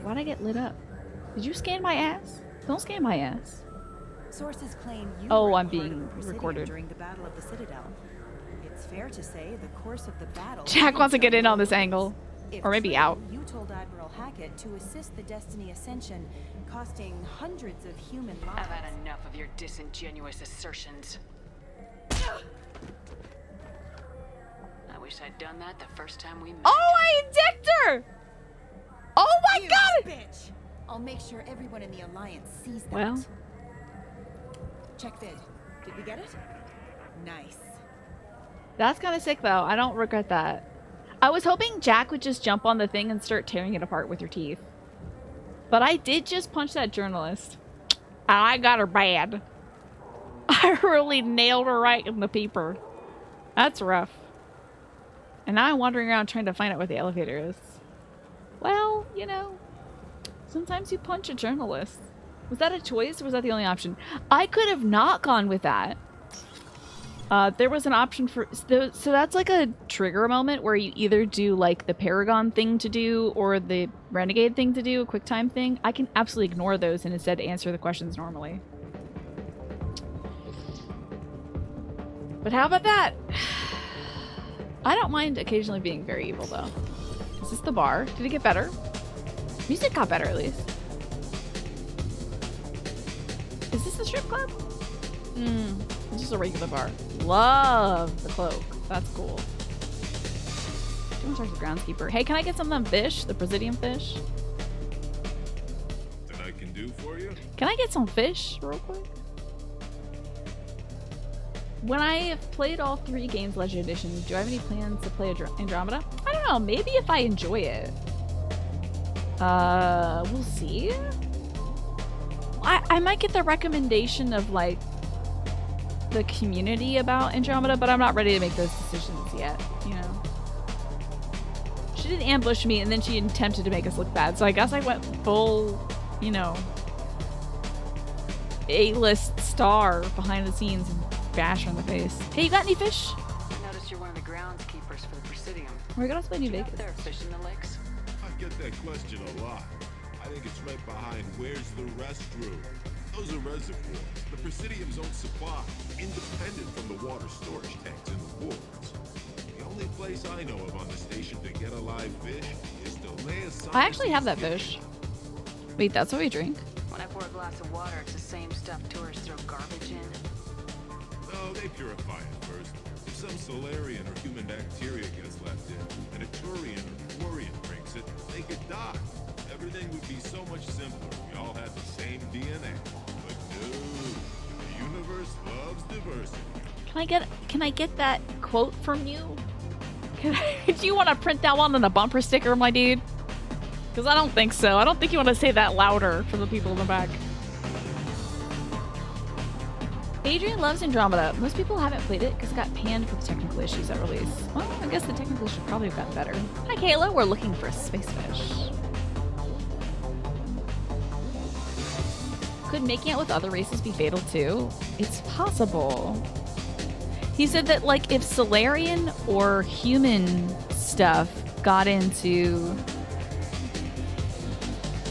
Why'd I get lit up? Did you scan my ass? Don't scan my ass. Sources claim you Oh, were I'm part of being the Presidium recorded. during the Battle of the Citadel. It's fair to say the course of the battle. Jack wants to get in hinged on this your angle. words. If Or maybe true, out. You told Admiral Hackett to assist the Destiny Ascension, costing hundreds of human lives. I've had enough of your disingenuous assertions. I wish I'd done that the first time we met. Oh, I dicked her! Oh my You god! bitch! I'll make sure everyone in the Alliance sees that. Well. Check vid. Did we get it? Nice. That's kind of sick though. I don't regret that. I was hoping Jack would just jump on the thing and start tearing it apart with your teeth. But I did just punch that journalist. And I got her bad. I really nailed her right in the peeper. That's rough. And now I'm wandering around trying to find out where the elevator is. Well, you know, sometimes you punch a journalist. Was that a choice or was that the only option? I could have not gone with that. There was an option for... So that's like a trigger moment where you either do like the Paragon thing to do or the Renegade thing to do, a quick time thing. I can absolutely ignore those and instead answer the questions normally. But how about that? I don't mind occasionally being very evil though. Is this the bar? Did it get better? Music got better at least. Is this the strip club? It's just a regular bar. Love the cloak. That's cool. I'm gonna talk to the groundskeeper. Hey, can I get some of them fish? The Presidium fish? That I can do for you? Can I get some fish real quick? When I have played all 3 games Legend Edition, do I have any plans to play Andromeda? I don't know. Maybe if I enjoy it. We'll see. I might get the recommendation of like the community about Andromeda, but I'm not ready to make those decisions yet, you know. She did ambush me and then she attempted to make us look bad, so I guess I went full, you know, A-list star behind the scenes and bash her in the face. Hey, you got any fish? I noticed you're one of the groundskeepers for the Presidium. We're gonna play New Do you Vegas. have their fish in the lakes? I get that question a lot. I think it's right behind where's the restroom. Those are reservoirs. The Presidium's own supply, independent from the water storage tanks in the wards. The only place I know of on the station to get a live fish is to lay aside. I actually have that fish. Wait, that's what we drink? When I pour a glass of water, it's the same stuff tourists throw garbage in. No, they purify it first. If some Solarian or human bacteria gets left in, and a Turian or Quarian drinks it, they could die. Everything would be so much simpler if we all had the same DNA. But no, the universe loves diversity. Can I get that quote from you? Do you want to print that one on a bumper sticker, my dude? Because I don't think so. I don't think you want to say that louder for the people in the back. Adrian loves Andromeda. Most people haven't played it because it got panned for the technical issues at release. Well, I guess the technical issues probably have gotten better. Hi, Kayla. We're looking for a space fish. Could making out with other races be fatal too? It's possible. He said that, like, if Solarian or human stuff got into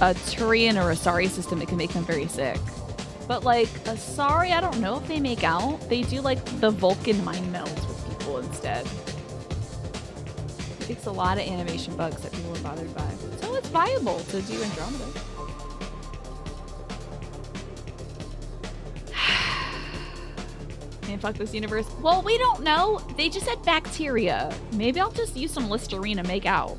a Turian or Asari system, it can make them very sick. But, like, Asari, I don't know if they make out. They do, like, the Vulcan mind melds with people instead. It's a lot of animation bugs that people are bothered by. So it's viable to do Andromeda. And fuck this universe. Well, we don't know. They just said bacteria. Maybe I'll just use some Listerine and make out.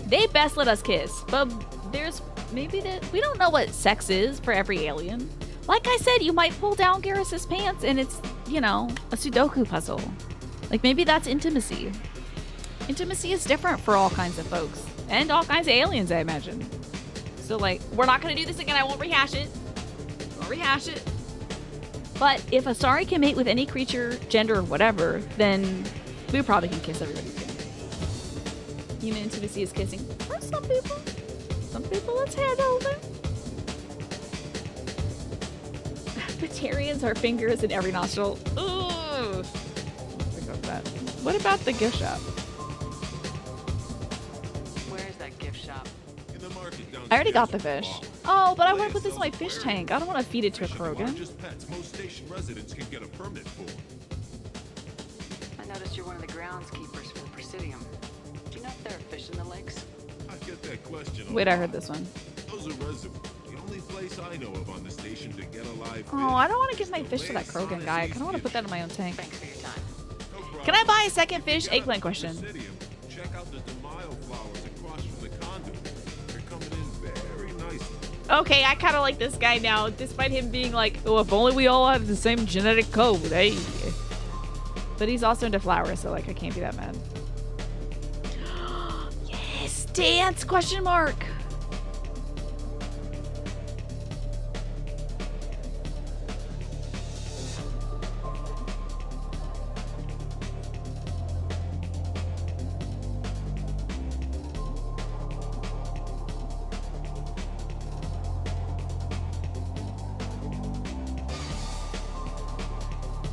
They best let us kiss. But there's maybe that we don't know what sex is for every alien. Like I said, you might pull down Garrus's pants and it's you know, a Sudoku puzzle. Like, maybe that's intimacy. Intimacy is different for all kinds of folks. And all kinds of aliens, I imagine. So, like, we're not going to do this again. I won't rehash it. But if Asari can mate with any creature, gender, or whatever, then we probably can kiss everybody too. Human intimacy is kissing. For some people. Some people, it's hand over. Batarians are fingers in every nostril. Ooh. What about the gift shop? Where is that gift shop? In the market downstairs. I already got the fish. Oh, but I want to put this in my fish tank. I don't want to feed it to a Krogan. Largest pets most station residents can get a permit for. I noticed you're one of the groundskeepers for the Presidium. Do you know if there are fish in the lakes? I get that question. a Wait, I lot. heard this one. Those are reservoirs. The only place I know of on the station to get a live fish. Oh, I don't want to give my fish to that Krogan guy. I kind of want to put that in my own tank. Thanks for your time. Can I buy a second fish? Eggplant question. Check out the DeMaio flowers across from the conduit. They're coming in very nicely. Okay, I kind of like this guy now, despite him being like, oh, if only we all had the same genetic code, hey. But he's also into flowers, so like I can't be that mad. Yes, dance? Question mark.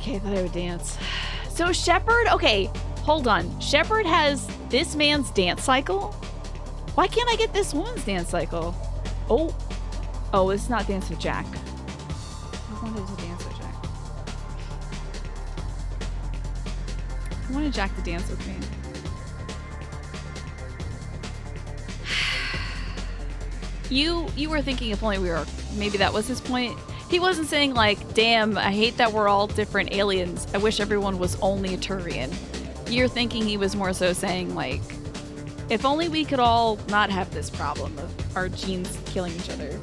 Okay, I thought I would dance. So Shepard, okay, hold on. Shepard has this man's dance cycle. Why can't I get this woman's dance cycle? Oh, it's not Dance with Jack. I wanted to dance with Jack. I wanted Jack to dance with me. You were thinking if only we were, maybe that was his point. He wasn't saying like, damn, I hate that we're all different aliens. I wish everyone was only a Turian. You're thinking he was more so saying like, if only we could all not have this problem of our genes killing each other.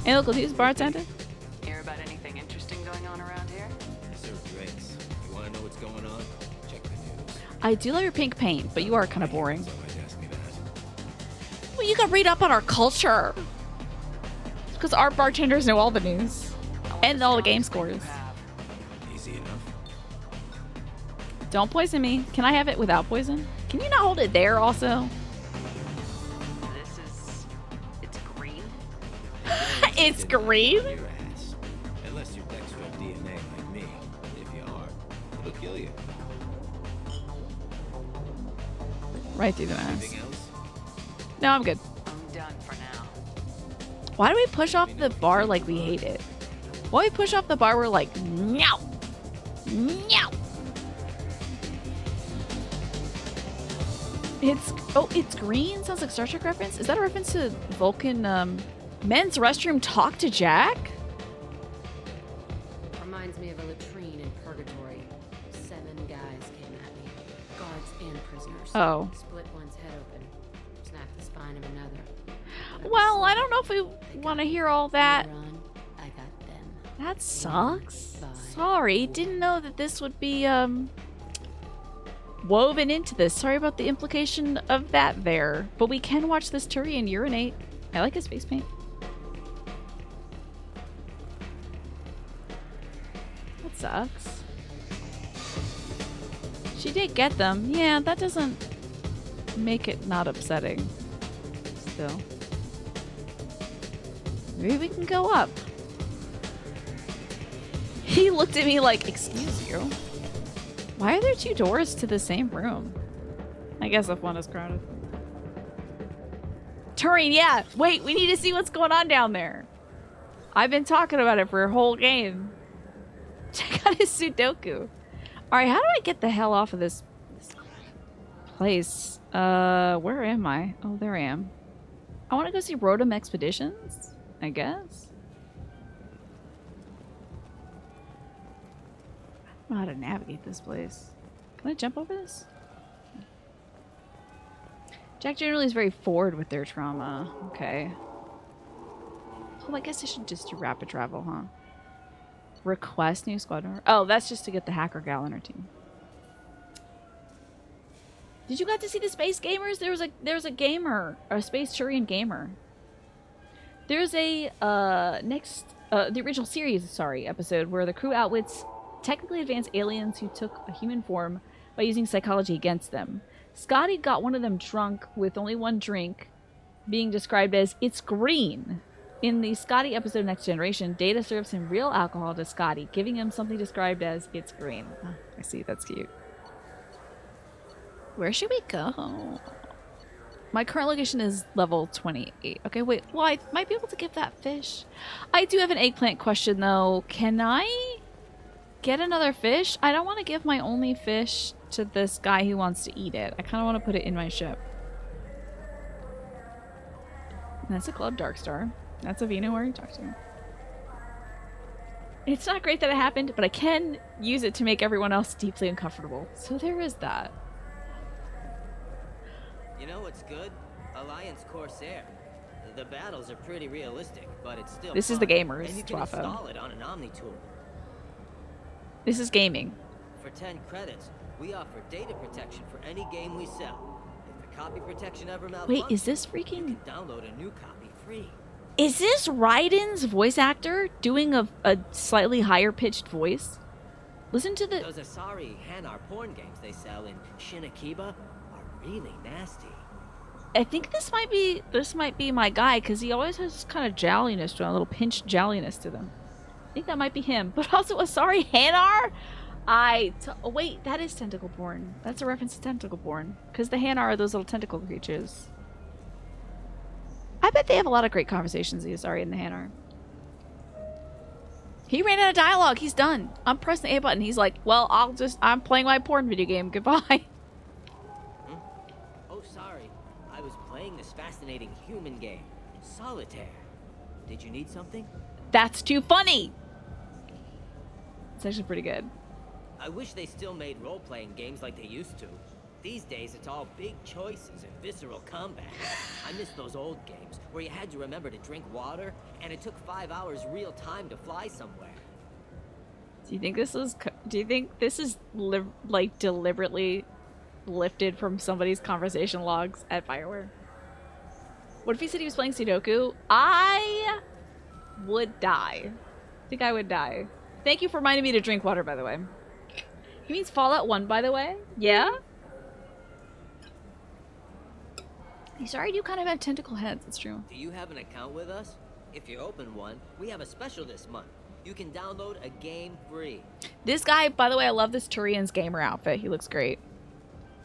Hey, local news bartender. Hear about anything interesting going on around here? Serve drinks. You want to know what's going on? Check the news. I do love your pink paint, but you are kind of boring. So I'd ask me that. Well, you can read up on our culture. Because our bartenders know all the news. And all the game scores. Easy enough. Don't poison me. Can I have it without poison? Can you not hold it there also? It's green. It's green? Your ass. Unless you're Dextro DNA like me. If you are, it'll kill you. Right through the mask. Anything else? No, I'm good. I'm done for now. Why do we push off the bar like we hate it? Why do we push off the bar we're like, meow, meow. It's green? Sounds like Star Trek reference. Is that a reference to Vulcan, men's restroom talk to Jack? Reminds me of a latrine in Purgatory. 7 guys came at me. Guards and prisoners. Oh. Split one's head open. Snapped the spine of another. Well, I don't know if we want to hear all that. I got them. That sucks. Sorry, didn't know that this would be, woven into this. Sorry about the implication of that there. But we can watch this Turian urinate. I like his face paint. That sucks. She did get them. Yeah, that doesn't make it not upsetting. Still. Maybe we can go up. He looked at me like, excuse you? Why are there 2 doors to the same room? I guess if one is crowded. Turian, yeah! Wait, we need to see what's going on down there. I've been talking about it for a whole game. Check out his Sudoku. Alright, how do I get the hell off of this place? Where am I? Oh, there I am. I want to go see Rotom Expeditions, I guess. I don't know how to navigate this place. Can I jump over this? Jack generally is very forward with their trauma. Okay. Oh, I guess I should just do rapid travel, huh? Request new squad member. Oh, that's just to get the hacker gal on our team. Did you get to see the space gamers? There was a gamer, a space Turian gamer. There's a the original series, sorry, episode where the crew outwits technically advanced aliens who took a human form by using psychology against them. Scotty got one of them drunk with only one drink, being described as "it's green." In the Scotty episode Next Generation, Data serves him real alcohol to Scotty, giving him something described as "it's green." Oh, I see, that's cute. Where should we go? My current location is level 28. Okay, wait. Well, I might be able to give that fish. I do have an eggplant question, though. Can I get another fish? I don't want to give my only fish to this guy who wants to eat it. I kind of want to put it in my ship. And that's a Club Darkstar. That's a Vino where you talk to. It's not great that it happened, but I can use it to make everyone else deeply uncomfortable. So there is that. You know what's good? Alliance Corsair. The battles are pretty realistic, but it's still This is fun. the gamers, And you can Twafo. install it on an Omni tool. This is gaming. For 10 credits, we offer data protection for any game we sell. If the copy protection ever malfunctions, Wait, is this freaking... you can download a new copy free. Is this Raiden's voice actor doing a slightly higher pitched voice? Listen to the... Those Asari Hanar porn games they sell in Shinakiba are really nasty. I think this might be my guy, because he always has this kind of jowliness to him, a little pinched jowliness to them. I think that might be him. But also Asari Hanar? Oh, wait, that is tentacle porn. That's a reference to tentacle porn. Because the Hanar are those little tentacle creatures. I bet they have a lot of great conversations, the Asari and the Hanar. He ran out of dialogue. He's done. I'm pressing the A button. He's like, well, I'm playing my porn video game. Goodbye. Oh, sorry. I was playing this fascinating human game, Solitaire. Did you need something? That's too funny. It's actually pretty good. I wish they still made role-playing games like they used to. These days, it's all big choices and visceral combat. I miss those old games where you had to remember to drink water, and it took 5 hours real time to fly somewhere. Do you think this is like deliberately lifted from somebody's conversation logs at BioWare? What if he said he was playing Sudoku? I would die. I think I would die. Thank you for reminding me to drink water, by the way. He means Fallout 1, by the way? Yeah? These already do kind of have tentacle heads, it's true. Do you have an account with us? If you open one, we have a special this month. You can download a game free. This guy, by the way, I love this Turian's gamer outfit. He looks great.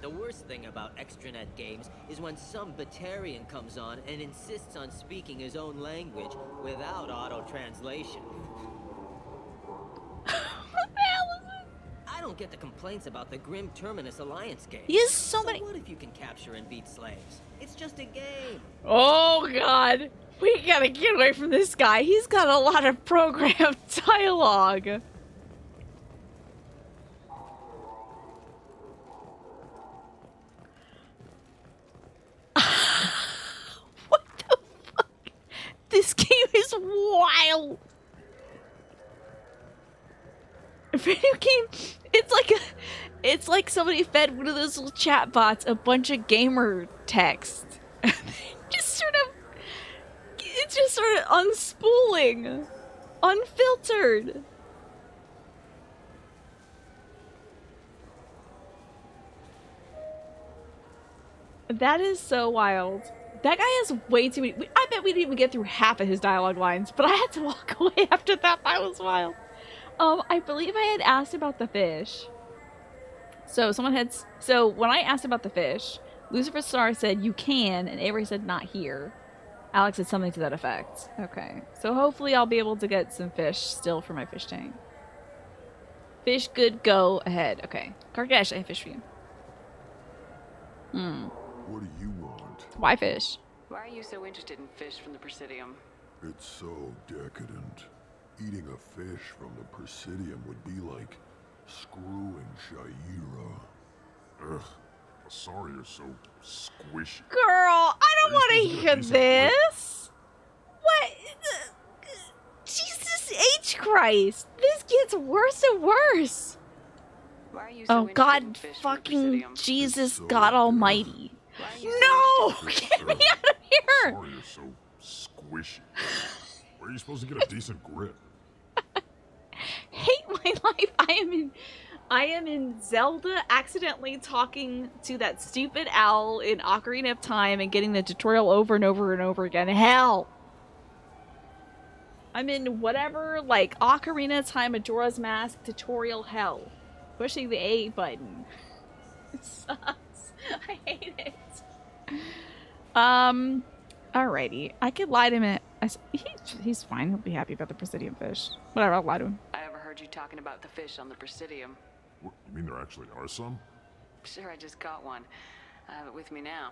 The worst thing about extranet games is when some Batarian comes on and insists on speaking his own language without auto-translation. What the hell is it? I don't get the complaints about the Grim Terminus Alliance game. He has so many... What if you can capture and beat slaves? It's just a game. Oh, God. We gotta get away from this guy. He's got a lot of programmed dialogue. What the fuck? This game is wild. Video game, it's like somebody fed one of those little chat bots a bunch of gamer text. It's just sort of unspooling, unfiltered. That is so wild. That guy has way too many. I bet we didn't even get through half of his dialogue lines, but I had to walk away after that. That was wild. I believe I had asked about the fish. So when I asked about the fish, Lucifer Star said you can, and Avery said not here. Alex said something to that effect. Okay. So hopefully I'll be able to get some fish still for my fish tank. Fish good, go ahead. Okay. Kargash, I have fish for you. What do you want? Why fish? Why are you so interested in fish from the Presidium? It's so decadent. Eating a fish from the Presidium would be like screwing Shaira. Ugh, Asari are so squishy. Girl, I don't want to hear this. What? Jesus H. Christ! This gets worse and worse! Oh God, fucking Jesus, God Almighty. No! Get me out of here! Sorry you're so squishy. Where are you supposed to get a decent grip? Hate my life. I am in Zelda accidentally talking to that stupid owl in Ocarina of Time and getting the tutorial over and over and over again. Hell! I'm in whatever, like, Ocarina of Time Majora's Mask tutorial hell. Pushing the A button. It sucks. I hate it. Alrighty. I could lie to him. He's fine. He'll be happy about the Presidium fish. Whatever, I'll lie to him. I overheard you talking about the fish on the Presidium. What, you mean there actually are some? Sure, I just caught one. I have it with me now.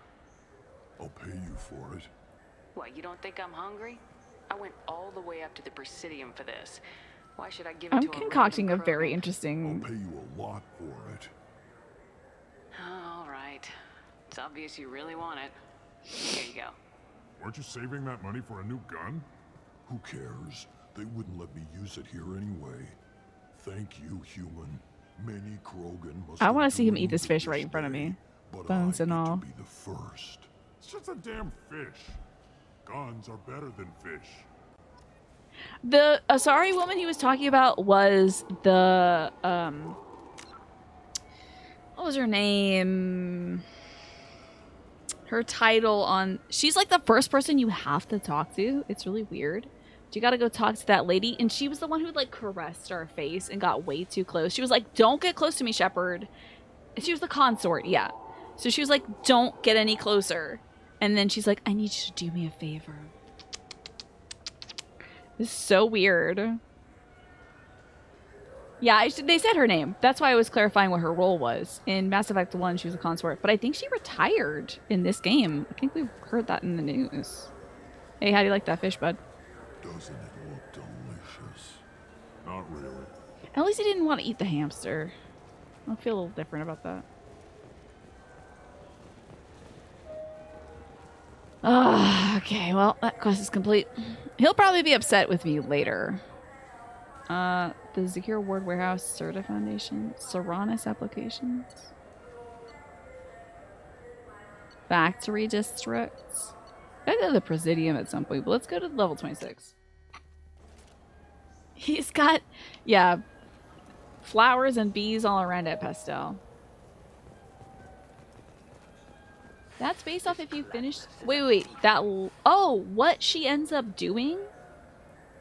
I'll pay you for it. What, you don't think I'm hungry? I went all the way up to the Presidium for this. Why should I give it I'm to concocting a very I'll interesting... pay you a lot for it. All right. It's obvious you really want it. Here you go. Aren't you saving that money for a new gun? Who cares? They wouldn't let me use it here anyway. Thank you, human. Many Krogan must I want to see him eat this fish right in front of me. Bones and all. be the first. It's just a damn fish. Guns are better than fish. The Asari woman he was talking about was the, what was her name? Her title on... She's like the first person you have to talk to. It's really weird. You gotta go talk to that lady. And she was the one who like caressed our face and got way too close. She was like, don't get close to me, Shepard. She was the consort, yeah. So she was like, don't get any closer. And then she's like, I need you to do me a favor. This is so weird. Yeah, they said her name. That's why I was clarifying what her role was. In Mass Effect 1, she was a consort. But I think she retired in this game. I think we heard that in the news. Hey, how do you like that fish, bud? Doesn't it look delicious? Not really. At least he didn't want to eat the hamster. I feel a little different about that. Okay, well, that quest is complete. He'll probably be upset with me later. The Secure Ward Warehouse, Certa Foundation, Serranus Applications. Factory Districts. I go to the Presidium at some point, but let's go to level 26. He's got, yeah, flowers and bees all around at Pastel. That's based off if you finish... Wait, that... Oh, what she ends up doing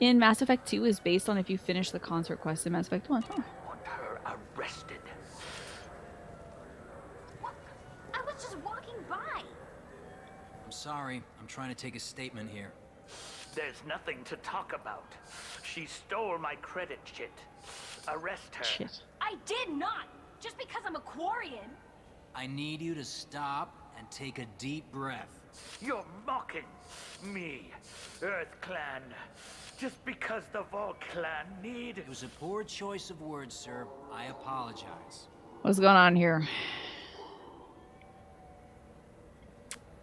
in Mass Effect 2 is based on if you finish the consort quest in Mass Effect 1. Huh. Want her arrested. I was just walking by. I'm sorry. I'm trying to take a statement here. There's nothing to talk about. She stole my credit shit. Arrest her. Shit. I did not. Just because I'm a Quarian. I need you to stop and take a deep breath. You're mocking me, Earth Clan. Just because the Vol Clan need... It was a poor choice of words, sir. I apologize. What's going on here?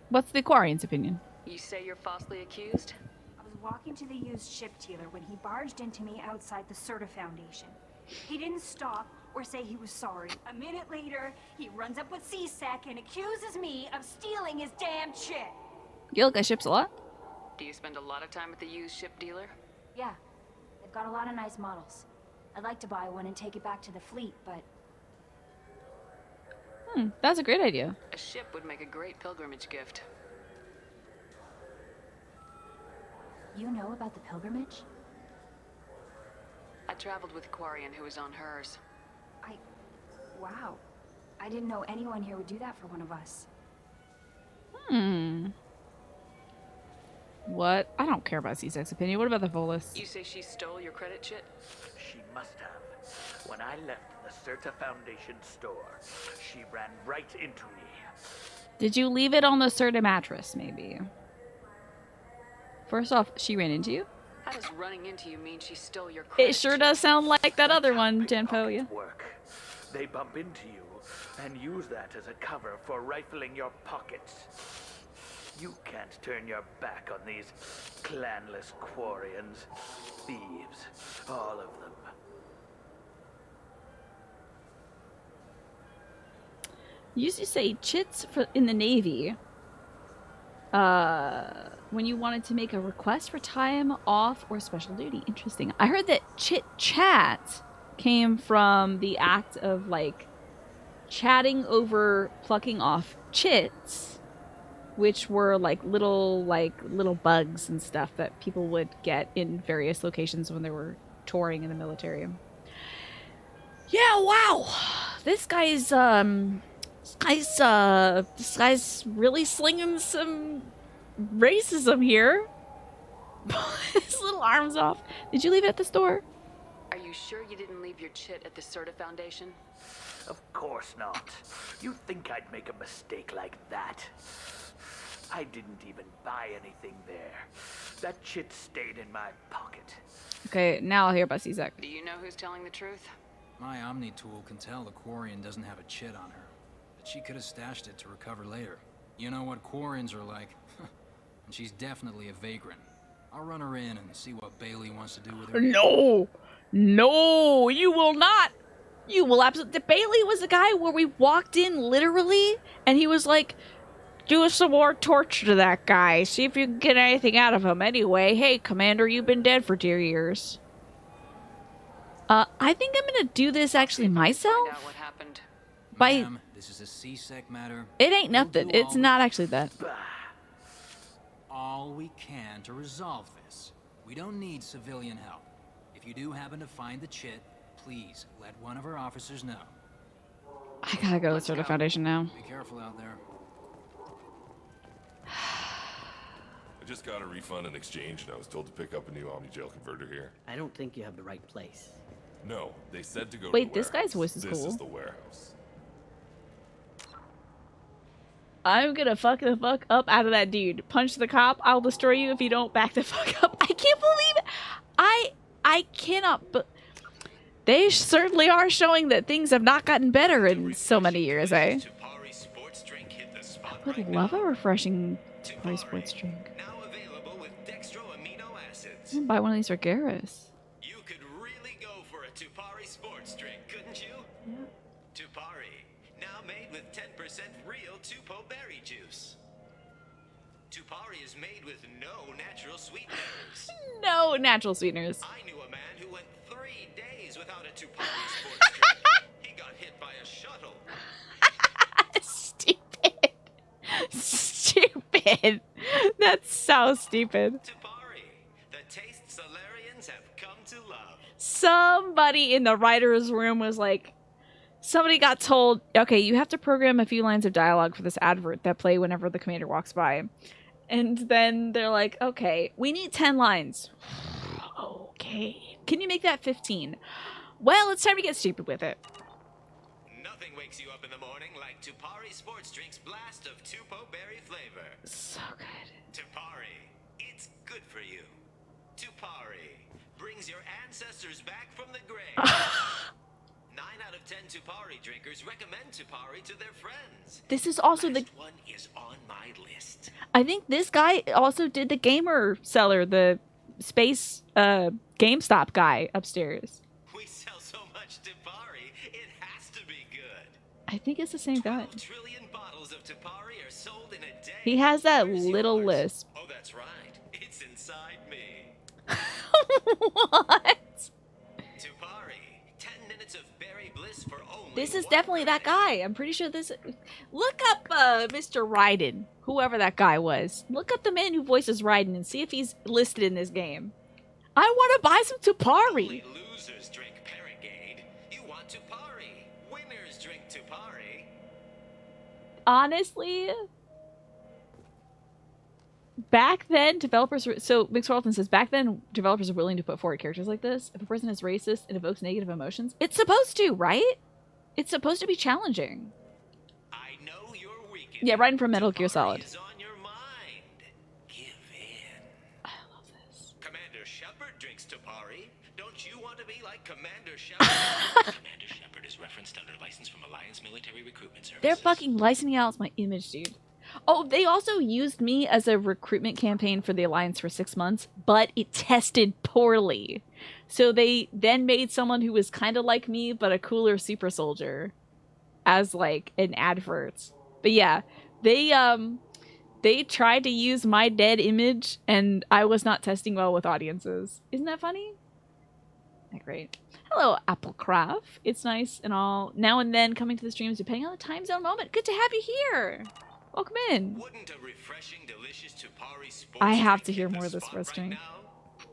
What's the Quarian's opinion? You say you're falsely accused? I was walking to the used ship dealer when he barged into me outside the Certa Foundation. He didn't stop or say he was sorry. A minute later, he runs up with C-Sec and accuses me of stealing his damn shit. You look at ships a lot? Do you spend a lot of time at the used ship dealer? Yeah, they've got a lot of nice models. I'd like to buy one and take it back to the fleet, but... That's a great idea. A ship would make a great pilgrimage gift. You know about the pilgrimage? I traveled with a Quarian who was on hers. Wow. I didn't know anyone here would do that for one of us. What? I don't care about C-Sec's opinion. What about the Volus? You say she stole your credit shit? She must have. When I left the Certa Foundation store, she ran right into me. Did you leave it on the Certa mattress, maybe? First off, she ran into you? How does running into you mean she stole your credit? It sure does sound like that other one, Janpo, yeah. Work. They bump into you and use that as a cover for rifling your pockets. You can't turn your back on these clanless Quarians. Thieves, all of them. You used to say chits in the Navy. When you wanted to make a request for time off or special duty. Interesting. I heard that chit chat came from the act of like chatting over plucking off chits, which were like little bugs and stuff that people would get in various locations when they were touring in the military. Yeah, wow. This guy's really slinging some racism here. His little arms off. Did you leave it at the store? Are you sure you didn't leave your chit at the Serta Foundation? Of course not. You think I'd make a mistake like that? I didn't even buy anything there. That chit stayed in my pocket. Okay, now I'll hear about CZEC. Do you know who's telling the truth? My Omni tool can tell the Quarian doesn't have a chit on her, but she could have stashed it to recover later. You know what Quarians are like. And she's definitely a vagrant. I'll run her in and see what Bailey wants to do with her. No, you will not. You will absolutely. Bailey was the guy where we walked in literally, and he was like, "Do some more torture to that guy. See if you can get anything out of him." Anyway, hey, Commander, you've been dead for 2 years. I think I'm gonna do this actually myself. Find out what happened. Ma'am, this is a CSEC matter. It ain't nothing. It's not actually that. All we can to resolve this. We don't need civilian help. If you do happen to find the chit, please let one of our officers know. I gotta go to the Serta Foundation now. Be careful out there. I just got a refund in exchange, and I was told to pick up a new Omni-Jail converter here. I don't think you have the right place. No, they said to go Wait, to the this guy's warehouse. voice is This cool. is the warehouse. I'm gonna fuck the fuck up out of that dude. Punch the cop. I'll destroy you if you don't back the fuck up. I can't believe it. I cannot. But they certainly are showing that things have not gotten better in so many years, eh? I would love a refreshing Tupari sports drink. I'll buy one of these for Garrus. You could really go for a Tupari sports drink, couldn't you? Yeah. Tupari, now made with 10% real Tupo berry juice. Tupari is made with no natural sweeteners. No natural sweeteners. I knew a man who went 3 days without a Tupari sports drink. He got hit by a shuttle. Stupid. Stupid. That's so stupid. Somebody in the writer's room was like, somebody got told, okay, you have to program a few lines of dialogue for this advert that play whenever the commander walks by. And then they're like, okay, we need 10 lines. Okay. Can you make that 15? Well, it's time to get stupid with it. Nothing wakes you up in the morning like Tupari Sports Drink's blast of Tupo berry flavor. So good. Tupari, it's good for you. Tupari brings your ancestors back from the grave. 9 out of 10 Tupari drinkers recommend Tupari to their friends. This is also the one is on my list. I think this guy also did the gamer seller, the space GameStop guy upstairs. We sell so much Tupari, it has to be good. I think it's the same guy. 12 trillion bottles of Tupari are sold in a day. He has that little lisp. Oh, that's right. It's inside me. What? Tupari, 10 minutes of berry bliss for only. This is definitely that guy. I'm pretty sure this. Look up Mr. Raiden, whoever that guy was. Look up the man who voices Raiden and see if he's listed in this game. I want to buy some Tupari. Only losers drink Paragade. You want Tupari. Winners drink Tupari. Honestly, back then developers were, so Mixwellton says back then developers are willing to put forward characters like this. If a person is racist and evokes negative emotions, it's supposed to, right? It's supposed to be challenging. I know you're weak. Yeah, Raiden from Metal Gear Solid. Is on your mind. Give in. I love this. Commander Shepard drinks Tupari. Don't you want to be like Commander Shepard? Commander Shepard is referenced under license from Alliance Military Recruitment Services. They're fucking licensing out my image, dude. Oh, they also used me as a recruitment campaign for the Alliance for 6 months, but it tested poorly. So they then made someone who was kind of like me, but a cooler super soldier as like an advert. But yeah, they tried to use my dead image and I was not testing well with audiences. Isn't that funny? Great. Hello, Applecraft. It's nice and all. Now and then coming to the streams depending on the time zone moment. Good to have you here. Welcome in. Wouldn't a refreshing, delicious Tupari sports I have drink to hear hit the more of this spot restaurant. right now?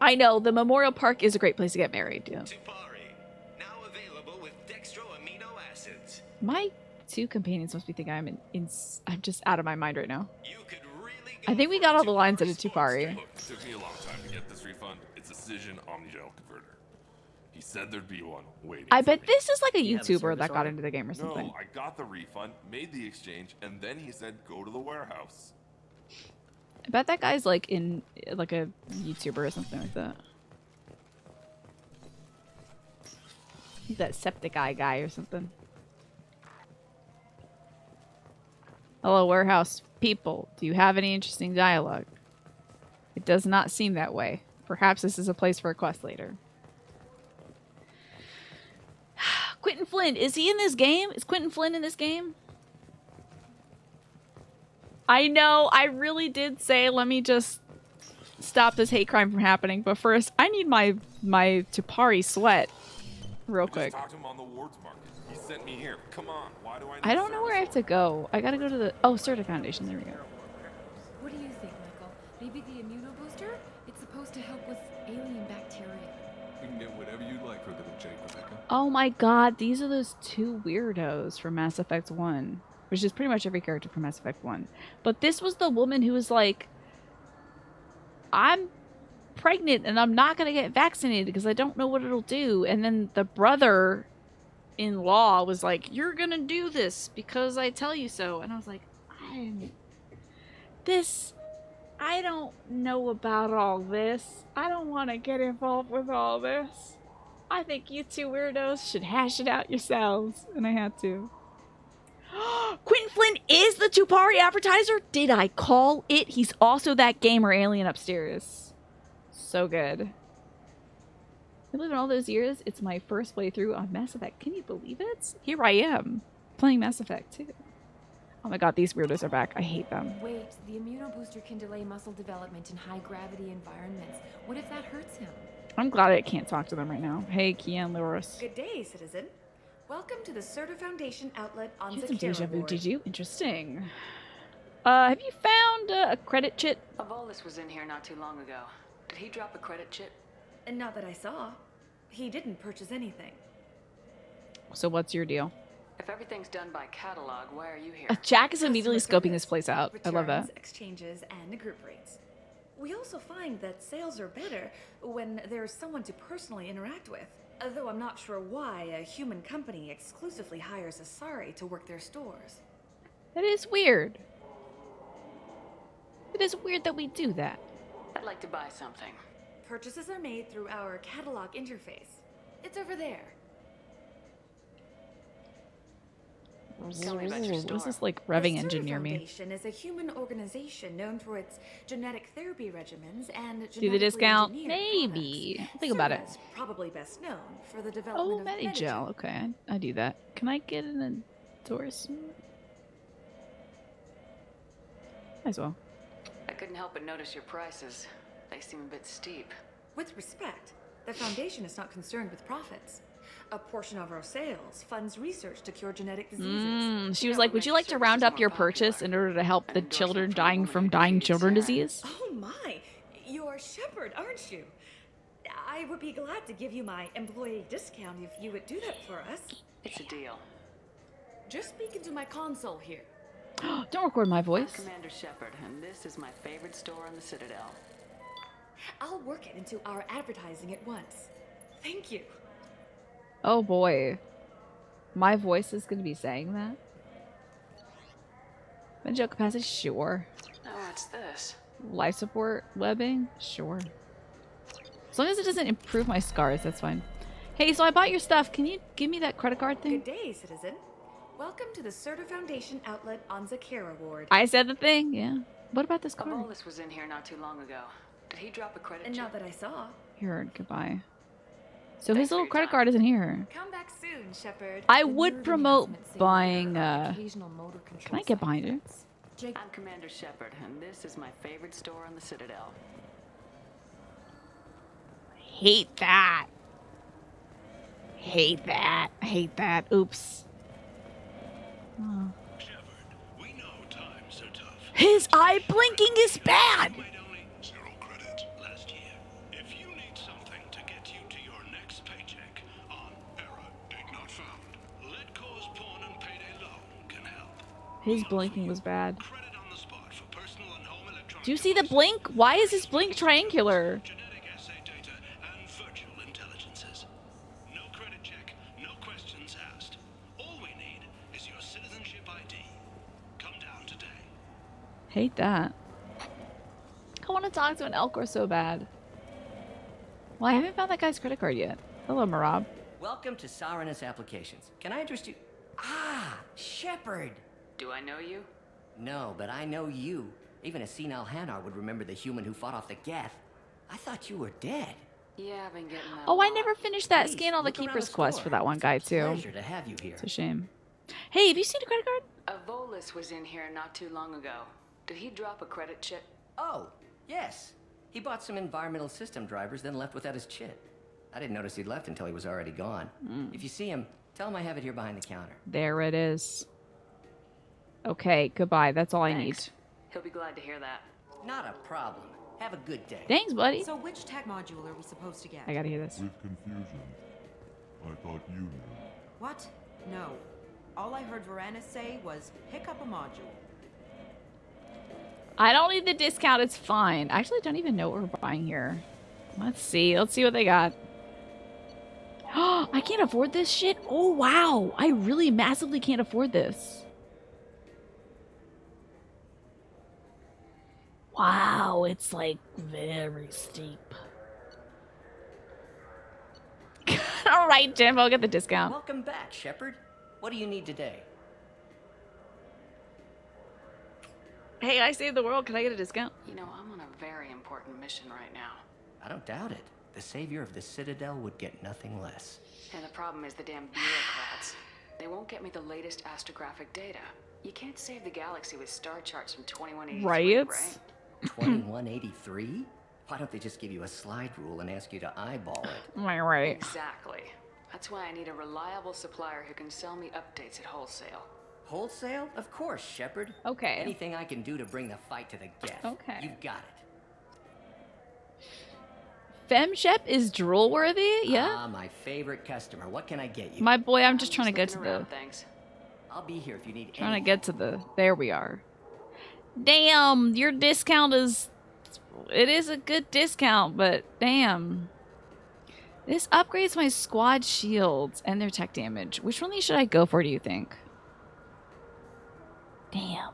I know, the Memorial Park is a great place to get married. Yeah. Tupari, now available with dextro amino acids. My 2 companions must be thinking I'm just out of my mind right now. I think we got all the lines at a Tupari. Look, it took me a long time to get this refund. It's a Cision Omnigel converter. He said there'd be one waiting. I bet this is like a You have a YouTuber service that got order? into the game or something. No, I got the refund, made the exchange, and then he said go to the warehouse. I bet that guy's like in like a YouTuber or something like that. He's that septic eye guy or something. Hello, warehouse people. Do you have any interesting dialogue? It does not seem that way. Perhaps this is a place for a quest later. Quentin Flynn, is he in this game? Is Quentin Flynn in this game? I know, I really did say, let me just stop this hate crime from happening. But first, I need my Tupari sweat real quick. Just talked to him on the wards market. He sent me here. Come on, why do I need I don't know where I have to go. I gotta go to the... Oh, Serta Foundation. There we go. What do you think, Michael? Maybe the immunobooster? It's supposed to help with alien bacteria. You can get whatever you like for little Jake, Rebecca. Oh my god, these are those 2 weirdos from Mass Effect 1. Which is pretty much every character from Mass Effect 1. But this was the woman who was like, I'm pregnant and I'm not going to get vaccinated because I don't know what it'll do. And then the brother-in-law was like, you're going to do this because I tell you so. And I was like, I don't know about all this. I don't want to get involved with all this. I think you 2 weirdos should hash it out yourselves. And I had to. Quentin Flynn is the Tupari advertiser? Did I call it? He's also that gamer alien upstairs. So good. I live in all those years. It's my first playthrough on Mass Effect. Can you believe it? Here I am, playing Mass Effect too. Oh my god, these weirdos are back. I hate them. Wait, the immunobooster can delay muscle development in high-gravity environments. What if that hurts him? I'm glad I can't talk to them right now. Hey, Kian Loris. Good day, citizen. Welcome to the Serta Foundation outlet on You the had some deja vu, board. did you? Interesting. Have you found a credit chit? Avolis was in here not too long ago. Did he drop a credit chit? And not that I saw. He didn't purchase anything. So what's your deal? If everything's done by catalog, why are you here? Jack is immediately scoping this place out. I love that. Returns, exchanges, and group rates. We also find that sales are better when there's someone to personally interact with. Though I'm not sure why a human company exclusively hires Asari to work their stores. That is weird. It is weird that we do that. I'd like to buy something. Purchases are made through our catalog interface. It's over there. Tell me about your What store. is this like revving The engine Serta near me? Foundation is a human organization known for its genetic therapy regimens and Do the genetically discount? engineered Maybe. Think about it. Serta's probably best known for the Oh, development of Medigel. Okay, I do that. Can I get an endorsement? Might as well. I couldn't help but notice your prices. They seem a bit steep. With respect, the Foundation is not concerned with profits. A portion of our sales funds research to cure genetic diseases. She was like, would you like to round up your purchase in order to help the children dying from dying children disease? Oh my! You're Shepard, aren't you? I would be glad to give you my employee discount if you would do that for us. It's a deal. Just speak into my console here. Don't record my I'm voice. Commander Shepard, and this is my favorite store on the Citadel. I'll work it into our advertising at once. Thank you. Oh boy. My voice is going to be saying that? Mental capacity? Sure. Oh, what's this? Life support webbing? Sure. As long as it doesn't improve my scars, that's fine. Hey, so I bought your stuff. Can you give me that credit card thing? Good day, citizen. Welcome to the Serta Foundation outlet on Zakara Ward. I said the thing, yeah. What about this card? Abolis was in here not too long ago. Did he drop a credit check? Not that I saw. Here, goodbye. So his little credit card isn't here. Come back soon, Shepard. I would promote buying, can I get behind it? I'm Commander Shepard, and this is my favorite store on the Citadel. Hate that. Hate that. Hate that. Oops. Oh. His eye blinking is bad. His blinking was bad. Do you see the blink? Why is his blink triangular? Hate that. I want to talk to an Elcor so bad. Well, I haven't found that guy's credit card yet. Hello, Marab. Welcome to Saranus Applications. Can I interest you? Ah, Shepard. Do I know you? No, but I know you. Even a senile Hanar would remember the human who fought off the Geth. I thought you were dead. Yeah, I've been getting that. Oh, I never finished that Please, Scan All the look around Keepers the quest store. for that one guy, too. Pleasure to have you here. It's a shame. Hey, have you seen a credit card? Abolis was in here not too long ago. Did he drop a credit check? Oh, yes. He bought some environmental system drivers, then left without his chit. I didn't notice he'd left until he was already gone. If you see him, tell him I have it here behind the counter. There it is. Okay, goodbye. That's all I need. He'll be glad to hear that. Not a problem. Have a good day. Thanks, buddy. So which tech module are we supposed to get? I gotta hear this. With confusion. I thought you knew. What? No. All I heard Varanus say was, pick up a module. I don't need the discount. It's fine. I actually don't even know what we're buying here. Let's see. Let's see what they got. I can't afford this shit? Oh, wow. I really massively can't afford this. Wow, it's like very steep. All right, Jim, I'll get the discount. Welcome back, Shepard. What do you need today? Hey, I saved the world. Can I get a discount? You know, I'm on a very important mission right now. I don't doubt it. The savior of the Citadel would get nothing less. And the problem is the damn bureaucrats. They won't get me the latest astrographic data. You can't save the galaxy with star charts from 2183, right? 2183? Why don't they just give you a slide rule and ask you to eyeball it? Am I right? Exactly. That's why I need a reliable supplier who can sell me updates at wholesale. Wholesale? Of course, Shepard. Okay. Anything I can do to bring the fight to the Geth. Okay. You've got it. FemShep is drool worthy? Yeah. Ah, my favorite customer. What can I get you? My boy, I'm just trying to get to the... Thanks. I'll be here if you need Trying to get to the... There we are. Damn, your discount is... It is a good discount, but damn. This upgrades my squad shields and their tech damage. Which one of these should I go for, do you think? Damn.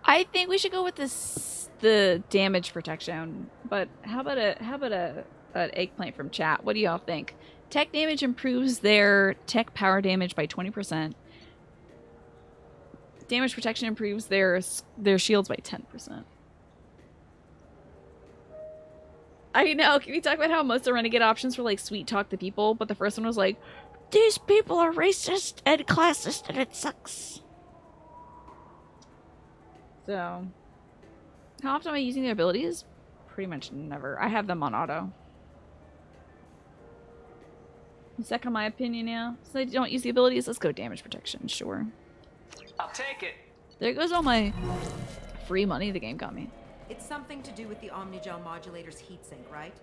I think we should go with this, the damage protection. But how about an eggplant from chat? What do y'all think? Tech damage improves their tech power damage by 20%. Damage protection improves their shields by 10%. I know. Can you talk about how most of Renegade options were like sweet talk to people, but the first one was like, these people are racist and classist and it sucks. So, how often am I using the abilities? Pretty much never. I have them on auto. Second, my opinion, yeah. So I don't use the abilities. Let's go damage protection, sure. I'll take it. There goes all my free money the game got me. It's something to do with the Omnigel modulator's heatsink, right?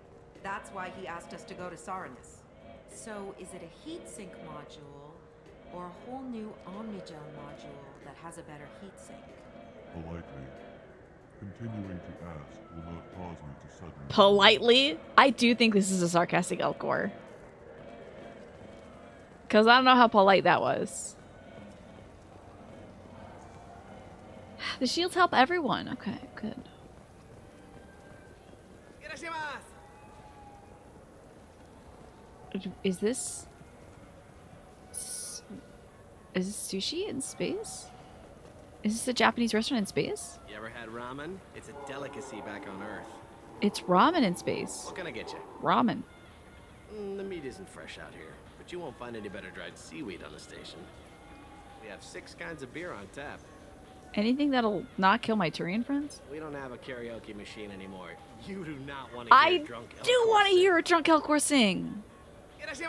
That's why he asked us to go to Saranus. So, is it a heatsink module, or a whole new Omnigel module that has a better heatsink? Politely. Continuing to ask will not cause me to suddenly... Politely? I do think this is a sarcastic Elcor. Because I don't know how polite that was. The shields help everyone. Okay, good. Is this... Is this sushi in space? Is this a Japanese restaurant in space? You ever had ramen? It's a delicacy back on Earth. It's ramen in space. What can I get you? Ramen. The meat isn't fresh out here, but you won't find any better dried seaweed on the station. We have 6 kinds of beer on tap. Anything that'll not kill my Turian friends? We don't have a karaoke machine anymore. You do not want to hear I drunk Elcor do want to sing. hear a drunk Elcor sing. Irashimasu!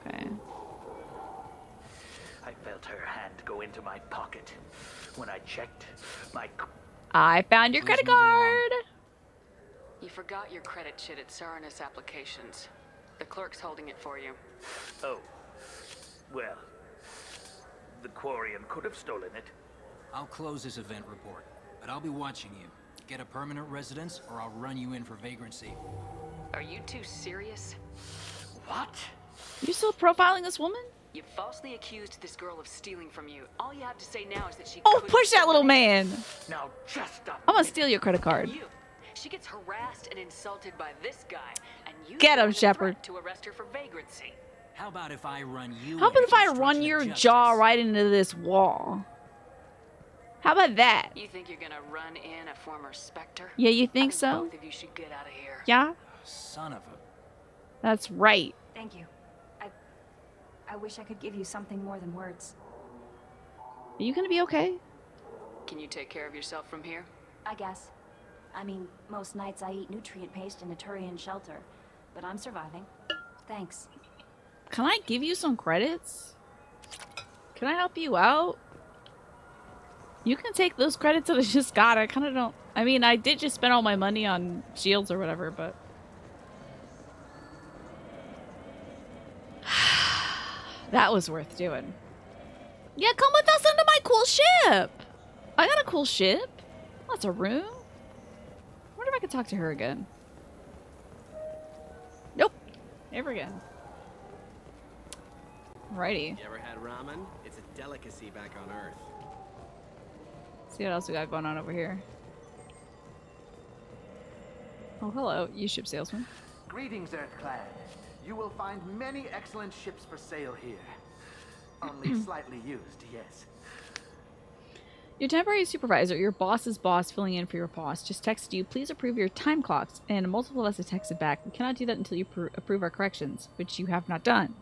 Okay. I felt her hand go into my pocket. When I checked, my... I found your credit card. You forgot your credit chit at Saranus Applications. The clerk's holding it for you. Oh. Well, the Quarian could have stolen it. I'll close this event report, but I'll be watching you. Get a permanent residence, or I'll run you in for vagrancy. Are you two serious? What? You still profiling this woman? You falsely accused this girl of stealing from you. All you have to say now is that she Oh, couldn't push that little man. Now just a I'm gonna steal your credit card. You. She gets harassed and insulted by this guy, and you Get him, throw in a Shepard. threat to arrest her for vagrancy. How about if I run you How in about if for I run obstruction of your justice? jaw right into this wall? How about that? You think you're gonna run in a former Spectre? Yeah, you think I so? Both of you should get out of here. Yeah? Son of a... That's right. Thank you. I wish I could give you something more than words. Are you gonna be okay? Can you take care of yourself from here? I guess. I mean, most nights I eat nutrient paste in a Turian shelter, but I'm surviving. Thanks. Can I give you some credits? Can I help you out? You can take those credits that I just got. I kind of don't... I mean, I did just spend all my money on shields or whatever, but... That was worth doing. Yeah, come with us onto my cool ship! I got a cool ship. Lots of room. I wonder if I could talk to her again. Nope. Never again. Alrighty. You ever had ramen? It's a delicacy back on Earth. See what else we got going on over here. Oh, hello, you ship salesman. Greetings, Earth Clan. You will find many excellent ships for sale here. Only slightly used, yes. Your temporary supervisor, your boss's boss filling in for your boss, just texted you, please approve your time clocks, and multiple of us have texted back, we cannot do that until you approve our corrections, which you have not done.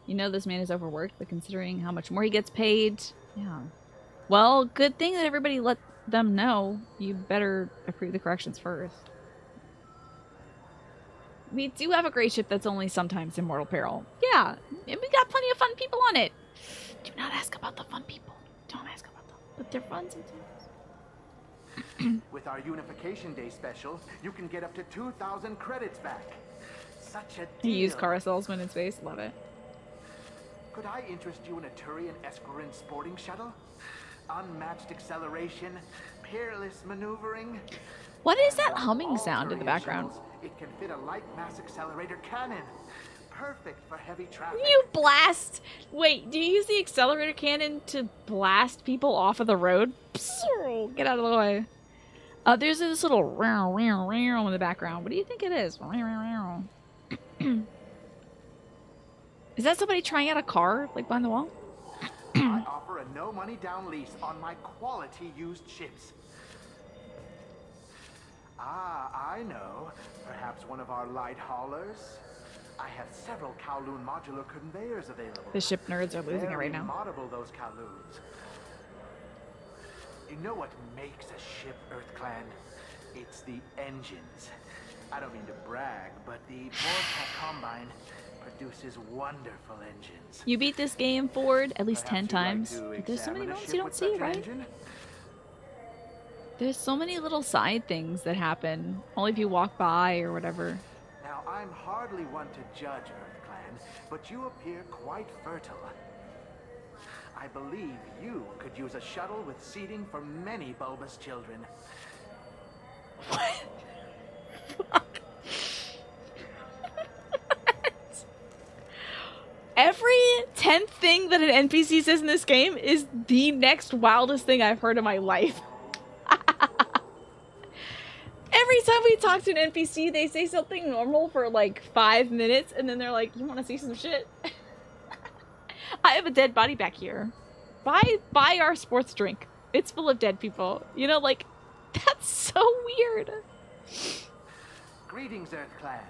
You know this man is overworked, but considering how much more he gets paid, yeah. Well, good thing that everybody let them know. You better approve the corrections first. We do have a great ship that's only sometimes in mortal peril. Yeah, and we got plenty of fun people on it. Do not ask about the fun people. Don't ask about them. But they're fun sometimes. With our Unification Day special, you can get up to 2,000 credits back. Such a He deal. used car salesman in space. Love it. Could I interest you in a Turian Esquirine sporting shuttle? Unmatched acceleration, peerless maneuvering. What is that humming sound in the Turian background? shuttles, it can fit a light mass accelerator cannon. Perfect for heavy traffic. You blast! Wait, do you use the accelerator cannon to blast people off of the road? Psst, get out of the way. There's this little row in the background. What do you think it is? Is that somebody trying out a car, like behind the wall? I offer a no money down lease on my quality used ships. Ah, I know. Perhaps one of our light haulers? I have several Kowloon modular conveyors available. The ship nerds are losing it right now. Very moddable, those Kowloons. You know what makes a ship, Earth Clan? It's the engines. I don't mean to brag, but the Vortex Combine produces wonderful engines. You beat this game, Ford, at least 10 Perhaps times. you'd like to But there's so many examine a moments ship you don't with see, such an right? engine? There's so many little side things that happen. Only if you walk by or whatever. Now, I'm hardly one to judge, Earth Clan, but you appear quite fertile. I believe you could use a shuttle with seating for many bulbous children. Every 10th thing that an NPC says in this game is the next wildest thing I've heard in my life. Every time we talk to an NPC, they say something normal for like 5 minutes, and then they're like, you want to see some shit? I have a dead body back here. Buy our sports drink. It's full of dead people. You know, like, that's so weird. Greetings, Earth Clan.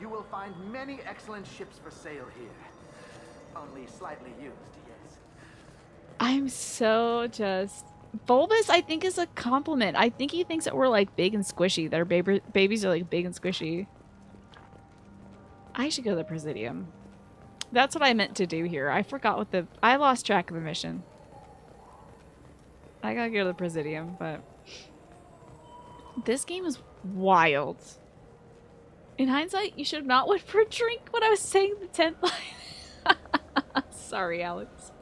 You will find many excellent ships for sale here. Only slightly used, yes. I'm so just... Bulbous, I think, is a compliment. I think he thinks that we're, like, big and squishy. That our babies are, like, big and squishy. I should go to the Presidium. That's what I meant to do here. I forgot what the... I lost track of the mission. I gotta go to the Presidium, but... This game is wild. In hindsight, you should have not went for a drink when I was saying the 10th line. Sorry, Alex.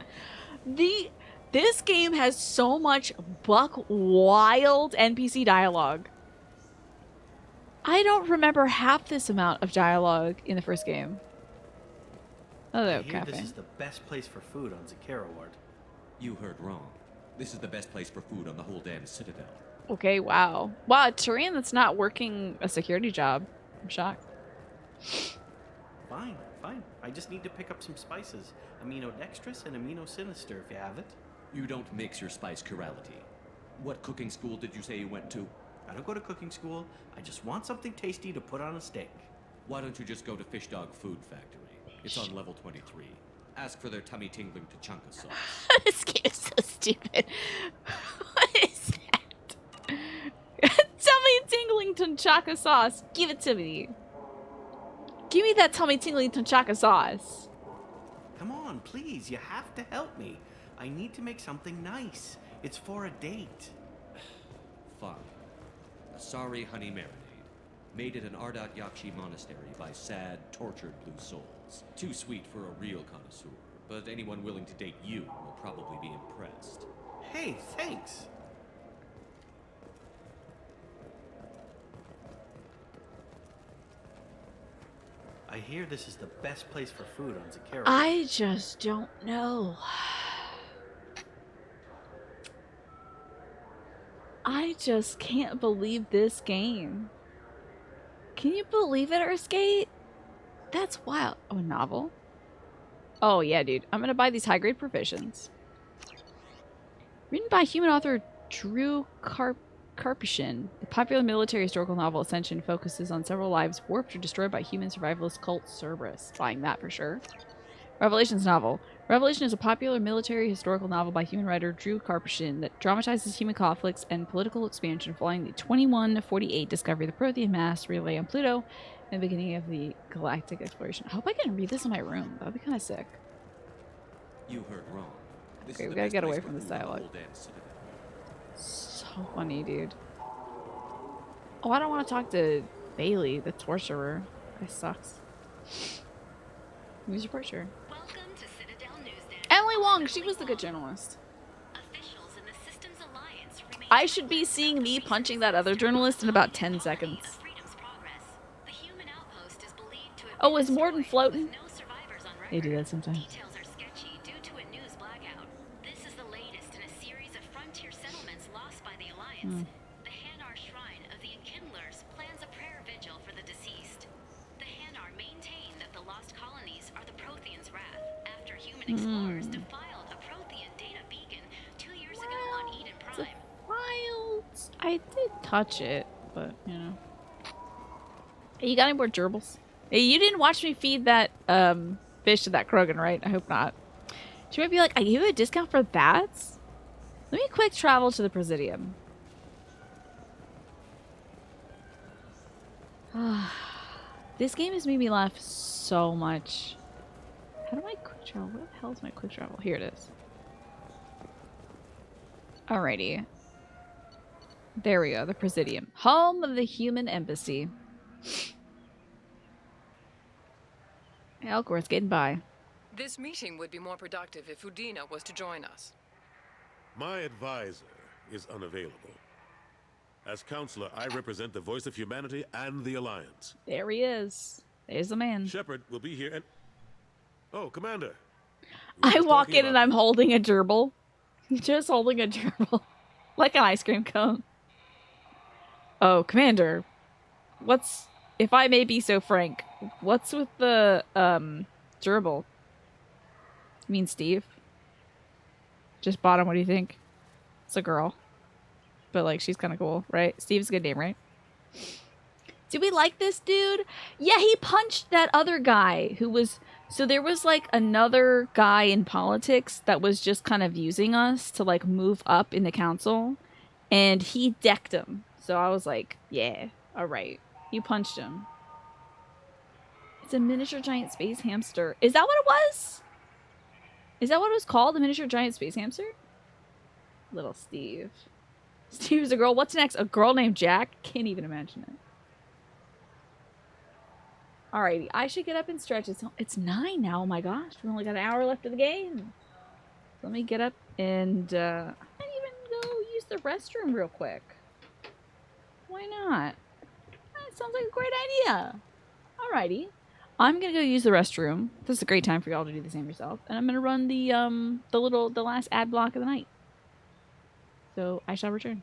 This game has so much buck wild NPC dialogue. I don't remember half this amount of dialogue in the first game. Oh, I hear cafe. this is the best place for food on Zakara Ward. You heard wrong. This is the best place for food on the whole damn Citadel. Okay, wow. Wow, a Turian that's not working a security job. I'm shocked. Fine, fine. I just need to pick up some spices. Amino dextrous and amino sinister if you have it. You don't mix your spice chirality. What cooking school did you say you went to? I don't go to cooking school. I just want something tasty to put on a steak. Why don't you just go to Fish Dog Food Factory? It's on level 23. Ask for their tummy-tingling tachanka sauce. This game is so stupid. What is that? Tummy-tingling tachanka sauce. Give it to me. Give me that tummy-tingling tachanka sauce. Come on, please. You have to help me. I need to make something nice. It's for a date. Fine. A sorry honey marinade. Made at an Ardat Yakshi monastery by sad, tortured blue souls. Too sweet for a real connoisseur, but anyone willing to date you will probably be impressed. Hey, thanks. I hear this is the best place for food on Zakara. I just don't know. I just can't believe this game. Can you believe it, Earthgate? That's wild. Oh, novel? Oh, yeah, dude. I'm gonna buy these high-grade provisions. Written by human author Drew Karpyshyn, the popular military historical novel Ascension focuses on several lives warped or destroyed by human survivalist cult Cerberus. Buying that for sure. Revelations novel. Revelation is a popular military historical novel by human writer Drew Karpyshyn that dramatizes human conflicts and political expansion following the 2148 discovery of the Prothean mass relay on Pluto and the beginning of the galactic exploration. I hope I can read this in my room. That would be kind of sick. You heard wrong. This Okay, is we the gotta best get away place from for this food on the dialogue. whole damn Citadel. So funny, dude. Oh, I don't want to talk to Bailey, the torturer. That sucks. Who's your torturer? Emily Wong, she was the good journalist. I should be seeing me punching that other journalist in about 10 seconds. Oh, is Morden floating? They do that sometimes. Details are sketchy due to a news blackout. This is the latest in a series of frontier settlements lost by the Alliance. The Hanar Shrine of the Enkindlers plans a prayer vigil for the deceased. The Hanar maintain that the lost colonies are the Protheans' wrath after human explorers defiled a Prothean data beacon 2 years ago on Eden Prime. Wild. I did touch it, but, you know. Hey, you got any more gerbils? Hey, you didn't watch me feed that fish to that Krogan, right? I hope not. She might be like, I gave you a discount for that? Let me quick travel to the Presidium. This game has made me laugh so much. How do I quick travel? Where the hell is my quick travel? Here it is. Alrighty. There we go, the Presidium. Home of the Human Embassy. Elcor's getting by. This meeting would be more productive if Udina was to join us. My advisor is unavailable. As counselor, I represent the voice of humanity and the Alliance. There he is. There's the man. Shepard will be here and... Oh, Commander. I walk in and I'm holding a gerbil. Just holding a gerbil. Like an ice cream cone. Oh, Commander. What's... If I may be so frank, what's with the, gerbil? You mean Steve? Just bottom, what do you think? It's a girl. But, like, she's kind of cool, right? Steve's a good name, right? Do we like this dude? Yeah, he punched that other guy who was... So there was, like, another guy in politics that was just kind of using us to, like, move up in the council. And he decked him. So I was like, yeah, all right. You punched him. It's a miniature giant space hamster. Is that what it was? Is that what it was called? The miniature giant space hamster? Little Steve. Steve's a girl. What's next? A girl named Jack? Can't even imagine it. Alrighty. I should get up and stretch. It's 9 now. Oh my gosh. We only got an hour left of the game. So let me get up and I might even go use the restroom real quick. Why not? That sounds like a great idea. Alrighty. I'm gonna go use the restroom. This is a great time for y'all to do the same yourself. And I'm gonna run the last ad block of the night. So I shall return.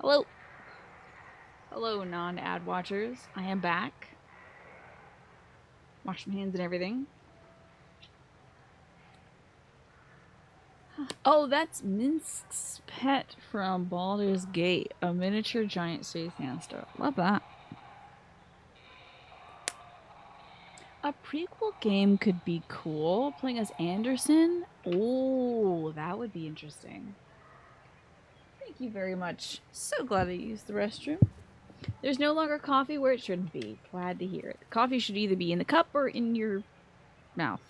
Hello. Hello, non-ad watchers. I am back. Wash my hands and everything. Oh, that's Minsk's pet from Baldur's Gate. A miniature giant space hamster. Love that. A prequel game could be cool. Playing as Anderson? Oh, that would be interesting. Thank you very much. So glad I used the restroom. There's no longer coffee where it shouldn't be. Glad to hear it. Coffee should either be in the cup or in your mouth.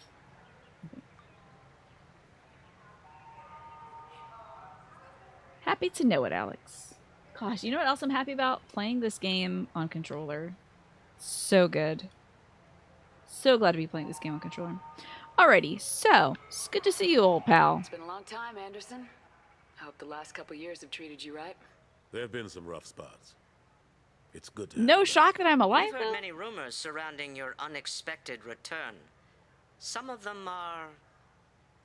Happy to know it, Alex. Gosh, you know what else I'm happy about? Playing this game on controller. So good. So glad to be playing this game on controller. Alrighty, so it's good to see you, old pal. It's been a long time, Anderson. I hope the last couple years have treated you right. There have been some rough spots. It's good to No shock that I'm alive, We've heard though. many rumors surrounding your unexpected return. Some of them are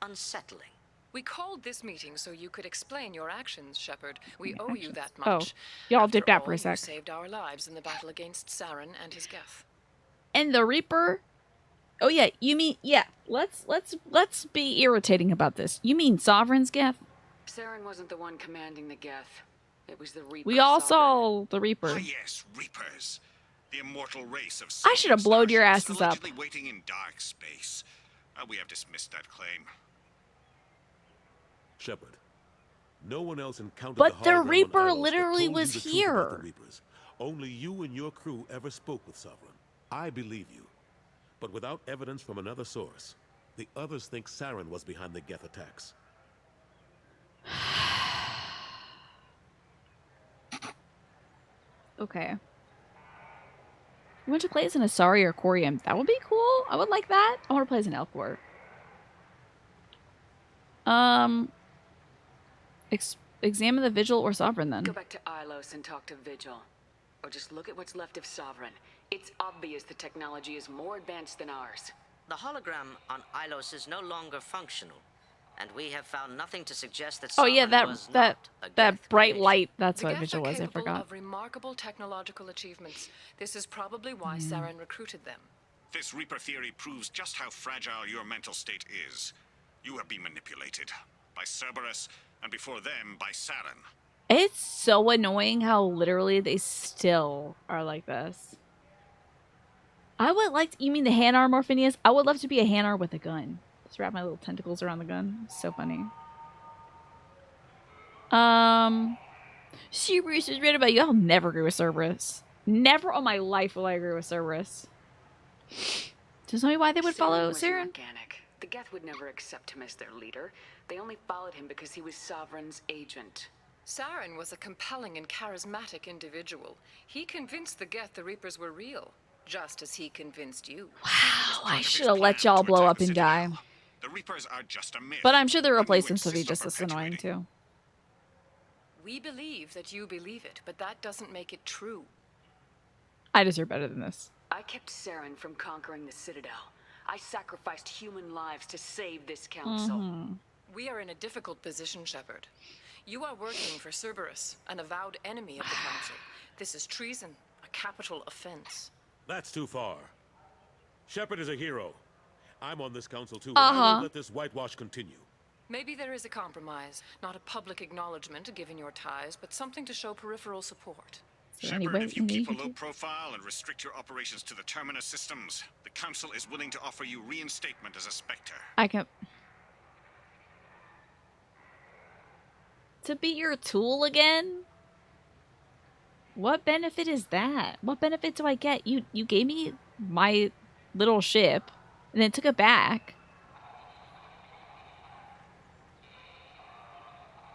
unsettling. We called this meeting so you could explain your actions, Shepard. We owe you that Oh, much. y'all After dipped out all, for a you sec. saved our lives in the battle against Saren and his Geth. And the Reaper Oh yeah, you mean let's be irritating about this. You mean Sovereign's Geth? Saren wasn't the one commanding the Geth. It was the Reaper. We all Sovereign. saw the Reaper. Ah, yes, Reapers. The immortal race of I should have blowed your starships asses up. allegedly waiting in dark space. We have dismissed that claim. Shepard, no one else encountered But the the hologram on Reaper Ilos that literally told you was the truth about here. the Reapers. Only you and your crew ever spoke with Sovereign. I believe you. But without evidence from another source, the others think Saren was behind the Geth attacks. Okay. You want to play as an Asari or Corium? That would be cool. I would like that. I want to play as an Elcor. Examine the Vigil or Sovereign then. Go back to Ilos and talk to Vigil. Or just look at what's left of Sovereign. It's obvious the technology is more advanced than ours. The hologram on Ilos is no longer functional, and we have found nothing to suggest that Oh yeah, Sovereign was that bright creation. light. That's The what Geth Vigil are was. I capable forgot. of remarkable technological achievements. This is probably why Saren recruited them. This Reaper theory proves just how fragile your mental state is. You have been manipulated by Cerberus, and before them by Saren. It's so annoying how literally they still are like this. I would like to, you mean the Hanar Morphinius? I would love to be a Hanar with a gun. Just wrap my little tentacles around the gun. So funny. Cerberus is right about you. I'll never agree with Cerberus. Never on my life will I agree with Cerberus. Just tell me why they would follow was Saren. organic. The Geth would never accept him as their leader. They only followed him because he was Sovereign's agent. Saren was a compelling and charismatic individual. He convinced the Geth the Reapers were real, just as he convinced you. Wow, I should have let y'all blow up and die. The Reapers are just a myth. But I'm sure the replacements will be just as annoying too. We believe that you believe it, but that doesn't make it true. I deserve better than this. I kept Saren from conquering the Citadel. I sacrificed human lives to save this council. We are in a difficult position, Shepard. You are working for Cerberus, an avowed enemy of the Council. This is treason, a capital offense. That's too far. Shepard is a hero. I'm on this council too, and I won't let this whitewash continue. Maybe there is a compromise, not a public acknowledgement given your ties, but something to show peripheral support. Shepard, if you keep a low profile and restrict your operations to the Terminus systems, the Council is willing to offer you reinstatement as a Spectre. I can... To be your tool again? What benefit is that? What benefit do I get? You gave me my little ship and then took it back.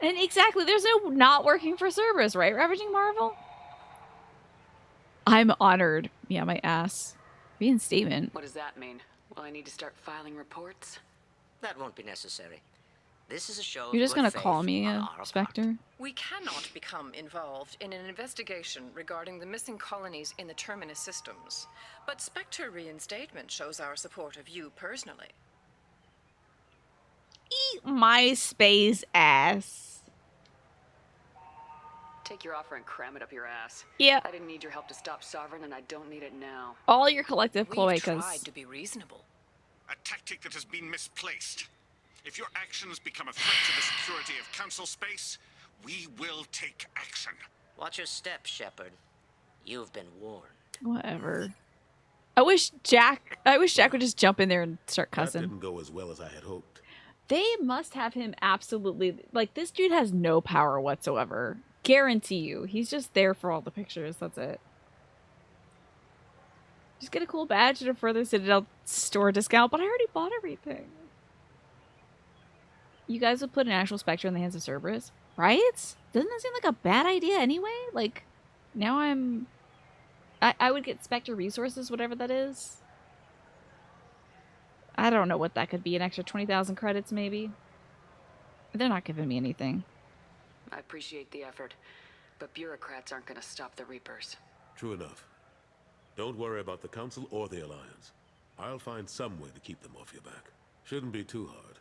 And exactly, there's no not working for Cerberus, right? Ravaging Marvel? I'm honored. Yeah, my ass. Reinstatement. What does that mean? Will I need to start filing reports? That won't be necessary. This is a show. You're just gonna call me a Spectre? We cannot become involved in an investigation regarding the missing colonies in the Terminus systems. But Spectre reinstatement shows our support of you personally. Eat my space ass. Take your offer and cram it up your ass. Yeah. I didn't need your help to stop Sovereign, and I don't need it now. All your collective We've cloacas. tried to be reasonable. A tactic that has been misplaced. If your actions become a threat to the security of Council space, we will take action. Watch your step, Shepard. You've been warned. Whatever. I wish Jack would just jump in there and start cussing. That didn't go as well as I had hoped. They must have him absolutely... Like, this dude has no power whatsoever. Guarantee you. He's just there for all the pictures. That's it. Just get a cool badge at a further Citadel store discount, but I already bought everything. You guys would put an actual Spectre in the hands of Cerberus, right? Doesn't that seem like a bad idea anyway? Like, now I would get Spectre resources, whatever that is. I don't know what that could be. An extra 20,000 credits, maybe? They're not giving me anything. I appreciate the effort, but bureaucrats aren't going to stop the Reapers. True enough. Don't worry about the Council or the Alliance. I'll find some way to keep them off your back. Shouldn't be too hard.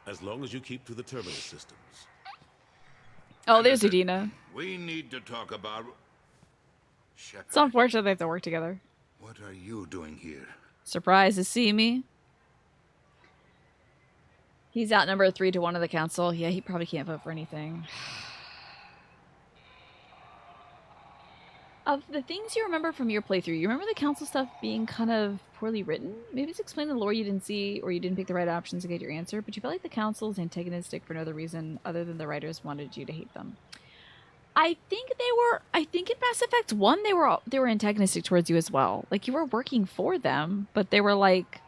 As long as you keep to the Terminus systems. Oh, there's Udina. We need to talk about... Shepard, It's unfortunate they have to work together. what are you doing here? Surprised to see me? He's outnumbered 3-1 of the council. Yeah, he probably can't vote for anything. Of the things you remember from your playthrough, you remember the council stuff being kind of poorly written? Maybe it's explaining the lore you didn't see or you didn't pick the right options to get your answer, but you felt like the council's antagonistic for no other reason other than the writers wanted you to hate them. I think in Mass Effect 1 they were antagonistic towards you as well. Like you were working for them, but they were like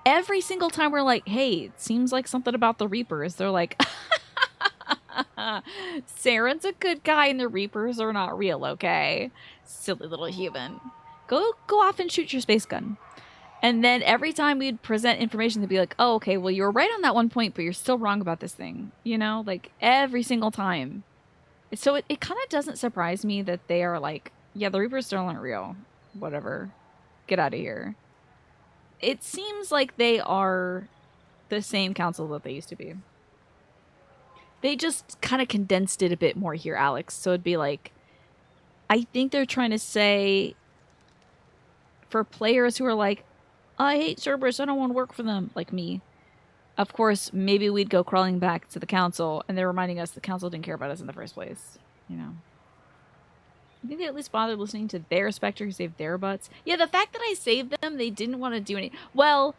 every single time we're like, "Hey, it seems like something about the Reapers." They're like, Saren's a good guy and the Reapers are not real, okay? Silly little human. Go off and shoot your space gun. And then every time we'd present information, they'd be like, oh, okay, well, you were right on that one point, but you're still wrong about this thing. You know, like every single time. So it kind of doesn't surprise me that they are like, yeah, the Reapers still aren't real. Whatever. Get out of here. It seems like they are the same council that they used to be. They just kind of condensed it a bit more here, Alex. So it'd be like, I think they're trying to say for players who are like, I hate Cerberus, I don't want to work for them, like me. Of course, maybe we'd go crawling back to the council, and they're reminding us the council didn't care about us in the first place. You know. I think they at least bothered listening to their Spectre who saved their butts. Yeah, the fact that I saved them, they didn't want to do any... Well,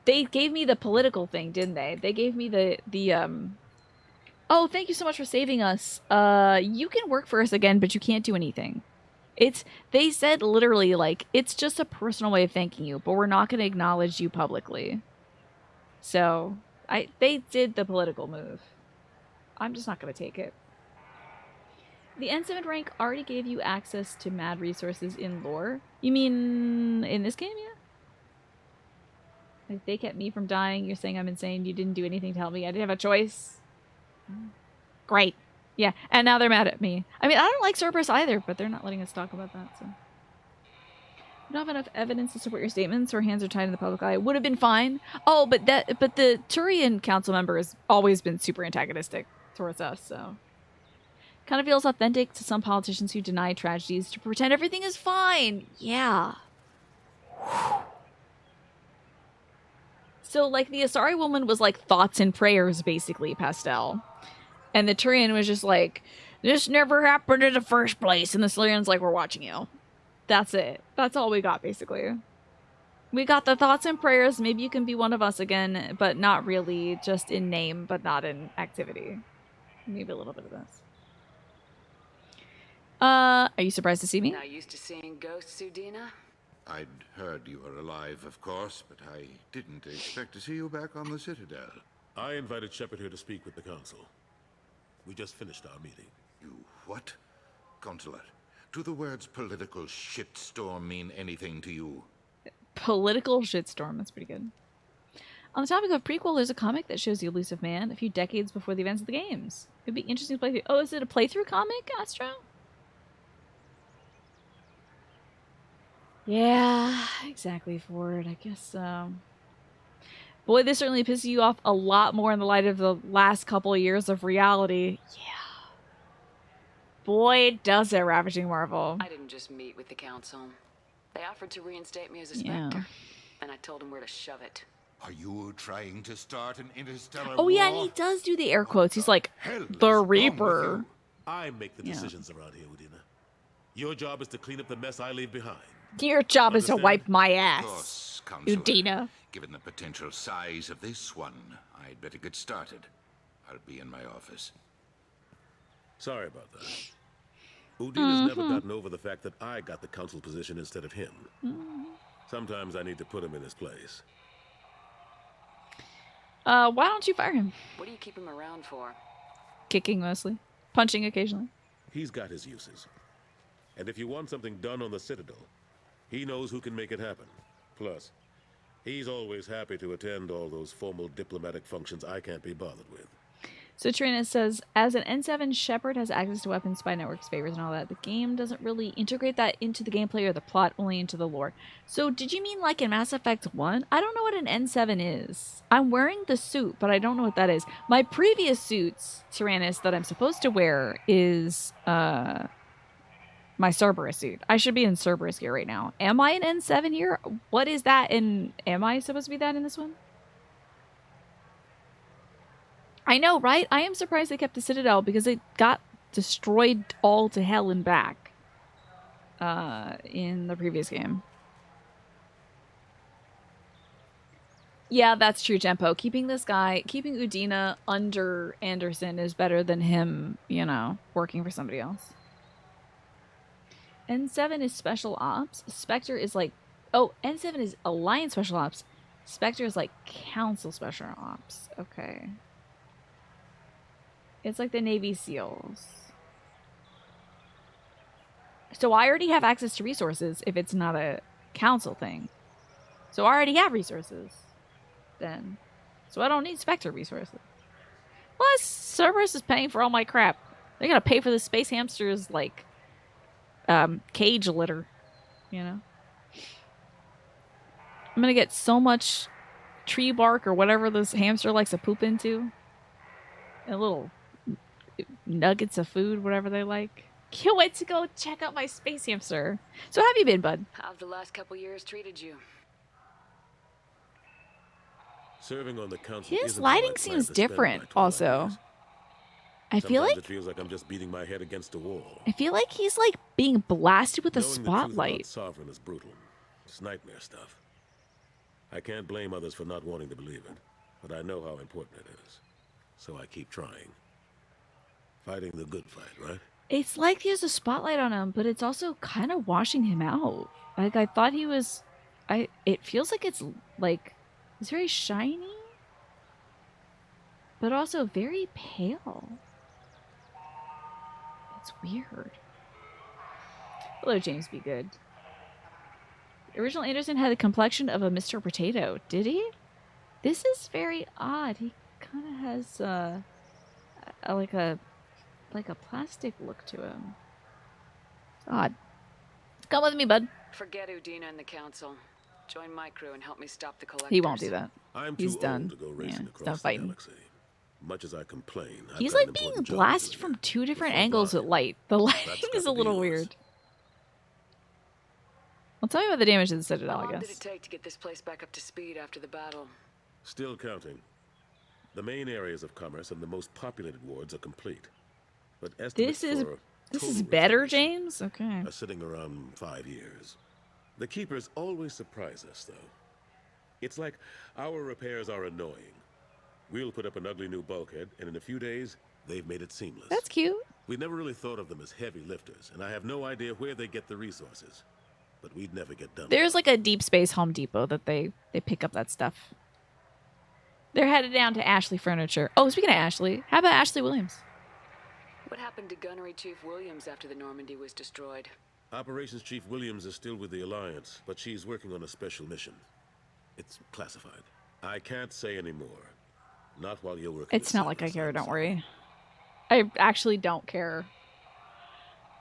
they gave me the political thing, didn't they? They gave me the oh, thank you so much for saving us. You can work for us again, but you can't do anything. They said literally, like, it's just a personal way of thanking you, but we're not going to acknowledge you publicly. So, they did the political move. I'm just not going to take it. The N7 rank already gave you access to mad resources in lore. You mean in this game, yeah? Like, they kept me from dying. You're saying I'm insane. You didn't do anything to help me. I didn't have a choice. Great. Yeah, and now they're mad at me. I mean, I don't like Cerberus either, but they're not letting us talk about that, so. You don't have enough evidence to support your statements, or hands are tied in the public eye. Would have been fine. Oh, but the Turian council member has always been super antagonistic towards us, so. Kind of feels authentic to some politicians who deny tragedies to pretend everything is fine. Yeah. So, like, the Asari woman was like thoughts and prayers, basically, Pastel. And the Turian was just like, this never happened in the first place. And the Silurian's like, we're watching you. That's it. That's all we got, basically. We got the thoughts and prayers. Maybe you can be one of us again, but not really. Just in name, but not in activity. Maybe a little bit of this. Are you surprised to see me? Not used to seeing ghosts, Udina? I'd heard you were alive, of course, but I didn't expect to see you back on the Citadel. I invited Shepard here to speak with the Council. We just finished our meeting. You what? Consulate, do the words political shitstorm mean anything to you? Political shitstorm, that's pretty good. On the topic of prequel, there's a comic that shows the elusive man a few decades before the events of the games. It'd be interesting to play through. Oh, is it a playthrough comic, Astro? Yeah, exactly, Ford. I guess so. Boy, this certainly pisses you off a lot more in the light of the last couple of years of reality. Yeah. Boy, does it, Ravaging Marvel. I didn't just meet with the council. They offered to reinstate me as a Spectre, and I told them where to shove it. Are you trying to start an interstellar Oh, war? yeah, and he does do the air quotes. He's like, the Reaper. I make the decisions around here, Udina. Your job is to clean up the mess I leave behind. Your job is to wipe my Of ass, course, Counselor. Udina. Given the potential size of this one, I'd better get started. I'll be in my office. Sorry about that. Udina's never gotten over the fact that I got the council position instead of him. Sometimes I need to put him in his place. Why don't you fire him? What do you keep him around for? Kicking mostly. Punching occasionally. He's got his uses. And if you want something done on the Citadel, he knows who can make it happen. Plus, he's always happy to attend all those formal diplomatic functions I can't be bothered with. So Trina says, as an N7, Shepard has access to weapons, spy networks, favors, and all that. The game doesn't really integrate that into the gameplay or the plot, only into the lore. So did you mean like in Mass Effect 1? I don't know what an N7 is. I'm wearing the suit, but I don't know what that is. My previous suits, Tyrannus, that I'm supposed to wear is, my Cerberus suit. I should be in Cerberus gear right now. Am I an N7 here? What is that in... Am I supposed to be that in this one? I know, right? I am surprised they kept the Citadel because it got destroyed all to hell and back in the previous game. Yeah, that's true, Jempo. Keeping Udina under Anderson is better than him, you know, working for somebody else. N7 is special ops. Spectre is like... Oh, N7 is Alliance special ops. Spectre is like Council special ops. Okay. It's like the Navy SEALs. So I already have access to resources if it's not a Council thing. So I already have resources. Then. So I don't need Spectre resources. Plus, Cerberus is paying for all my crap. They're gonna pay for the space hamster's, like, cage litter. You know? I'm gonna get so much tree bark or whatever this hamster likes to poop into. And little nuggets of food, whatever they like. Can't wait to go check out my space hamster. So how have you been, bud? How've the last couple years treated you? Serving on the council. His lighting seems different, also. I feel like it feels like I'm just beating my head against a wall. I feel like he's like being blasted with a Knowing the truth about spotlight. Sovereign is brutal. It's nightmare stuff. I can't blame others for not wanting to believe it, but I know how important it is. So I keep trying. Fighting the good fight, right? It's like there's a spotlight on him, but it's also kind of washing him out. Like I thought he was it feels like it's very shiny, but also very pale. It's weird. Hello, James Be Good. The original Anderson had the complexion of a Mr. Potato. Did he? This is very odd. He kind of has like a plastic look to him. It's odd. Come with me, bud. Forget Udina and the council. Join my crew and help me stop the collectors. He won't do that. I'm He's too done. old to go racing He's across done the fighting. galaxy. Much as I complain, I've He's got an like being important job to blasted do from here. two different Before angles God. at light. The lighting is a little weird. Well, tell me about the damage to the Citadel, How I long did guess. it take to get this place back up to speed after the battle? Still counting. The main areas of commerce and the most populated wards are complete. But estimates This for is better, James? Okay. are sitting around 5 years. The Keepers always surprise us, though. It's like our repairs are annoying. We'll put up an ugly new bulkhead, and in a few days, they've made it seamless. That's cute. We never really thought of them as heavy lifters, and I have no idea where they get the resources. But we'd never get done. There's like a Deep Space Home Depot that they pick up that stuff. They're headed down to Ashley Furniture. Oh, speaking of Ashley, how about Ashley Williams? What happened to Gunnery Chief Williams after the Normandy was destroyed? Operations Chief Williams is still with the Alliance, but she's working on a special mission. It's classified. I can't say any more. Not while you're working. It's not like I care, don't worry. I actually don't care.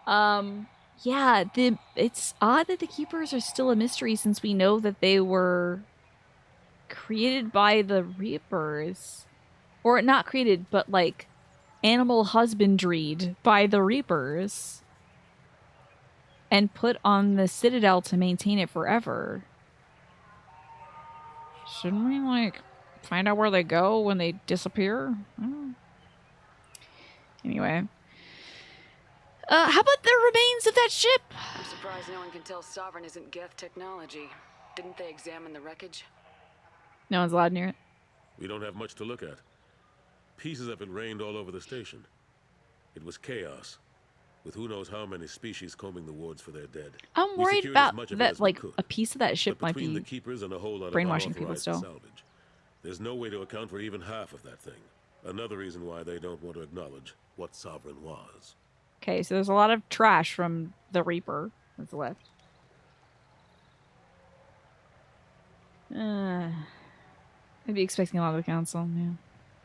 Yeah, it's odd that the Keepers are still a mystery since we know that they were created by the Reapers. Or not created, but like animal husbandried by the Reapers. And put on the Citadel to maintain it forever. Shouldn't we, like, find out where they go when they disappear? I don't know. Anyway. How about the remains of that ship? I'm surprised no one can tell Sovereign isn't Geth technology. Didn't they examine the wreckage? No one's allowed near it. We don't have much to look at. Pieces of it rained all over the station. It was chaos, with who knows how many species combing the wards for their dead. I'm We worried secured as about much of it that, as we like, could. a piece of that ship But might between be the Keepers and a whole lot of brainwashing people unauthorized still. salvage, there's no way to account for even half of that thing. Another reason why they don't want to acknowledge what Sovereign was. Okay, so there's a lot of trash from the Reaper that's left. I'd be expecting a lot of the Council, yeah.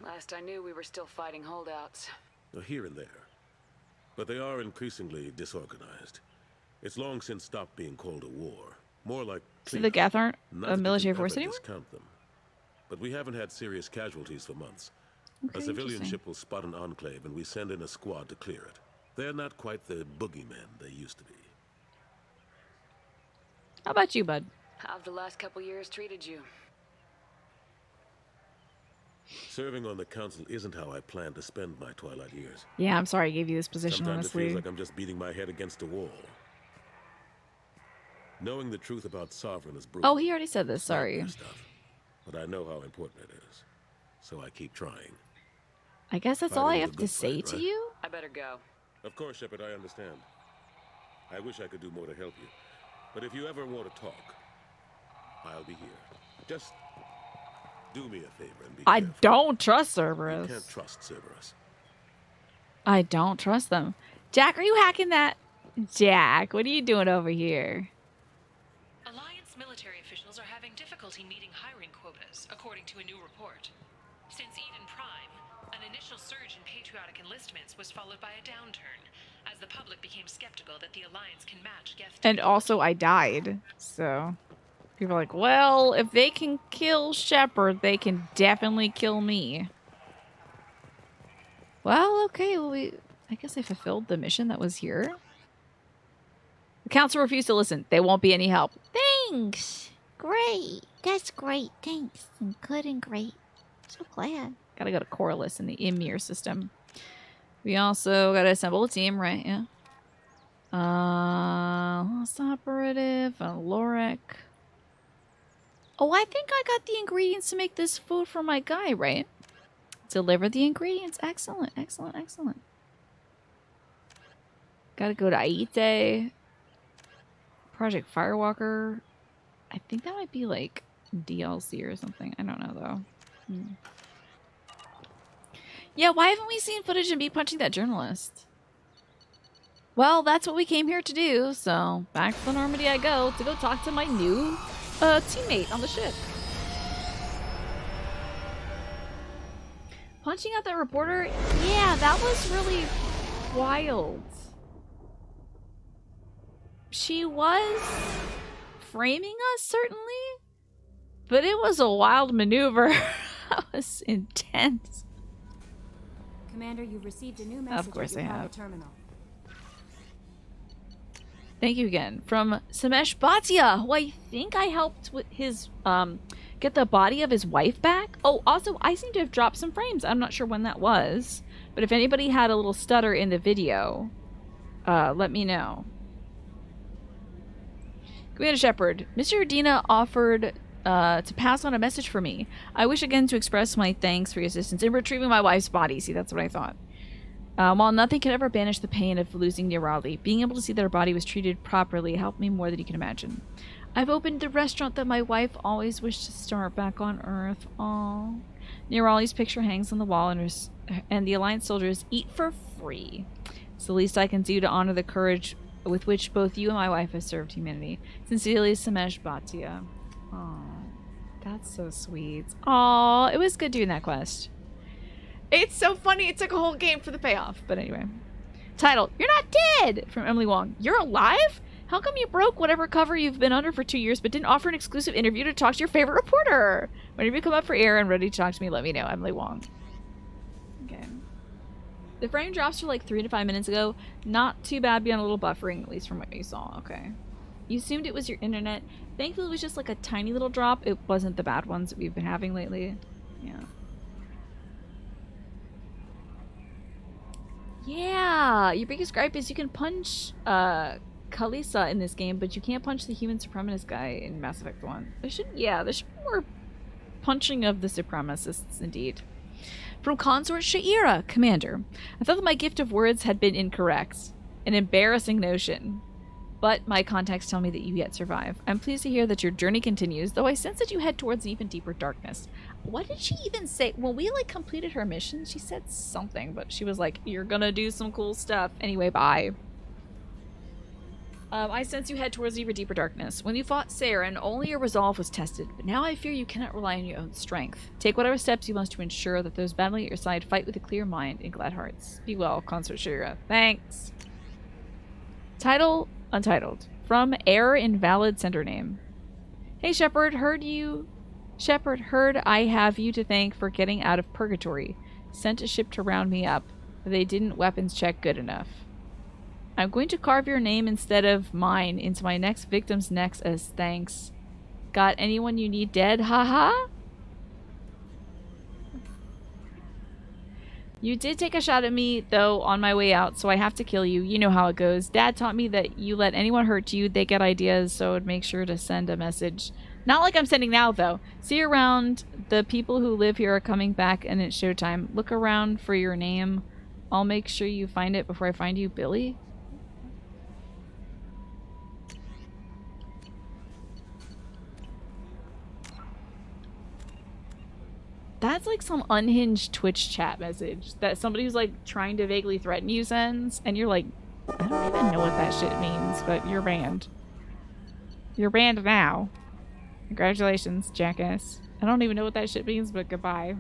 Last I knew, we were still fighting holdouts. Here and there. But they are increasingly disorganized. It's long since stopped being called a war. More like So the Geth aren't Not a that you military can force ever anymore? discount them. But we haven't had serious casualties for months. Okay, A civilian interesting. ship will spot an enclave and we send in a squad to clear it. They're not quite the boogeymen they used to be. How about you, bud? How've the last couple years treated you? Serving on the council isn't how I plan to spend my twilight years. Yeah, I'm sorry I gave you this position, Sometimes honestly. it feels like I'm just beating my head against a wall. Knowing the truth about Sovereign is brutal. Oh, he already said this, sorry. Stuff, but I know how important it is, so I keep trying. I guess that's all I have to say to you? I better go. Of course, Shepard, I understand. I wish I could do more to help you. But if you ever want to talk, I'll be here. Just do me a favor and be I careful. don't trust Cerberus. You can't trust Cerberus. I don't trust them. Jack, are you hacking that? Jack, what are you doing over here? Alliance military officials are having difficulty meeting hiring quotas, according to a new report. Since Eden Prime, an initial surge in patriotic enlistments was followed by a downturn, as the public became skeptical that the Alliance can match Geth. And also, I died. So, people are like, well, if they can kill Shepard, they can definitely kill me. Well, okay, well, I guess I fulfilled the mission that was here. The council refused to listen. They won't be any help. Thanks. Great. That's great. Thanks. And good and great. So glad. Gotta go to Corliss in the Ymir system. We also gotta assemble a team, right? Yeah. Lost Operative, Lorek. Oh, I think I got the ingredients to make this food for my guy, right? Deliver the ingredients. Excellent, excellent, excellent. Gotta go to Aite. Project Firewalker. I think that might be like DLC or something. I don't know though. Yeah, why haven't we seen footage of me punching that journalist? Well, that's what we came here to do, so back to the Normandy I go to go talk to my new teammate on the ship. Punching out that reporter? Yeah, that was really wild. She was framing us, certainly, but it was a wild maneuver. That was intense. Commander, you've received a new message Of course at your I private have. terminal. Thank you again. From Samesh Bhatia, who I think I helped with his, get the body of his wife back. Oh, also, I seem to have dropped some frames. I'm not sure when that was. But if anybody had a little stutter in the video, let me know. Commander Shepard, Mr. Udina offered to pass on a message for me. I wish again to express my thanks for your assistance in retrieving my wife's body. See, that's what I thought. While nothing can ever banish the pain of losing Nirali, being able to see that her body was treated properly helped me more than you can imagine. I've opened the restaurant that my wife always wished to start back on Earth. Aww. Nirali's picture hangs on the wall, and the Alliance soldiers eat for free. It's the least I can do to honor the courage with which both you and my wife have served humanity. Sincerely, Samesh Bhatia. Aww. That's so sweet. Aww, it was good doing that quest. It's so funny. It took a whole game for the payoff. But anyway. Title, You're Not Dead! From Emily Wong. You're alive? How come you broke whatever cover you've been under for 2 years but didn't offer an exclusive interview to talk to your favorite reporter? Whenever you come up for air and ready to talk to me, let me know. Emily Wong. Okay. The frame drops for like 3 to 5 minutes ago. Not too bad beyond a little buffering, at least from what you saw. Okay. You assumed it was your internet. Thankfully, it was just like a tiny little drop. It wasn't the bad ones that we've been having lately. Yeah. Yeah, your biggest gripe is you can punch Kalisa in this game, but you can't punch the human supremacist guy in Mass Effect 1. There should be more punching of the supremacists, indeed. From Consort Sha'ira, Commander. I thought that my gift of words had been incorrect. An embarrassing notion. But my contacts tell me that you yet survive. I'm pleased to hear that your journey continues, though I sense that you head towards an even deeper darkness. What did she even say? When we, like, completed her mission, she said something, but she was like, you're gonna do some cool stuff. Anyway, bye. I sense you head towards even deeper darkness. When you fought Saren, only your resolve was tested, but now I fear you cannot rely on your own strength. Take whatever steps you must to ensure that those battling at your side fight with a clear mind and glad hearts. Be well, Consort Sha'ira. Thanks. Title... Untitled. From Error Invalid Sender Name. Hey Shepard, heard I have you to thank for getting out of purgatory. Sent a ship to round me up, but they didn't weapons check good enough. I'm going to carve your name instead of mine into my next victim's neck as thanks. Got anyone you need dead? Haha? You did take a shot at me, though, on my way out, so I have to kill you. You know how it goes. Dad taught me that you let anyone hurt you, they get ideas, so I'd make sure to send a message. Not like I'm sending now, though. See you around. The people who live here are coming back, and it's showtime. Look around for your name. I'll make sure you find it before I find you, Billy. That's like some unhinged Twitch chat message that somebody who's like trying to vaguely threaten you sends, and you're like, I don't even know what that shit means, but you're banned. You're banned now. Congratulations, jackass. I don't even know what that shit means, but goodbye.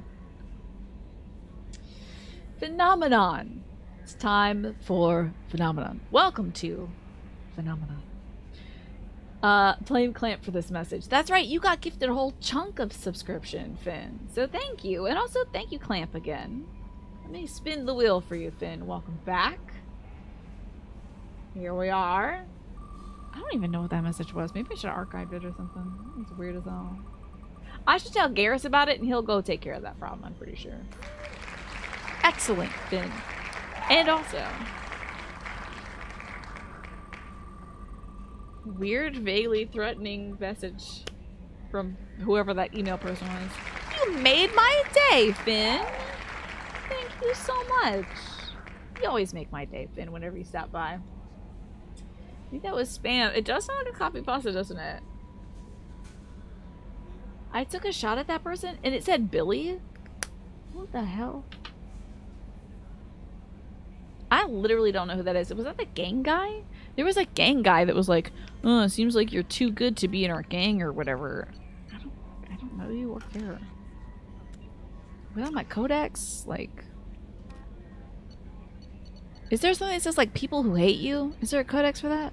Phenomenon. It's time for Phenomenon. Welcome to Phenomenon. Blame Clamp for this message. That's right, you got gifted a whole chunk of subscription, Finn. So thank you. And also thank you, Clamp, again. Let me spin the wheel for you, Finn. Welcome back. Here we are. I don't even know what that message was. Maybe I should have archived it or something. It's weird as hell. I should tell Garrus about it and he'll go take care of that problem, I'm pretty sure. Excellent, Finn. And also... weird, vaguely threatening message from whoever that email person was. You made my day, Finn! Thank you so much. You always make my day, Finn, whenever you stop by. I think that was spam. It does sound like a copy pasta, doesn't it? I took a shot at that person and it said Billy? What the hell? I literally don't know who that is. Was that the gang guy? There was a gang guy that was like, oh, it seems like you're too good to be in our gang or whatever. I don't know you or care. Without my codex, like... is there something that says like people who hate you? Is there a codex for that?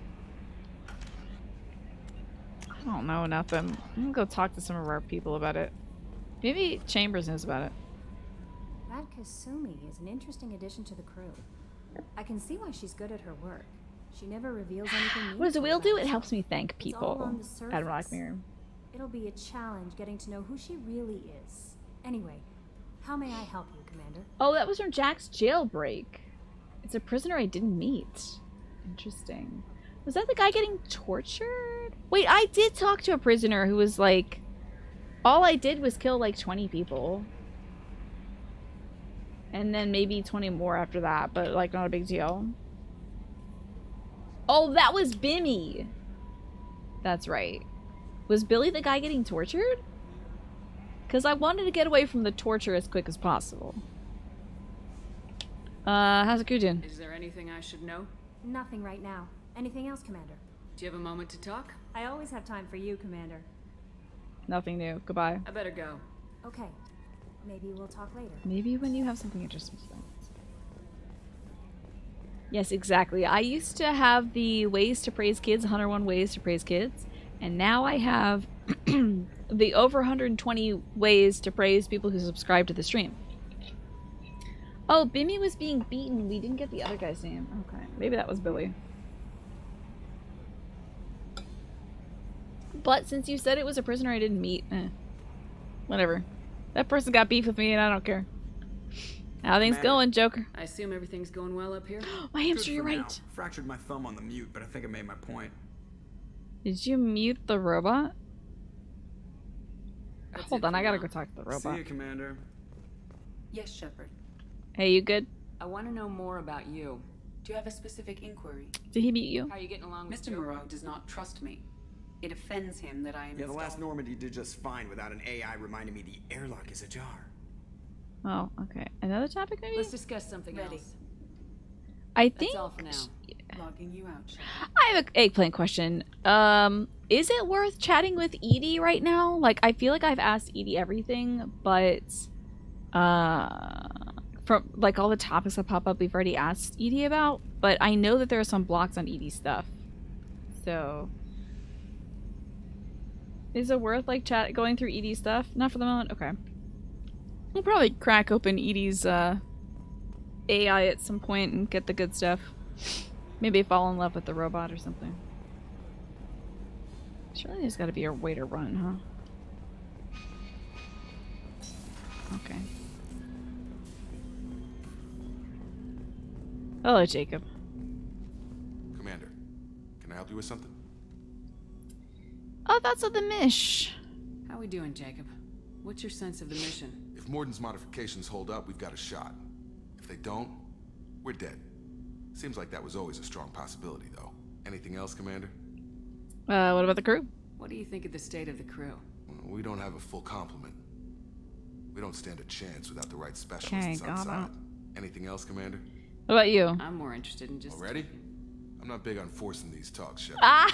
I don't know nothing. I'm gonna go talk to some of our people about it. Maybe Chambers knows about it. That Kasumi is an interesting addition to the crew. I can see why she's good at her work. She never reveals anything new. What does the to wheel us. do? It helps me thank It's all people. on the surface. Admiral Ackmere. It'll be a challenge getting to know who she really is. Anyway, how may I help you, Commander? Oh, that was from Jack's jailbreak. It's a prisoner I didn't meet. Interesting. Was that the guy getting tortured? Wait, I did talk to a prisoner who was like... all I did was kill like 20 people. And then maybe 20 more after that, but like not a big deal. Oh, that was Bimmy. That's right. Was Billy the guy getting tortured? Because I wanted to get away from the torture as quick as possible. How's it going? Is there anything I should know? Nothing right now. Anything else, Commander? Do you have a moment to talk? I always have time for you, Commander. Nothing new. Goodbye. I better go. Okay. Maybe we'll talk later. Maybe when you have something interesting to say. Yes, exactly. I used to have the ways to praise kids, 101 ways to praise kids, and now I have the over 120 ways to praise people who subscribe to the stream. Oh, Bimmy was being beaten. We didn't get the other guy's name. Okay, maybe that was Billy. But since you said it was a prisoner I didn't meet, whatever. That person got beef with me and I don't care. How things going, Joker? I assume everything's going well up here? My hamster, Good you're for right. now. Fractured my thumb on the mute, but I think I made my point. Did you mute the robot? Hold on, I gotta go talk to the robot. See you, Commander. Yes, Shepard. Hey, you good? I want to know more about you. Do you have a specific inquiry? Did he mute you? How are you getting along with Mr. Moreau does not trust me. It offends him that I am Yeah, the last Normandy did just fine without an AI reminding me the airlock is ajar. Oh, okay. Another topic, maybe? Let's discuss something else. I think... That's all for now. Logging you out, Shepard. I have an eggplant question. Is it worth chatting with Edie right now? Like, I feel like I've asked Edie everything, but... from, like, all the topics that pop up, we've already asked Edie about, but I know that there are some blocks on Edie's stuff. So... is it worth, like, going through Edie's stuff? Not for the moment? Okay. We'll probably crack open Edie's, AI at some point and get the good stuff. Maybe fall in love with the robot or something. Surely there's got to be a way to run, huh? Okay. Hello, Jacob. Commander, can I help you with something? Oh, that's the Mish. How we doing, Jacob? What's your sense of the mission? If Morden's modifications hold up, we've got a shot. If they don't, we're dead. Seems like that was always a strong possibility, though. Anything else, Commander? What about the crew? What do you think of the state of the crew? We don't have a full complement. We don't stand a chance without the right Okay, specialists got outside. it. Anything else, Commander? What about you? I'm more interested in just... Already? I'm not big on forcing these talks, Shepard.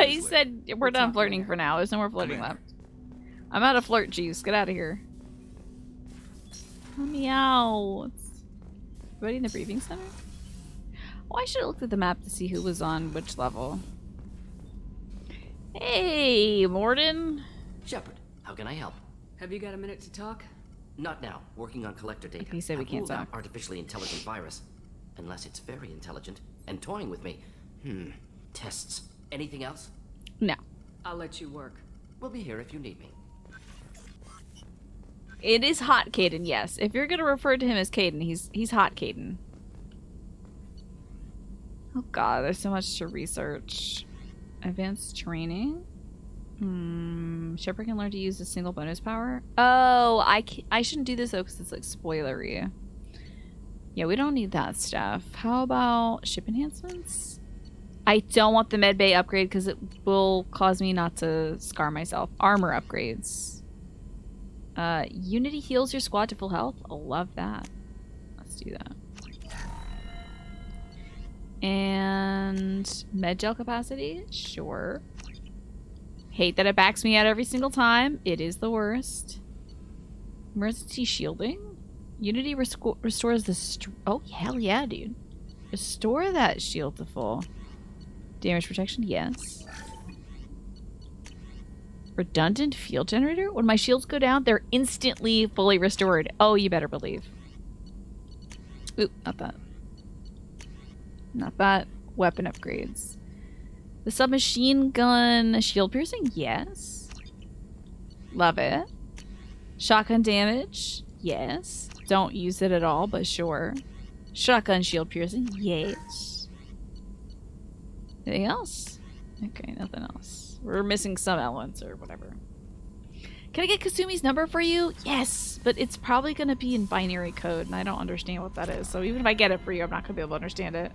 He said we're done flirting for now. There's no more flirting left. I'm out of flirt juice. Get out of here. Let me out. Everybody in the briefing center? Oh, I should have looked at the map to see who was on which level. Hey, Morden. Shepard, how can I help? Have you got a minute to talk? Not now. Working on collector data. He said we I've can't ruled out talk. artificially intelligent virus. Unless it's very intelligent and toying with me. Tests. Anything else? No. I'll let you work. We'll be here if you need me. It is hot Caden, yes. If you're gonna refer to him as Caden, he's hot Caden. Oh god, there's so much to research. Advanced training. Shepard can learn to use a single bonus power. Oh, I shouldn't do this though because it's like spoilery. Yeah, we don't need that stuff. How about ship enhancements? I don't want the medbay upgrade because it will cause me not to scar myself. Armor upgrades. Unity heals your squad to full health. I love that. Let's do that. And med gel capacity? Sure. Hate that it backs me out every single time. It is the worst. Emergency shielding? Unity restores the... Oh, hell yeah, dude. Restore that shield to full. Damage protection? Yes. Redundant field generator? When my shields go down, they're instantly fully restored. Oh, you better believe. Oop, not that. Not that. Weapon upgrades. The submachine gun shield piercing? Yes. Love it. Shotgun damage? Yes. Don't use it at all, but sure. Shotgun shield piercing? Yes. Anything else? Okay, nothing else. We're missing some elements or whatever. Can I get Kasumi's number for you? Yes, but it's probably going to be in binary code, and I don't understand what that is. So even if I get it for you, I'm not going to be able to understand it.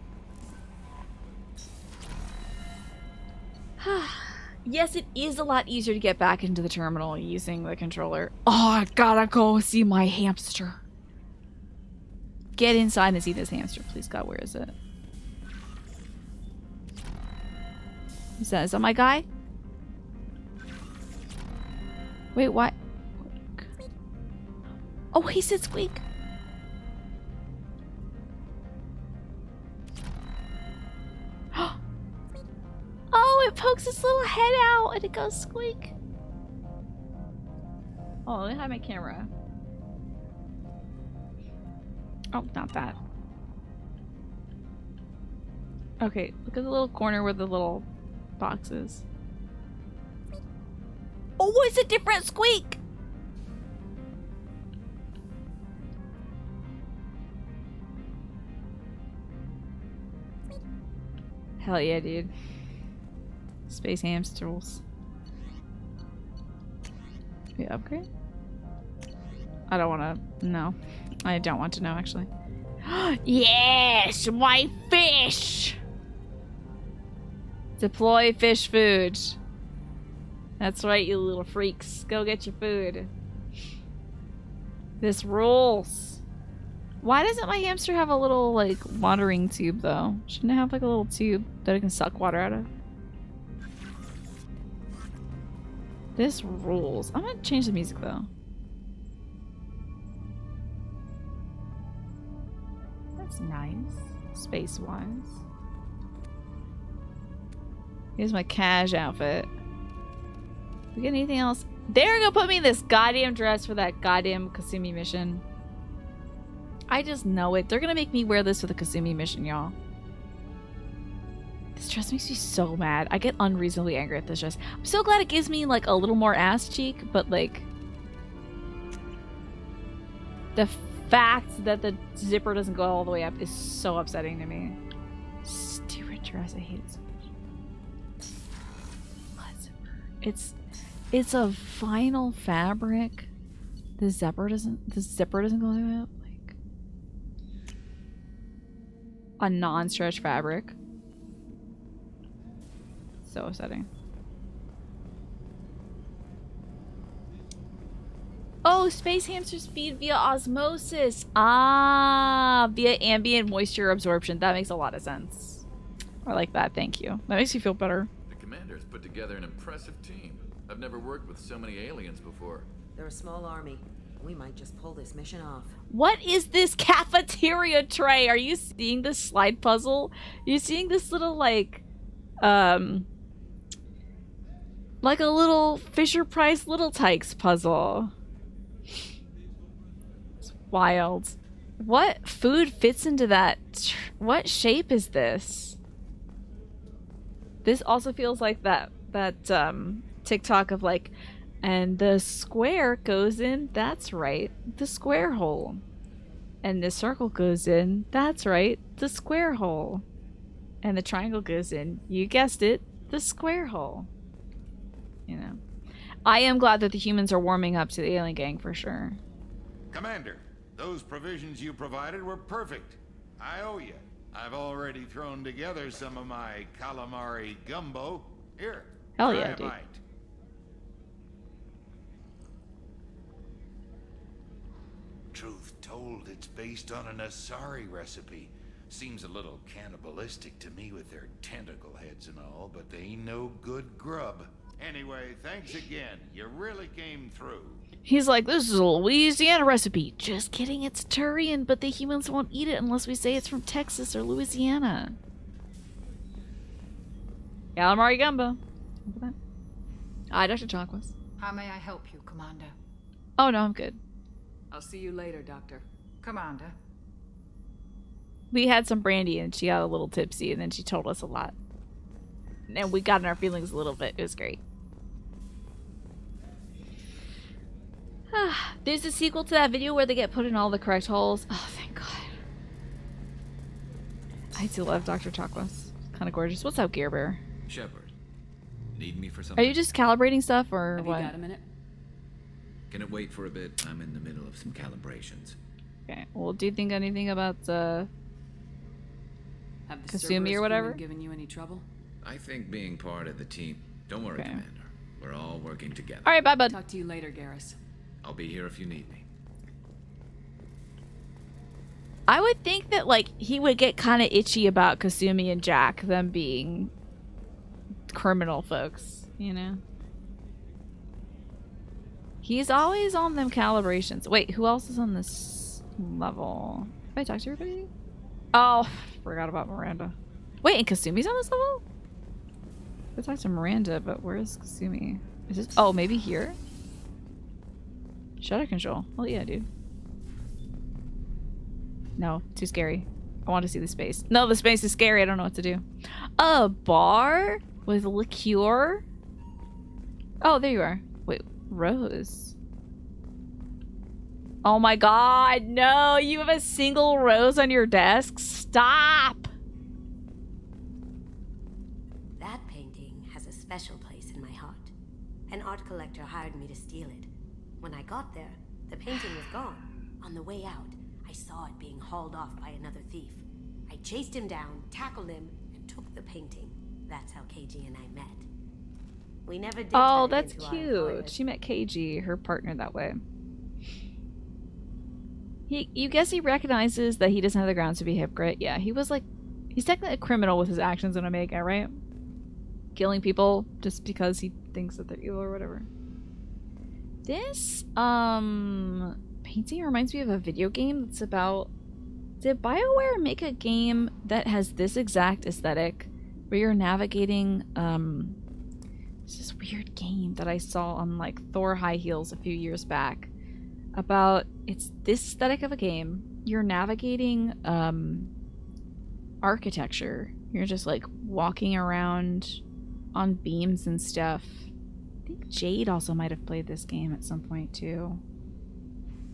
Yes, it is a lot easier to get back into the terminal using the controller. Oh, I gotta go see my hamster. Get inside and see this hamster. Please, God, where is it? Is that my guy? Wait, what? Oh, he said squeak. Oh, it pokes its little head out and it goes squeak. Oh, let me hide my camera. Oh, not that. Okay, look at the little corner where the little box is. Oh, it's a different squeak! Hell yeah, dude. Space hamsters. We upgrade? I don't want to know. I don't want to know, actually. Yes! My fish! Deploy fish food. That's right, you little freaks. Go get your food. This rules. Why doesn't my hamster have a little, like, watering tube, though? Shouldn't it have, like, a little tube that it can suck water out of? This rules. I'm gonna change the music, though. That's nice. Space-wise. Here's my cash outfit. We get anything else? They're gonna put me in this goddamn dress for that goddamn Kasumi mission. I just know it. They're gonna make me wear this for the Kasumi mission, y'all. This dress makes me so mad. I get unreasonably angry at this dress. I'm so glad it gives me like a little more ass cheek, but like the fact that the zipper doesn't go all the way up is so upsetting to me. Stupid dress, I hate it so much. It's a vinyl fabric. The zipper doesn't go all the way up. Like a non-stretch fabric. So upsetting. Oh, space hamsters feed via osmosis. Ah, via ambient moisture absorption. That makes a lot of sense. I like that. Thank you. That makes me feel better. The commander's put together an impressive team. I've never worked with so many aliens before. They're a small army. We might just pull this mission off. What is this cafeteria tray? Are you seeing this slide puzzle? You're seeing this little like a little Fisher-Price Little Tykes puzzle. It's wild. What food fits into that? What shape is this? This also feels like that TikTok of like, and the square goes in, that's right, the square hole. And the circle goes in, that's right, the square hole. And the triangle goes in, you guessed it, the square hole. You know. I am glad that the humans are warming up to the alien gang for sure. Commander, those provisions you provided were perfect. I owe you. I've already thrown together some of my calamari gumbo. Here, hell try yeah, a dude. bite. Truth told, it's based on an Asari recipe. Seems a little cannibalistic to me with their tentacle heads and all, but they ain't no good grub. Anyway, thanks again. You really came through. He's like, this is a Louisiana recipe. Just kidding, it's Turian, but the humans won't eat it unless we say it's from Texas or Louisiana. Calamari gumbo. Look at that. Hi, Dr. Chakwas. How may I help you, Commander? Oh no, I'm good. I'll see you later, Doctor. Commander. We had some brandy and she got a little tipsy and then she told us a lot. And we got in our feelings a little bit. It was great. There's a sequel to that video where they get put in all the correct holes. Oh, thank God. I do love Dr. Chakwas. Kind of gorgeous. What's up, Gear Bear? Shepard, need me for something? Are you just calibrating stuff or Have what? you got a minute? Can it wait for a bit? I'm in the middle of some calibrations. Okay. Well, do you think anything about Have the Kasumi Cerberus or whatever? crewmen given you any trouble? I think being part of the team. Don't worry, Okay. Commander. We're all working together. All right, bye, bud. Talk to you later, Garrus. I'll be here if you need me. I would think that like he would get kind of itchy about Kasumi and Jack, them being criminal folks, you know? He's always on them calibrations. Wait, who else is on this level? Have I talked to everybody? Oh, forgot about Miranda. Wait, and Kasumi's on this level? I talked to Miranda, but where's Kasumi? Is this? Oh, maybe here? Shutter control. Well, yeah, dude. No, too scary. I want to see the space. No, the space is scary. I don't know what to do. A bar with liqueur? Oh, there you are. Wait, Rose. Oh my God, no! You have a single rose on your desk? Stop! That painting has a special place in my heart. An art collector hired me to steal it. When I got there, the painting was gone. On the way out, I saw it being hauled off by another thief. I chased him down, tackled him, and took the painting. That's how KG and I met. We never did. Oh, turn it that's into our cute. employers. She met KG, her partner, that way. You guess he recognizes that he doesn't have the grounds to be a hypocrite. Yeah, he was like, he's technically a criminal with his actions in Omega, right? Killing people just because he thinks that they're evil or whatever. This painting reminds me of a video game that's about, did BioWare make a game that has this exact aesthetic where you're navigating it's this weird game that I saw on like Thor High Heels a few years back about, it's this aesthetic of a game. You're navigating architecture. You're just like walking around on beams and stuff. I think Jade also might have played this game at some point too.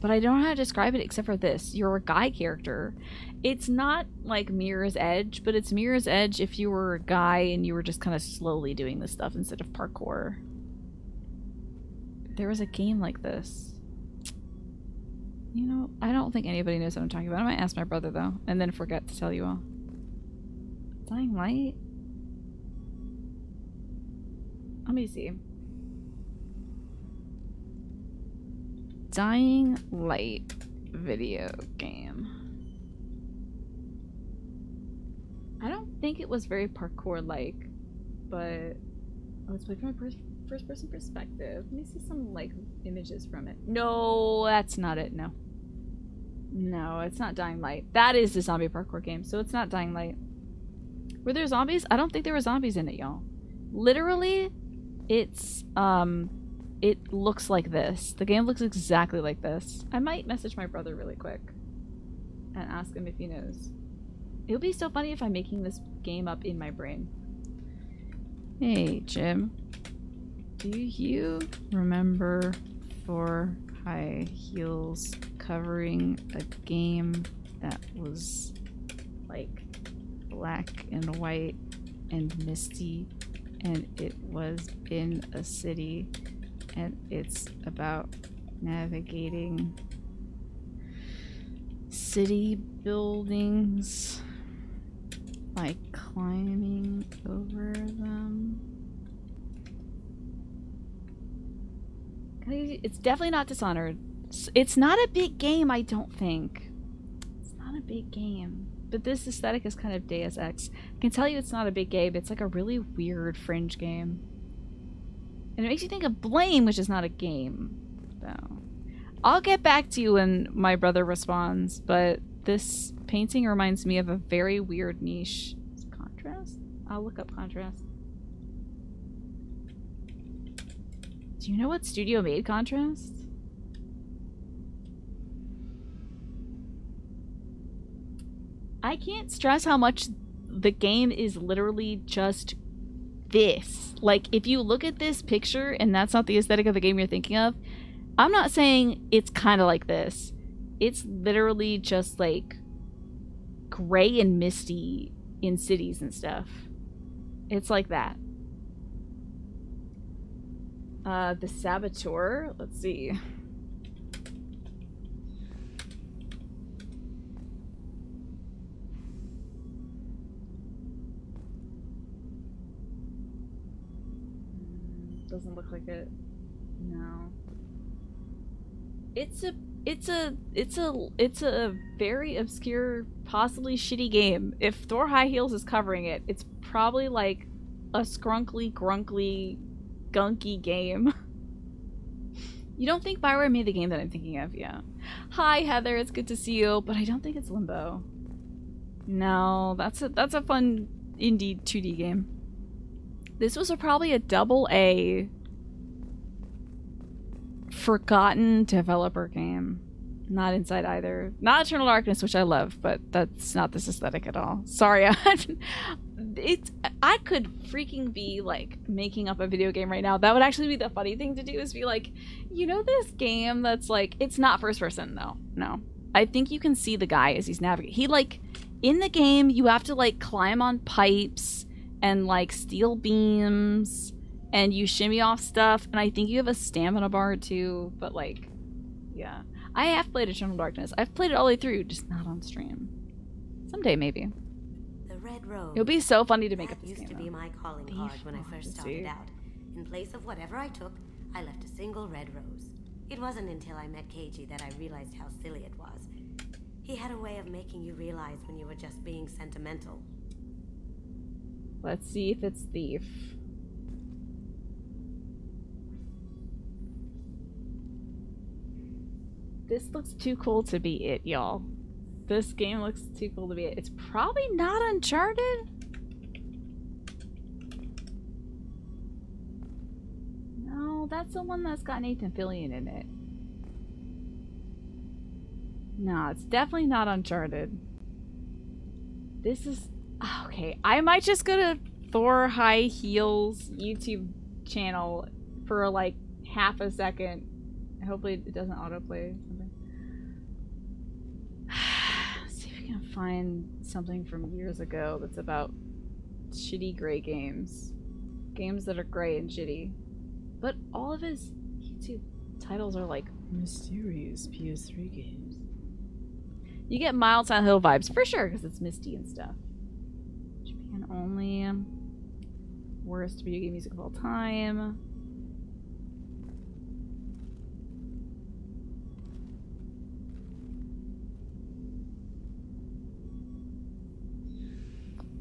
But I don't know how to describe it except for this. You're a guy character. It's not like Mirror's Edge, but it's Mirror's Edge if you were a guy and you were just kind of slowly doing this stuff instead of parkour. There was a game like this. You know, I don't think anybody knows what I'm talking about. I might ask my brother though, and then forget to tell you all. Dying Light? Let me see. Dying Light video game. I don't think it was very parkour-like, but oh, it's played from a first-person perspective. Let me see some like images from it. No, that's not it. No, no, it's not Dying Light. That is the zombie parkour game, so it's not Dying Light. Were there zombies? I don't think there were zombies in it, y'all. Literally, it's it looks like this. The game looks exactly like this. I might message my brother really quick and ask him if he knows. It would be so funny if I'm making this game up in my brain. Hey, Jim. Do you remember 4 High Heels covering a game that was like black and white and misty, and it was in a city, and it's about navigating city buildings by climbing over them? It's definitely not Dishonored. It's not a big game, I don't think. It's not a big game. But this aesthetic is kind of Deus Ex. I can tell you it's not a big game. It's like a really weird fringe game. And it makes you think of Blame, which is not a game, though. I'll get back to you when my brother responds, but this painting reminds me of a very weird niche. Is Contrast? I'll look up Contrast. Do you know what studio made Contrast? I can't stress how much the game is literally just this. Like, if you look at this picture and that's not the aesthetic of the game you're thinking of, I'm not saying it's kind of like this. It's literally just like gray and misty in cities and stuff. It's like that. The Saboteur, let's see. Doesn't look like it. No. It's a very obscure, possibly shitty game. If Thor High Heels is covering it, it's probably like a scrunkly, grunkly, gunky game. You don't think Bioware made the game that I'm thinking of? Yeah. Hi Heather, it's good to see you, but I don't think it's Limbo. No, that's a fun indie 2D game. This was probably a AA forgotten developer game. Not Inside either. Not Eternal Darkness, which I love, but that's not this aesthetic at all. Sorry, I could freaking be like making up a video game right now. That would actually be the funny thing to do, is be like, you know, this game that's like, it's not first person though. No, I think you can see the guy as he's navigating. He like, in the game, you have to like climb on pipes and like steel beams, and you shimmy off stuff, and I think you have a stamina bar too, but like, yeah. I have played Eternal Darkness. I've played it all the way through, just not on stream. Someday, maybe. The Red Rose. It would be so funny to make up this used game, to be my calling card when I first started out. In place of whatever I took, I left a single red rose. It wasn't until I met Keiji that I realized how silly it was. He had a way of making you realize when you were just being sentimental. Let's see if it's Thief. This looks too cool to be it, y'all. This game looks too cool to be it. It's probably not Uncharted. No, that's the one that's got Nathan Fillion in it. No, it's definitely not Uncharted. This is... Okay, I might just go to Thor High Heels YouTube channel for like half a second. Hopefully it doesn't autoplay something. See if we can find something from years ago that's about shitty gray games. Games that are gray and shitty. But all of his YouTube titles are like mysterious PS3 games. You get mild Silent Hill vibes for sure because it's misty and stuff. Japan only. Worst video game music of all time.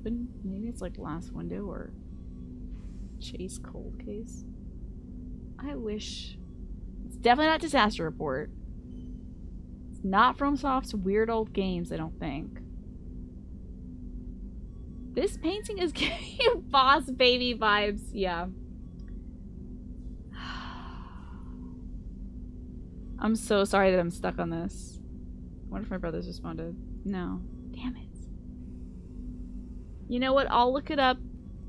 But maybe it's like Last Window or Chase Cold Case. I wish. It's definitely not Disaster Report. It's not FromSoft's weird old games, I don't think. This painting is giving you Boss Baby vibes. Yeah. I'm so sorry that I'm stuck on this. I wonder if my brothers responded. No. Damn it. You know what? I'll look it up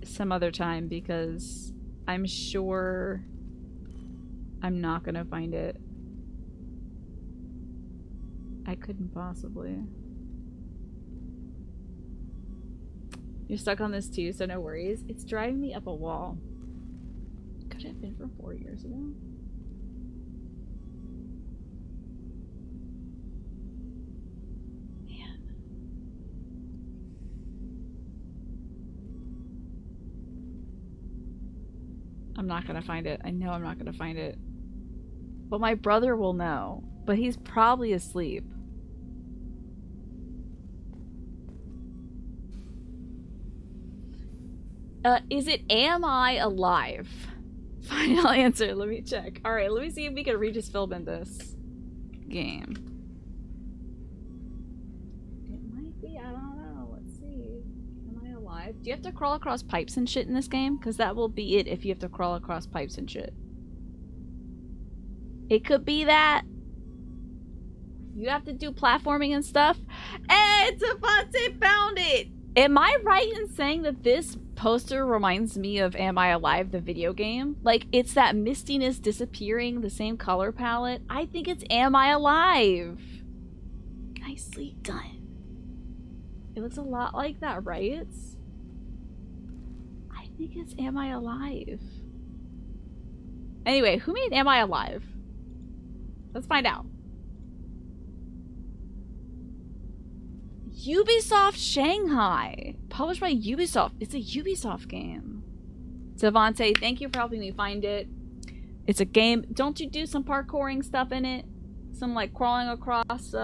some other time because I'm sure I'm not gonna find it. I couldn't possibly. You're stuck on this too, so no worries. It's driving me up a wall. Could it have been from 4 years ago? Man. I'm not gonna find it. I know I'm not gonna find it. But my brother will know. But he's probably asleep. Is it Am I Alive? Final answer. Let me check. Alright, let me see if we can Regis film in this game. It might be. I don't know. Let's see. Am I alive? Do you have to crawl across pipes and shit in this game? Because that will be it if you have to crawl across pipes and shit. It could be that. You have to do platforming and stuff. Hey, Devontae found it! Am I right in saying that this poster reminds me of Am I Alive, the video game? Like, it's that mistiness disappearing, the same color palette. I think it's Am I Alive? Nicely done. It looks a lot like that, right? I think it's Am I Alive? Anyway, who made Am I Alive? Let's find out. Ubisoft Shanghai. Published by Ubisoft. It's a Ubisoft game. Devontae, thank you for helping me find it. It's a game. Don't you do some parkouring stuff in it? Some like crawling across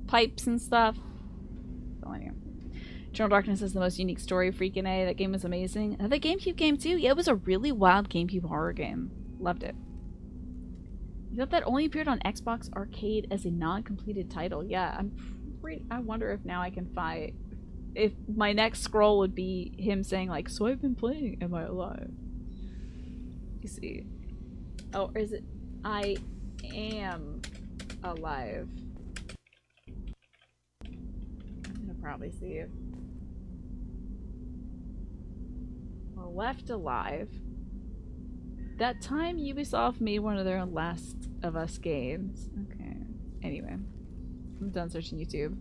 pipes and stuff? So anyway. Eternal Darkness is the most unique story. Freaking A. That game was amazing. Another GameCube game too? Yeah, it was a really wild GameCube horror game. Loved it. You thought that only appeared on Xbox Arcade as a non-completed title. Yeah, I wonder if now I can find if my next scroll would be him saying like, so I've been playing Am I Alive? You see. Oh, or is it I am alive? I'm gonna probably see it. Well, Left Alive. That time Ubisoft made one of their Last of Us games. Okay. Anyway. I'm done searching YouTube.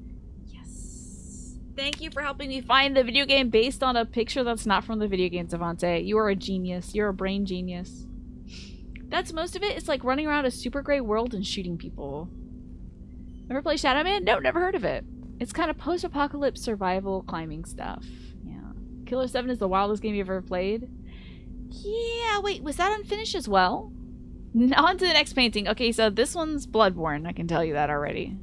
Yes. Thank you for helping me find the video game based on a picture that's not from the video game, Devontae. You are a genius. You're a brain genius. That's most of it. It's like running around a super gray world and shooting people. Ever play Shadow Man? No, never heard of it. It's kind of post-apocalypse survival climbing stuff. Yeah. Killer 7 is the wildest game you ever played. Yeah, wait, was that unfinished as well? On to the next painting. Okay, so this one's Bloodborne. I can tell you that already.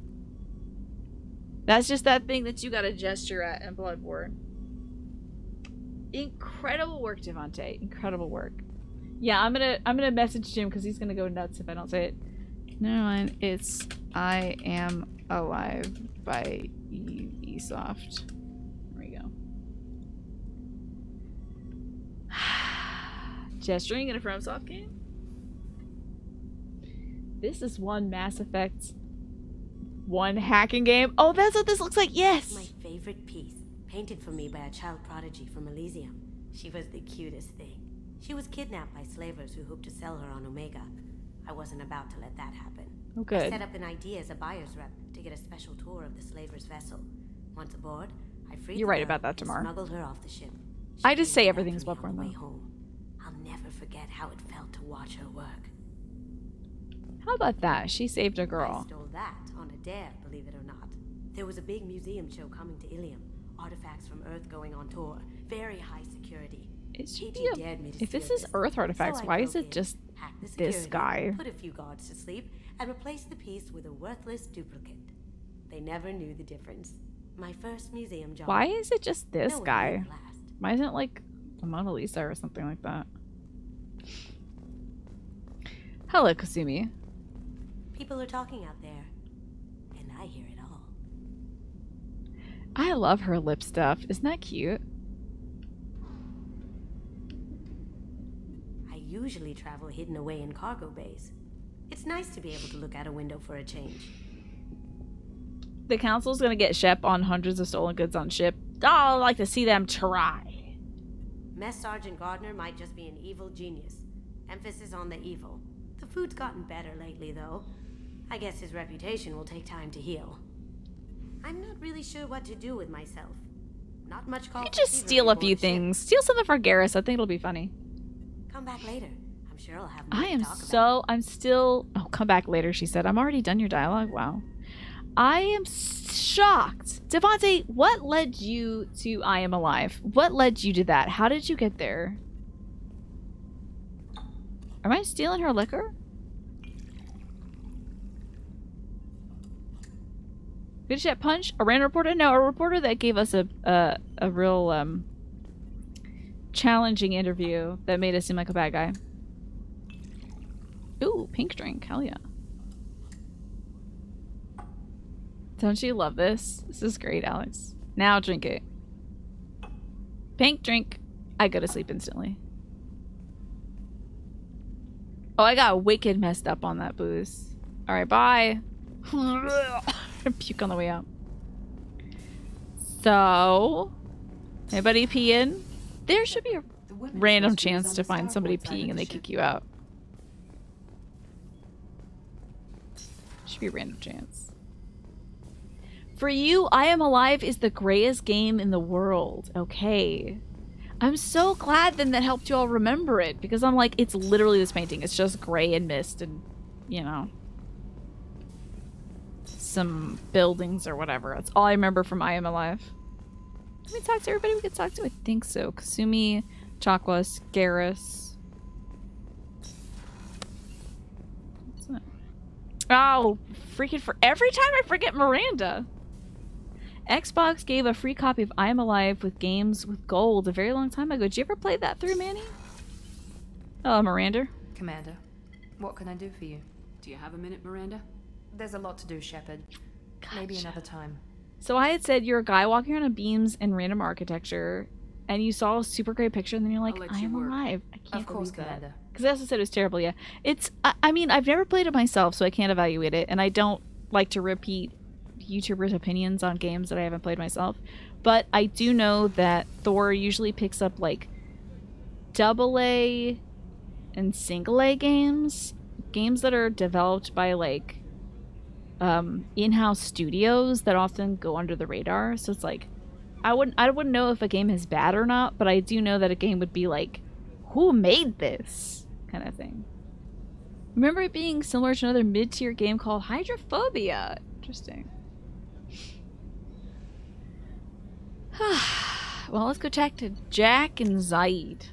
That's just that thing that you gotta gesture at in Bloodborne. Incredible work, Devontae. Incredible work. Yeah, I'm gonna message Jim because he's gonna go nuts if I don't say it. Never mind. It's I Am Alive by Ubisoft. There we go. Gesturing in a FromSoft game? This is one Mass Effect. One hacking game. Oh, that's what this looks like. Yes. My favorite piece. painted for me by a child prodigy from Elysium. She was the cutest thing. She was kidnapped by slavers who hoped to sell her on Omega. I wasn't about to let that happen. Oh, good. I set up an idea as a buyer's rep to get a special tour of the slaver's vessel. Once aboard, I freed You're the right girl about that, and Tamar. smuggled her off the ship. I just say everything's popcorn, Way though. home. I'll never forget how it felt to watch her work. How about that? She saved a I girl. stole that on a dare, believe it or not. There was a big museum show coming to Ilium. Artifacts from Earth going on tour. Very high security. It should KG be a, dared me to if this steal is Earth artifacts, So I why is broke it in, just hacked the this security, guy? Put a few guards to sleep, and replaced the piece with a worthless duplicate. They never knew the difference. My first museum job. Why is it just this No one guy? knew the last. Why isn't it like the Mona Lisa or something like that? Hello, Kasumi. People are talking out there, and I hear it all. I love her lip stuff. Isn't that cute? I usually travel hidden away in cargo bays. It's nice to be able to look out a window for a change. The council's gonna get Shep on hundreds of stolen goods on ship. Oh, I'd like to see them try. Mess Sergeant Gardner might just be an evil genius. Emphasis on the evil. The food's gotten better lately, though. I guess his reputation will take time to heal. I'm not really sure what to do with myself. Not much call You for just thievery steal a aboard few ship. things. Steal something for Garrus. I think it'll be funny. Come back later. I'm sure I'll have more I am to talk about. so... I'm still... Oh, come back later, she said. I'm already done your dialogue? Wow. I am shocked. Devontae, what led you to I Am Alive? What led you to that? How did you get there? Am I stealing her liquor? Good shit punch? A random reporter? No, a reporter that gave us a real challenging interview that made us seem like a bad guy. Ooh, pink drink. Hell yeah. Don't you love this? This is great, Alex. Now drink it. Pink drink. I go to sleep instantly. Oh, I got wicked messed up on that booze. Alright, bye. Puke on the way out. So, anybody peeing? There should be a random chance to find somebody peeing and they kick you out. Should be a random chance. For you, I Am Alive is the grayest game in the world. Okay. I'm so glad then that helped you all remember it, because I'm like, it's literally this painting. It's just gray and mist and, you know, some buildings or whatever. That's all I remember from I Am Alive. Can we talk to everybody we could talk to? I think so. Kasumi, Chakwas, Garrus. What's that? Oh, freaking for every time I forget Miranda. Xbox gave a free copy of I Am Alive with games with gold a very long time ago. Did you ever play that through, Manny? Oh, Miranda. Commander, what can I do for you? Do you have a minute, Miranda? There's a lot to do, Shepard. Maybe another time. So I had said you're a guy walking around on beams and random architecture, and you saw a super great picture, and then you're like, I am alive. I can't Of course, believe that. Commander. Because I also said it was terrible, yeah. It's, I mean, I've never played it myself, so I can't evaluate it, and I don't like to repeat YouTubers' opinions on games that I haven't played myself. But I do know that Thor usually picks up, like, AA and single A games. Games that are developed by, like, in-house studios that often go under the radar. So it's like, I wouldn't know if a game is bad or not, but I do know that a game would be like, who made this? Kind of thing. Remember it being similar to another mid-tier game called Hydrophobia. Interesting. Well, let's go check to Jack and Zaid.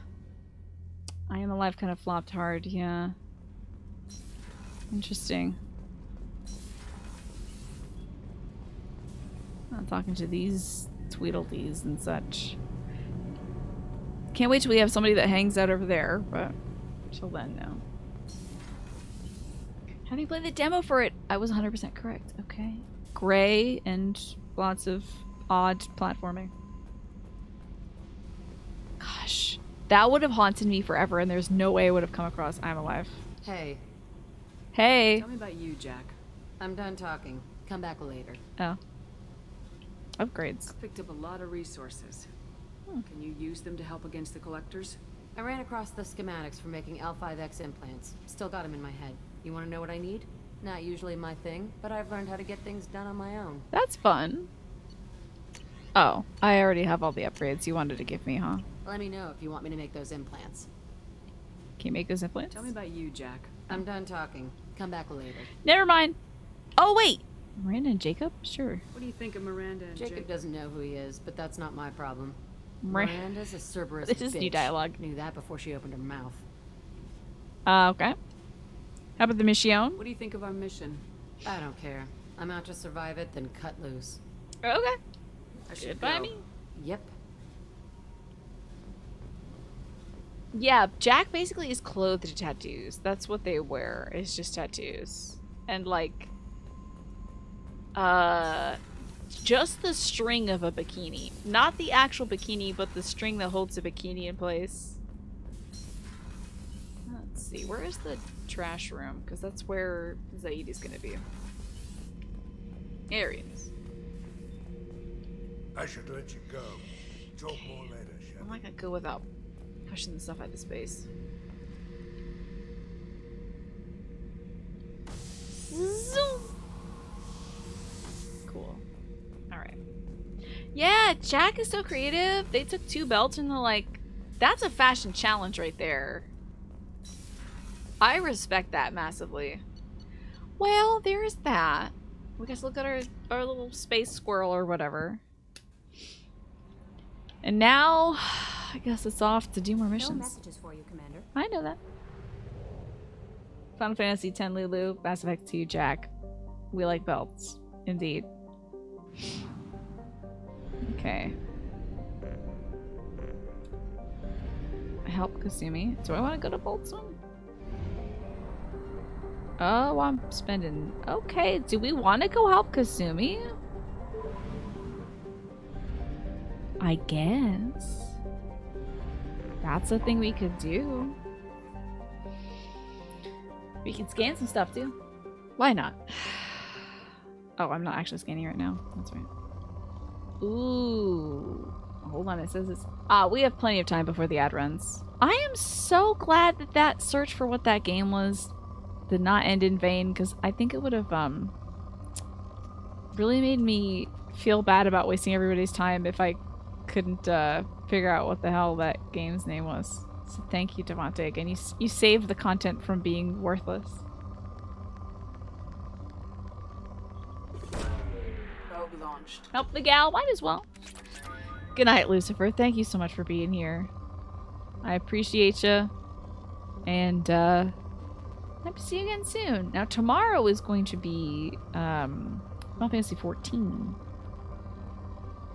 I Am Alive kind of flopped hard, yeah. Interesting. Not talking to these Tweedledees and such. Can't wait till we have somebody that hangs out over there, but till then, no. Having played the demo for it, I was 100% correct. Okay. Gray and lots of odd platforming. Gosh. That would have haunted me forever, and there's no way I would have come across I'm Alive. Hey. Hey. Tell me about you, Jack. I'm done talking. Come back later. Oh. Upgrades. I picked up a lot of resources. Can you use them to help against the collectors? I ran across the schematics for making L5X implants. Still got them in my head. You want to know what I need? Not usually my thing, but I've learned how to get things done on my own. That's fun. Oh, I already have all the upgrades you wanted to give me, huh? Let me know if you want me to make those implants. Can you make those implants? Tell me about you, Jack. I'm done talking. Come back later. Never mind. Oh, wait. Miranda and Jacob? Sure. What do you think of Miranda and Jacob doesn't know who he is, but that's not my problem. Mir- Miranda's a Cerberus This is bitch. new dialogue. Knew that before she opened her mouth. Okay. How about the mission? What do you think of our mission? I don't care. I'm out to survive it, then cut loose. Okay. I should Goodbye, go. me. Yep. Yeah, Jack basically is clothed to tattoos. That's what they wear, is just tattoos. And like, just the string of a bikini. Not the actual bikini, but the string that holds the bikini in place. Let's see, where is the trash room? Because that's where Zaidi's gonna be. There he is. I should let you go. Talk more later, I'm not gonna go without pushing the stuff out of space. Zoom. Cool. Alright. Yeah, Jack is so creative. They took 2 belts and they're like, that's a fashion challenge right there. I respect that massively. Well, there's that. We guess look at our little space squirrel or whatever. And now, I guess it's off to do more missions. No messages for you, Commander. I know that. Final Fantasy X Lulu, Mass Effect 2 Jack. We like belts. Indeed. Okay. Help Kasumi. Do I want to go to Boltzmann? Oh, I'm spending... Okay, do we want to go help Kasumi? I guess. That's a thing we could do. We can scan some stuff too. Why not? Oh, I'm not actually scanning right now. That's right. Ooh. Hold on, it says it's... Ah, we have plenty of time before the ad runs. I am so glad that that search for what that game was did not end in vain, because I think it would have really made me feel bad about wasting everybody's time if I couldn't figure out what the hell that game's name was. So thank you, Devante. Again, you saved the content from being worthless. Probe launched. Help the gal, might as well. Good night, Lucifer. Thank you so much for being here. I appreciate you. And hope to see you again soon. Now tomorrow is going to be Final Fantasy 14.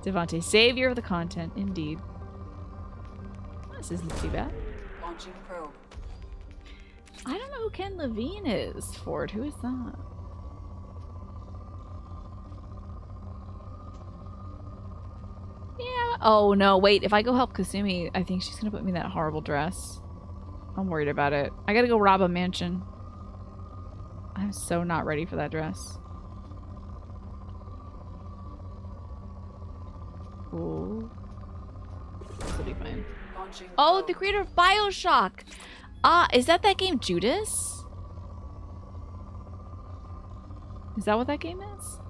Devante, savior of the content, indeed. This isn't too bad. Launching probe. I don't know who Ken Levine is, Ford. Who is that? Yeah. Oh, no, wait. If I go help Kasumi, I think she's going to put me in that horrible dress. I'm worried about it. I gotta go rob a mansion. I'm so not ready for that dress. Ooh. This will be fine. Oh, the creator of BioShock! Ah, is that game Judas? Is that what that game is?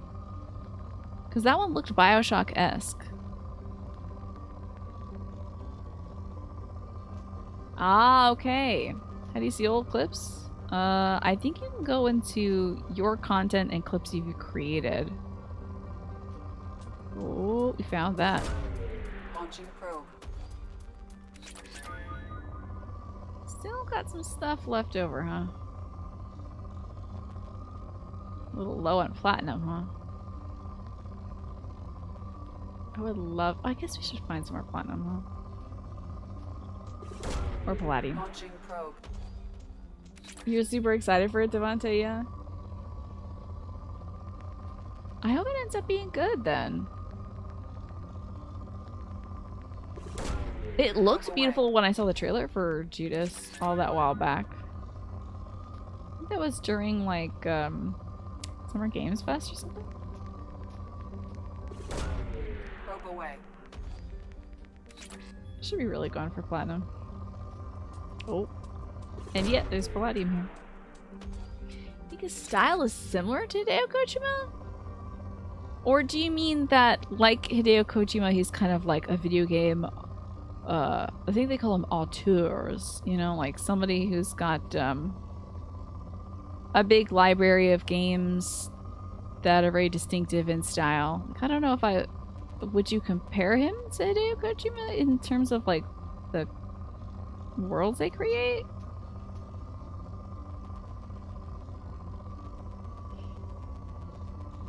Because that one looked BioShock-esque. Ah, okay. How do you see old clips? I think you can go into your content and clips you've created. Oh, we found that. Launching probe. Still got some stuff left over, huh? A little low on platinum, huh? I would love... I guess we should find some more platinum, huh? Or palladium. Launching probe. You're super excited for it, Devante, yeah? I hope it ends up being good, then. It looked beautiful when I saw the trailer for Judas all that while back. I think that was during, like, Summer Games Fest or something? away. Should be really going for platinum. Oh. And yet, there's palladium here. I think his style is similar to Hideo Kojima? Or do you mean that, like Hideo Kojima, he's kind of like a video game, I think they call them auteurs, you know, like somebody who's got a big library of games that are very distinctive in style. Like, I don't know if would you compare him to Hideo Kojima in terms of like the worlds they create?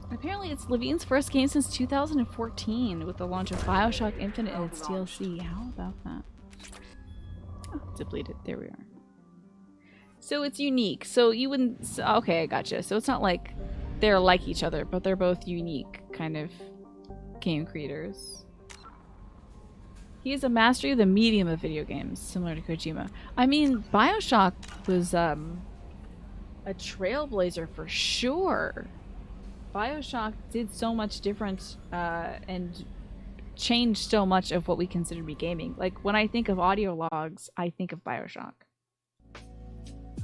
Apparently it's Levine's first game since 2014 with the launch of Bioshock Infinite and its DLC. How about that? Oh, depleted. There we are. So it's unique. So you wouldn't... Okay, I gotcha. So it's not like they're like each other, but they're both unique kind of game creators. He is a mastery of the medium of video games, similar to Kojima. I mean, Bioshock was a trailblazer for sure. Bioshock did so much different and changed so much of what we consider to be gaming. Like, when I think of audio logs, I think of Bioshock.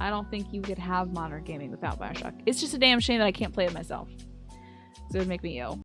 I don't think you could have modern gaming without Bioshock. It's just a damn shame that I can't play it myself. So it would make me ill.